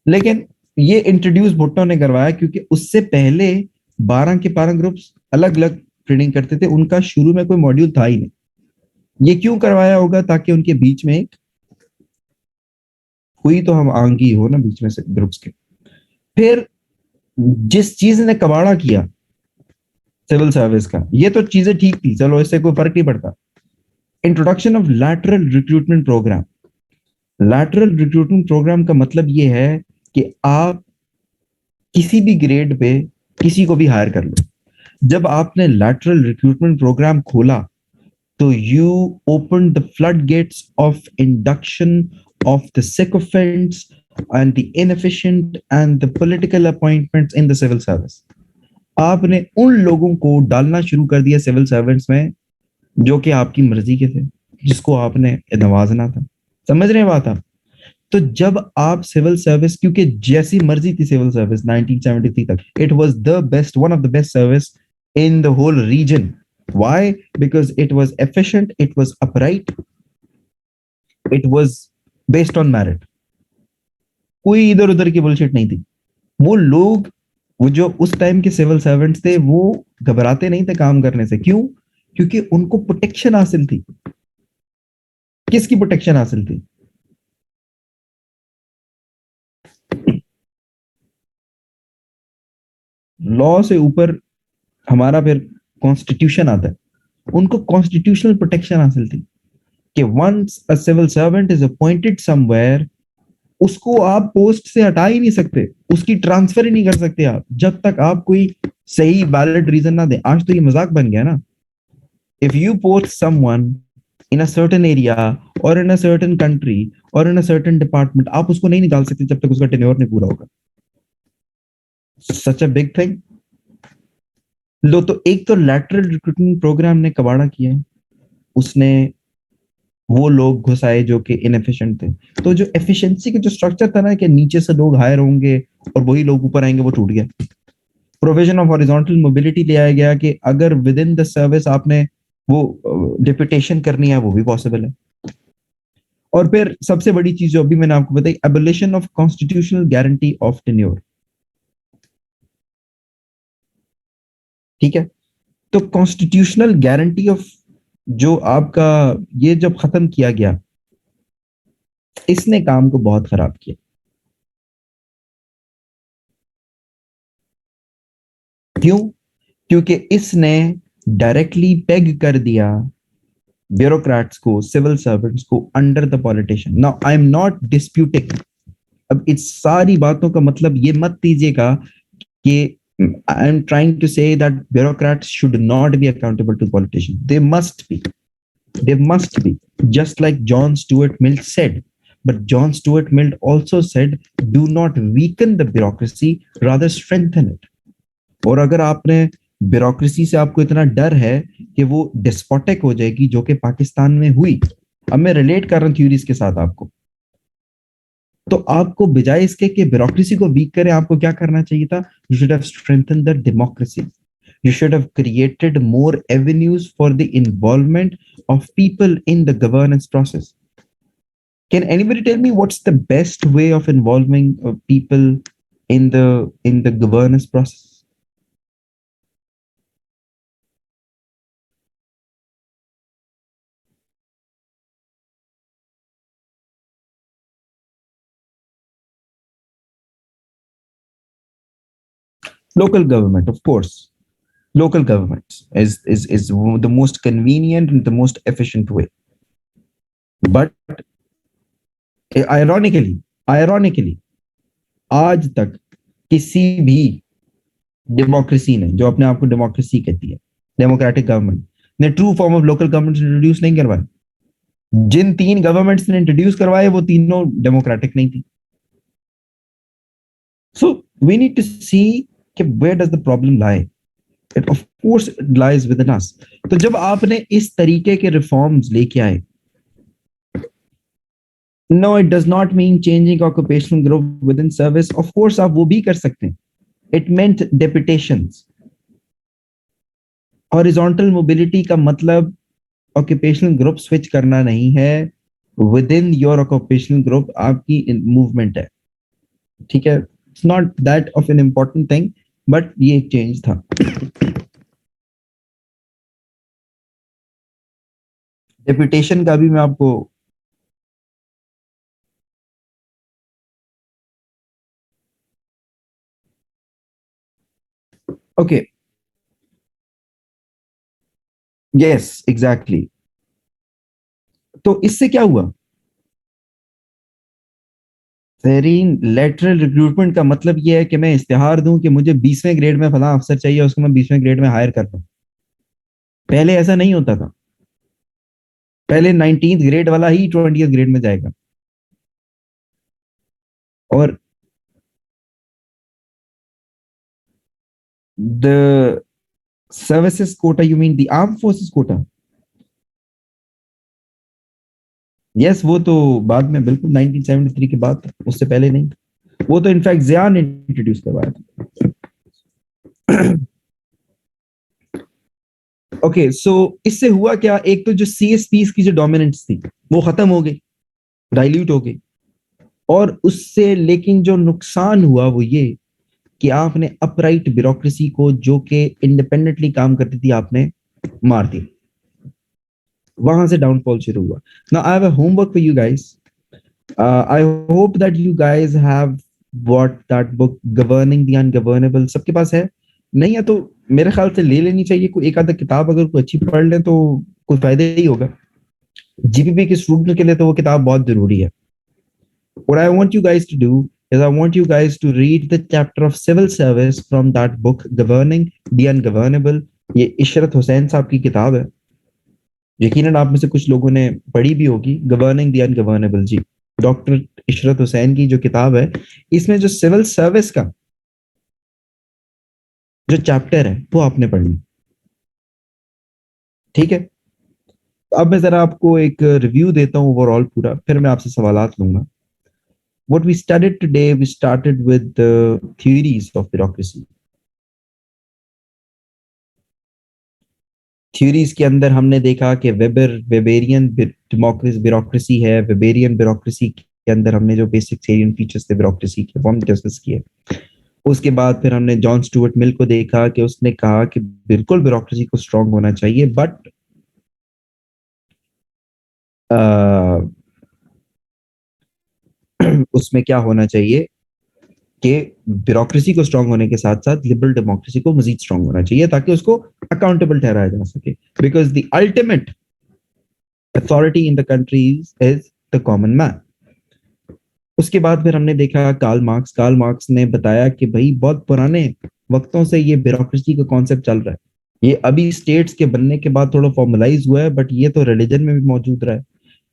लेकिन ये इंट्रोड्यूस भुट्टो ने करवाया, क्योंकि उससे पहले 12 के 12 ग्रुप्स अलग अलग ट्रेनिंग करते थे, उनका शुरू में कोई मॉड्यूल था ही नहीं। ये क्यों करवाया होगा? ताकि उनके बीच में एक हुई तो हम आंगी हो ना बीच में से ग्रुप्स के। फिर जिस चीज ने कबाड़ा किया सिविल सर्विस का, ये तो चीजें ठीक थी, चलो इससे कोई फर्क नहीं पड़ता। Introduction of lateral recruitment programme. Lateral recruitment programme का मतलब ये है कि आप किसी भी ग्रेड पे किसी को भी हायर कर लो। जब आपने लैटरल रिक्रूटमेंट प्रोग्राम खोला, So you opened the floodgates of induction of the sycophants and the inefficient and the political appointments in the civil service. आपने उन लोगों को डालना शुरू कर दिया सिविल सर्वेंट्स में जो कि आपकी मर्जी के थे, जिसको आपने नवाजना था। समझ रहे हैं बात आप? तो जब आप सिविल सर्विस, क्योंकि जैसी मर्जी थी सिविल सर्विस 1973 तक, it was the best, one of the best service in the whole region. Why? Because it was efficient, it was upright, it was based on merit. कोई इधर उधर की बुलशिट नहीं थी। वो लोग, वो जो उस टाइम के सिविल सर्वेंट्स थे, वो घबराते नहीं थे काम करने से। क्यों? क्योंकि उनको प्रोटेक्शन हासिल थी। किसकी प्रोटेक्शन हासिल थी? लॉ से ऊपर हमारा फिर कॉन्स्टिट्यूशन आता है। उनको कॉन्स्टिट्यूशनल प्रोटेक्शन हासिल थी कि once a civil servant is appointed somewhere, उसको आप पोस्ट से हटा ही नहीं सकते, उसकी ट्रांसफर ही नहीं कर सकते आप, जब तक आप कोई सही वैलिड रीजन ना दे। आज तो ये मजाक बन गया ना। If you post someone in a certain area और इन अ सर्टेन कंट्री और इन अ सर्टेन डिपार्टमेंट, आप उसको नहीं निकाल सकते जब तक उसका टेन्योर नहीं पूरा होगा। सच अ बिग थिंग। लो, तो एक तो लैटरल रिक्रूटमेंट प्रोग्राम ने कबाड़ा किया, उसने वो लोग घुसाए जो कि इनएफिशिएंट थे। तो जो एफिशिएंसी का जो स्ट्रक्चर था ना कि नीचे से लोग हायर होंगे और वही लोग ऊपर आएंगे, वो टूट गया। प्रोविजन ऑफ हॉरिजॉन्टल मोबिलिटी ले आया गया कि अगर विद इन द सर्विस आपने वो डिप्यूटेशन करनी है, वो भी पॉसिबल है। और फिर सबसे बड़ी चीज जो अभी मैंने आपको बताई, abolition of constitutional guarantee of tenure. ठीक है? तो कॉन्स्टिट्यूशनल गारंटी ऑफ जो आपका, ये जब खत्म किया गया, इसने काम को बहुत खराब किया। क्यों? क्योंकि इसने डायरेक्टली पेग कर दिया ब्यूरोक्रेट्स को, सिविल सर्वेंट्स को under the politician. Now I am not disputing, अब इस सारी बातों का मतलब ये मत दीजिएगा कि I am trying to say that bureaucrats should not be accountable to politician. They must be, they must be, just like John Stuart Mill said. But John Stuart Mill also said, do not weaken the bureaucracy, rather strengthen it. और अगर आपने bureaucracy से आपको इतना डर है कि वो डिस्पोटिक हो जाएगी, जो कि पाकिस्तान में हुई, अब मैं रिलेट कर रहा हूँ थ्योरीज के साथ आपको, तो आपको बजाय इसके कि ब्यूरोक्रेसी को वीक करें, आपको क्या करना चाहिए था? You should have strengthen the democracy. You should have created more avenues for the involvement of people in the governance process. Can anybody tell me what's the best way of involving people in the governance process? Local government, of course. Local government is the most convenient and the most efficient way. But ironically, आज तक किसी भी democracy ने, जो अपने आप को democracy कहती है, डेमोक्रेटिक गवर्नमेंट ने true form of local government introduce नहीं करवाया। जिन तीन गवर्नमेंट्स ने इंट्रोड्यूस करवाए, वो तीनों डेमोक्रेटिक नहीं थी। So we need to see कि where does the problem lie. It of course lies within us. तो जब आपने इस तरीके के रिफॉर्म्स लेके आए, no it does not mean changing occupational group within service. Of course आप वो भी कर सकते हैं। It meant deputations. Horizontal mobility का मतलब ऑक्यूपेशनल ग्रुप स्विच करना नहीं है, within your occupational group आपकी मूवमेंट है। ठीक है? It's not that of an important thing, but ये एक चेंज था। डेपुटेशन का भी मैं आपको, ओके, यस एग्जैक्टली। तो इससे क्या हुआ? सेरीन लेटरल रिक्रूटमेंट का मतलब यह है कि मैं इश्तिहार दूं कि मुझे 20वें ग्रेड में फला अफसर चाहिए, उसको मैं 20वें ग्रेड में हायर कर पाऊं। पहले ऐसा नहीं होता था। पहले 19th ग्रेड वाला ही 20th ग्रेड में जाएगा। और the services quota, you mean the arm forces quota? Yes, वो तो बाद में, बिल्कुल 1973 के बाद, उससे पहले नहीं। वो तो इनफैक्ट जिया ने इंट्रोड्यूस करवाया था। ओके, सो इससे हुआ क्या, एक तो जो सीएसपीस की जो डोमिनेंस थी वो खत्म हो गई, डाइल्यूट हो गई। और उससे लेकिन जो नुकसान हुआ वो ये कि आपने अपराइट ब्यूरोक्रेसी को, जो कि इंडिपेंडेंटली काम करती थी, आपने मार दी। वहां से डाउनफॉल शुरू हुआ। Now I have a homework for you guys. I hope that you guys have bought that book governing the ungovernable. सबके पास है? नहीं है तो मेरे ख्याल से ले लेनी चाहिए। कोई एक आधा किताब अगर कोई अच्छी पढ़ ले तो कोई फायदा ही होगा। जीपीपी के स्टूडेंट के लिए तो वो किताब बहुत जरूरी है। What I want you guys to do is I want you guys to read the chapter of civil service from that book, Governing the Ungovernable. ये इशरत हुसैन साहब की किताब है। यकीनन आप में से कुछ लोगों ने पढ़ी भी होगी, गवर्निंग द अनगवर्नेबल। जी, डॉक्टर इशरत हुसैन की जो किताब है, इसमें जो सिविल सर्विस का जो चैप्टर है वो आपने पढ़ना। ठीक है, अब मैं जरा आपको एक रिव्यू देता हूँ ओवरऑल पूरा, फिर मैं आपसे सवालात लूंगा। What we studied today, we started with the theories of bureaucracy. Theories के अंदर हमने देखा कि वेबेरियन डेमोक्रेसी ब्यूरोक्रेसी है। वेबेरियन ब्यूरोक्रेसी के अंदर हमने जो बेसिक सेलिएंट फीचर्स थे ब्यूरोक्रेसी के, वो हमने डिस्कस किए। उसके बाद फिर हमने जॉन स्टुअर्ट मिल को देखा कि उसने कहा कि बिल्कुल ब्यूरोक्रेसी को स्ट्रांग होना चाहिए, बट उसमें क्या होना चाहिए कि ब्यूरोक्रेसी को स्ट्रांग होने के साथ साथ लिबरल डेमोक्रेसी को मजीद स्ट्रांग होना चाहिए, ताकि उसको अकाउंटेबल ठहराया जा सके, because the ultimate authority in the country is the common man. उसके बाद फिर हमने देखा कार्ल मार्क्स ने बताया कि भाई बहुत पुराने वक्तों से ये ब्यूरोक्रेसी का कॉन्सेप्ट चल रहा है। ये अभी स्टेट्स के बनने के बाद थोड़ा फॉर्मलाइज हुआ है, बट ये तो रिलीजन में भी मौजूद रहा है,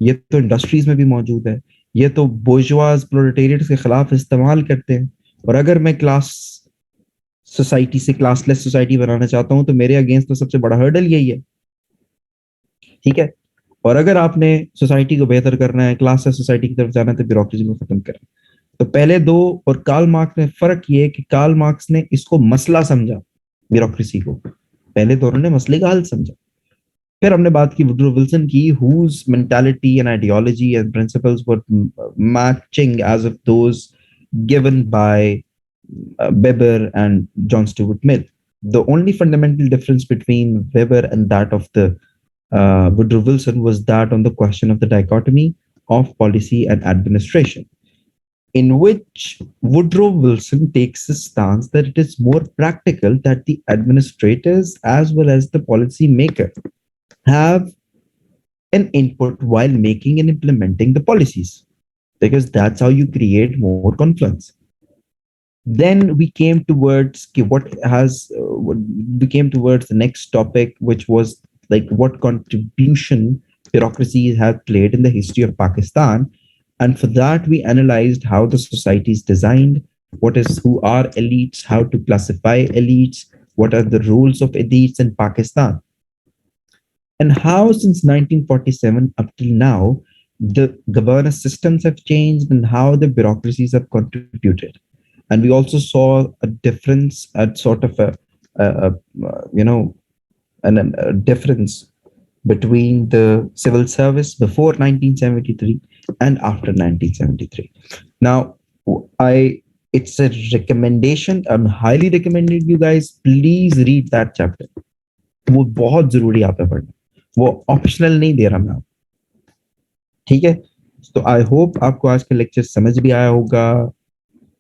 ये तो इंडस्ट्रीज में भी मौजूद है, ये तो बोर्जुआज प्रोलेटेरिएट के खिलाफ इस्तेमाल करते हैं। और अगर मैं क्लास सोसाइटी से क्लासलेस सोसाइटी बनाना चाहता हूं तो मेरे अगेंस्ट तो सबसे बड़ा हर्डल यही है। ठीक है, और अगर आपने सोसाइटी को बेहतर करना है, क्लासलेस सोसाइटी की तरफ जाना है, तो ब्यूरोक्रेसी को खत्म करना। तो पहले दो, और कार्ल मार्क्स ने फर्क ये कि कार्ल मार्क्स ने इसको मसला समझा, ब्यूरोक्रेसी को। पहले तो उन्होंने मसले का हल समझा। फिर हमने बात की वुडरो विल्सन की, whose mentality and ideology and principles were matching as of those given by Weber and John Stuart Mill. The only fundamental difference between Weber and that of the Woodrow Wilson was that on the question of the dichotomy of policy and administration, in which Woodrow Wilson takes the stance that it is more practical that the administrators as well as the policy maker have an input while making and implementing the policies, because that's how you create more confluence. Then we came towards we came towards the next topic, which was like what contribution bureaucracy has played in the history of Pakistan. And for that we analyzed how the society is designed, who are elites, how to classify elites, what are the roles of elites in Pakistan, and how since 1947 up till now the governance systems have changed and how the bureaucracies have contributed. And we also saw a difference at sort of a you know a difference between the civil service before 1973 and after 1973. Now I it's a recommendation, I'm highly recommending you guys please read that chapter. वो बहुत जरूरी आप पे पढ़ना, वो optional नहीं दे रहा मैं आपको। ठीक है, तो आई होप आपको आज का लेक्चर समझ भी आया होगा,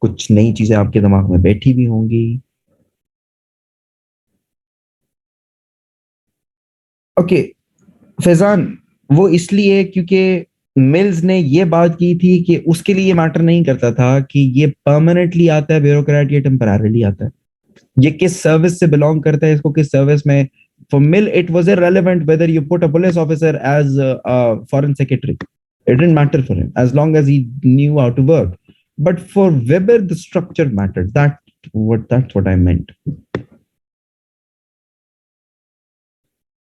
कुछ नई चीजें आपके दिमाग में बैठी भी होंगी। ओके फैजान, वो इसलिए क्योंकि मिल्स ने ये बात की थी कि उसके लिए मैटर नहीं करता था कि ये परमानेंटली आता है ब्यूरोक्रेट या टेम्पररीली आता है, ये किस सर्विस से बिलोंग करता है, इसको किस सर्विस में For Mill, it was irrelevant whether you put a police officer as a foreign secretary. It didn't matter for him as long as he knew how to work. But for Weber, the structure mattered. That's what I meant.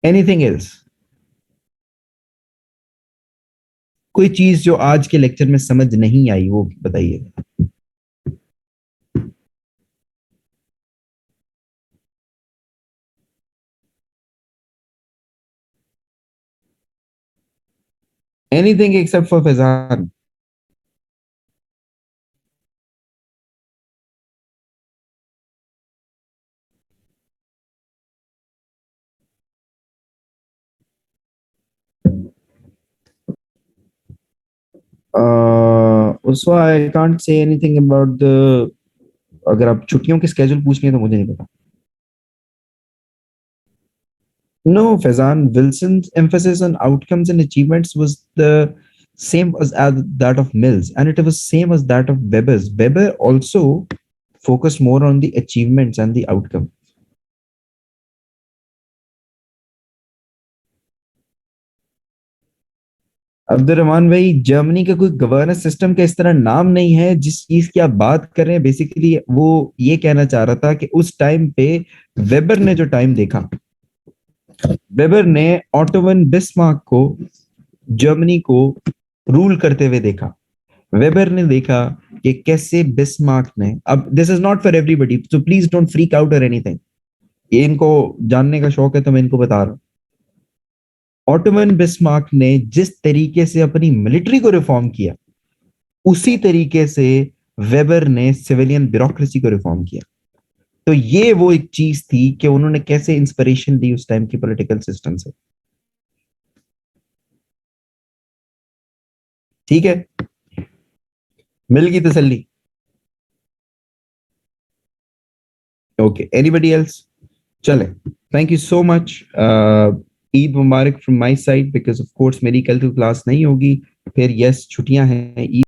Anything else? कोई चीज जो आज के lecture में समझ नहीं आई वो बताइए. Anything except for Faizan. So I can't say anything about the. अगर आप छुट्टियों के स्केड्यूल पूछ रहे हैं तो मुझे नहीं पता. No, Faizan, Wilson's emphasis on outcomes and achievements was the same as that of Mills, and it was same as that of Weber's. Weber also focused more on the achievements and the outcome. Abdul Rahman भाई, Germany का कोई governance system का इस तरह नाम नहीं है. जिस चीज की आप बात कर रहे हैं बेसिकली वो ये कहना चाह रहा था कि उस टाइम पे वेबर ने जो टाइम देखा, वेबर ने ऑटोवन बिस्मार्क को जर्मनी को रूल करते हुए देखा. वेबर ने देखा कि कैसे बिस्मार्क ने, अब this is not for everybody so please don't freak out और एनीथिंग, ये इनको जानने का शौक है तो मैं इनको बता रहा हूं. ऑटोमन बिस्मार्क ने जिस तरीके से अपनी मिलिट्री को रिफॉर्म किया उसी तरीके से वेबर ने सिविलियन ब्यूरोक्रेसी को रिफॉर्म किया. तो ये वो एक चीज थी कि उन्होंने कैसे इंस्पिरेशन ली उस टाइम की पॉलिटिकल सिस्टम से. ठीक है, मिल गई तसल्ली. Okay, anybody else? चले, thank you so much. Eid मुबारक from my side because of course मेरी कल तो क्लास नहीं होगी. फिर यस छुट्टियां हैं.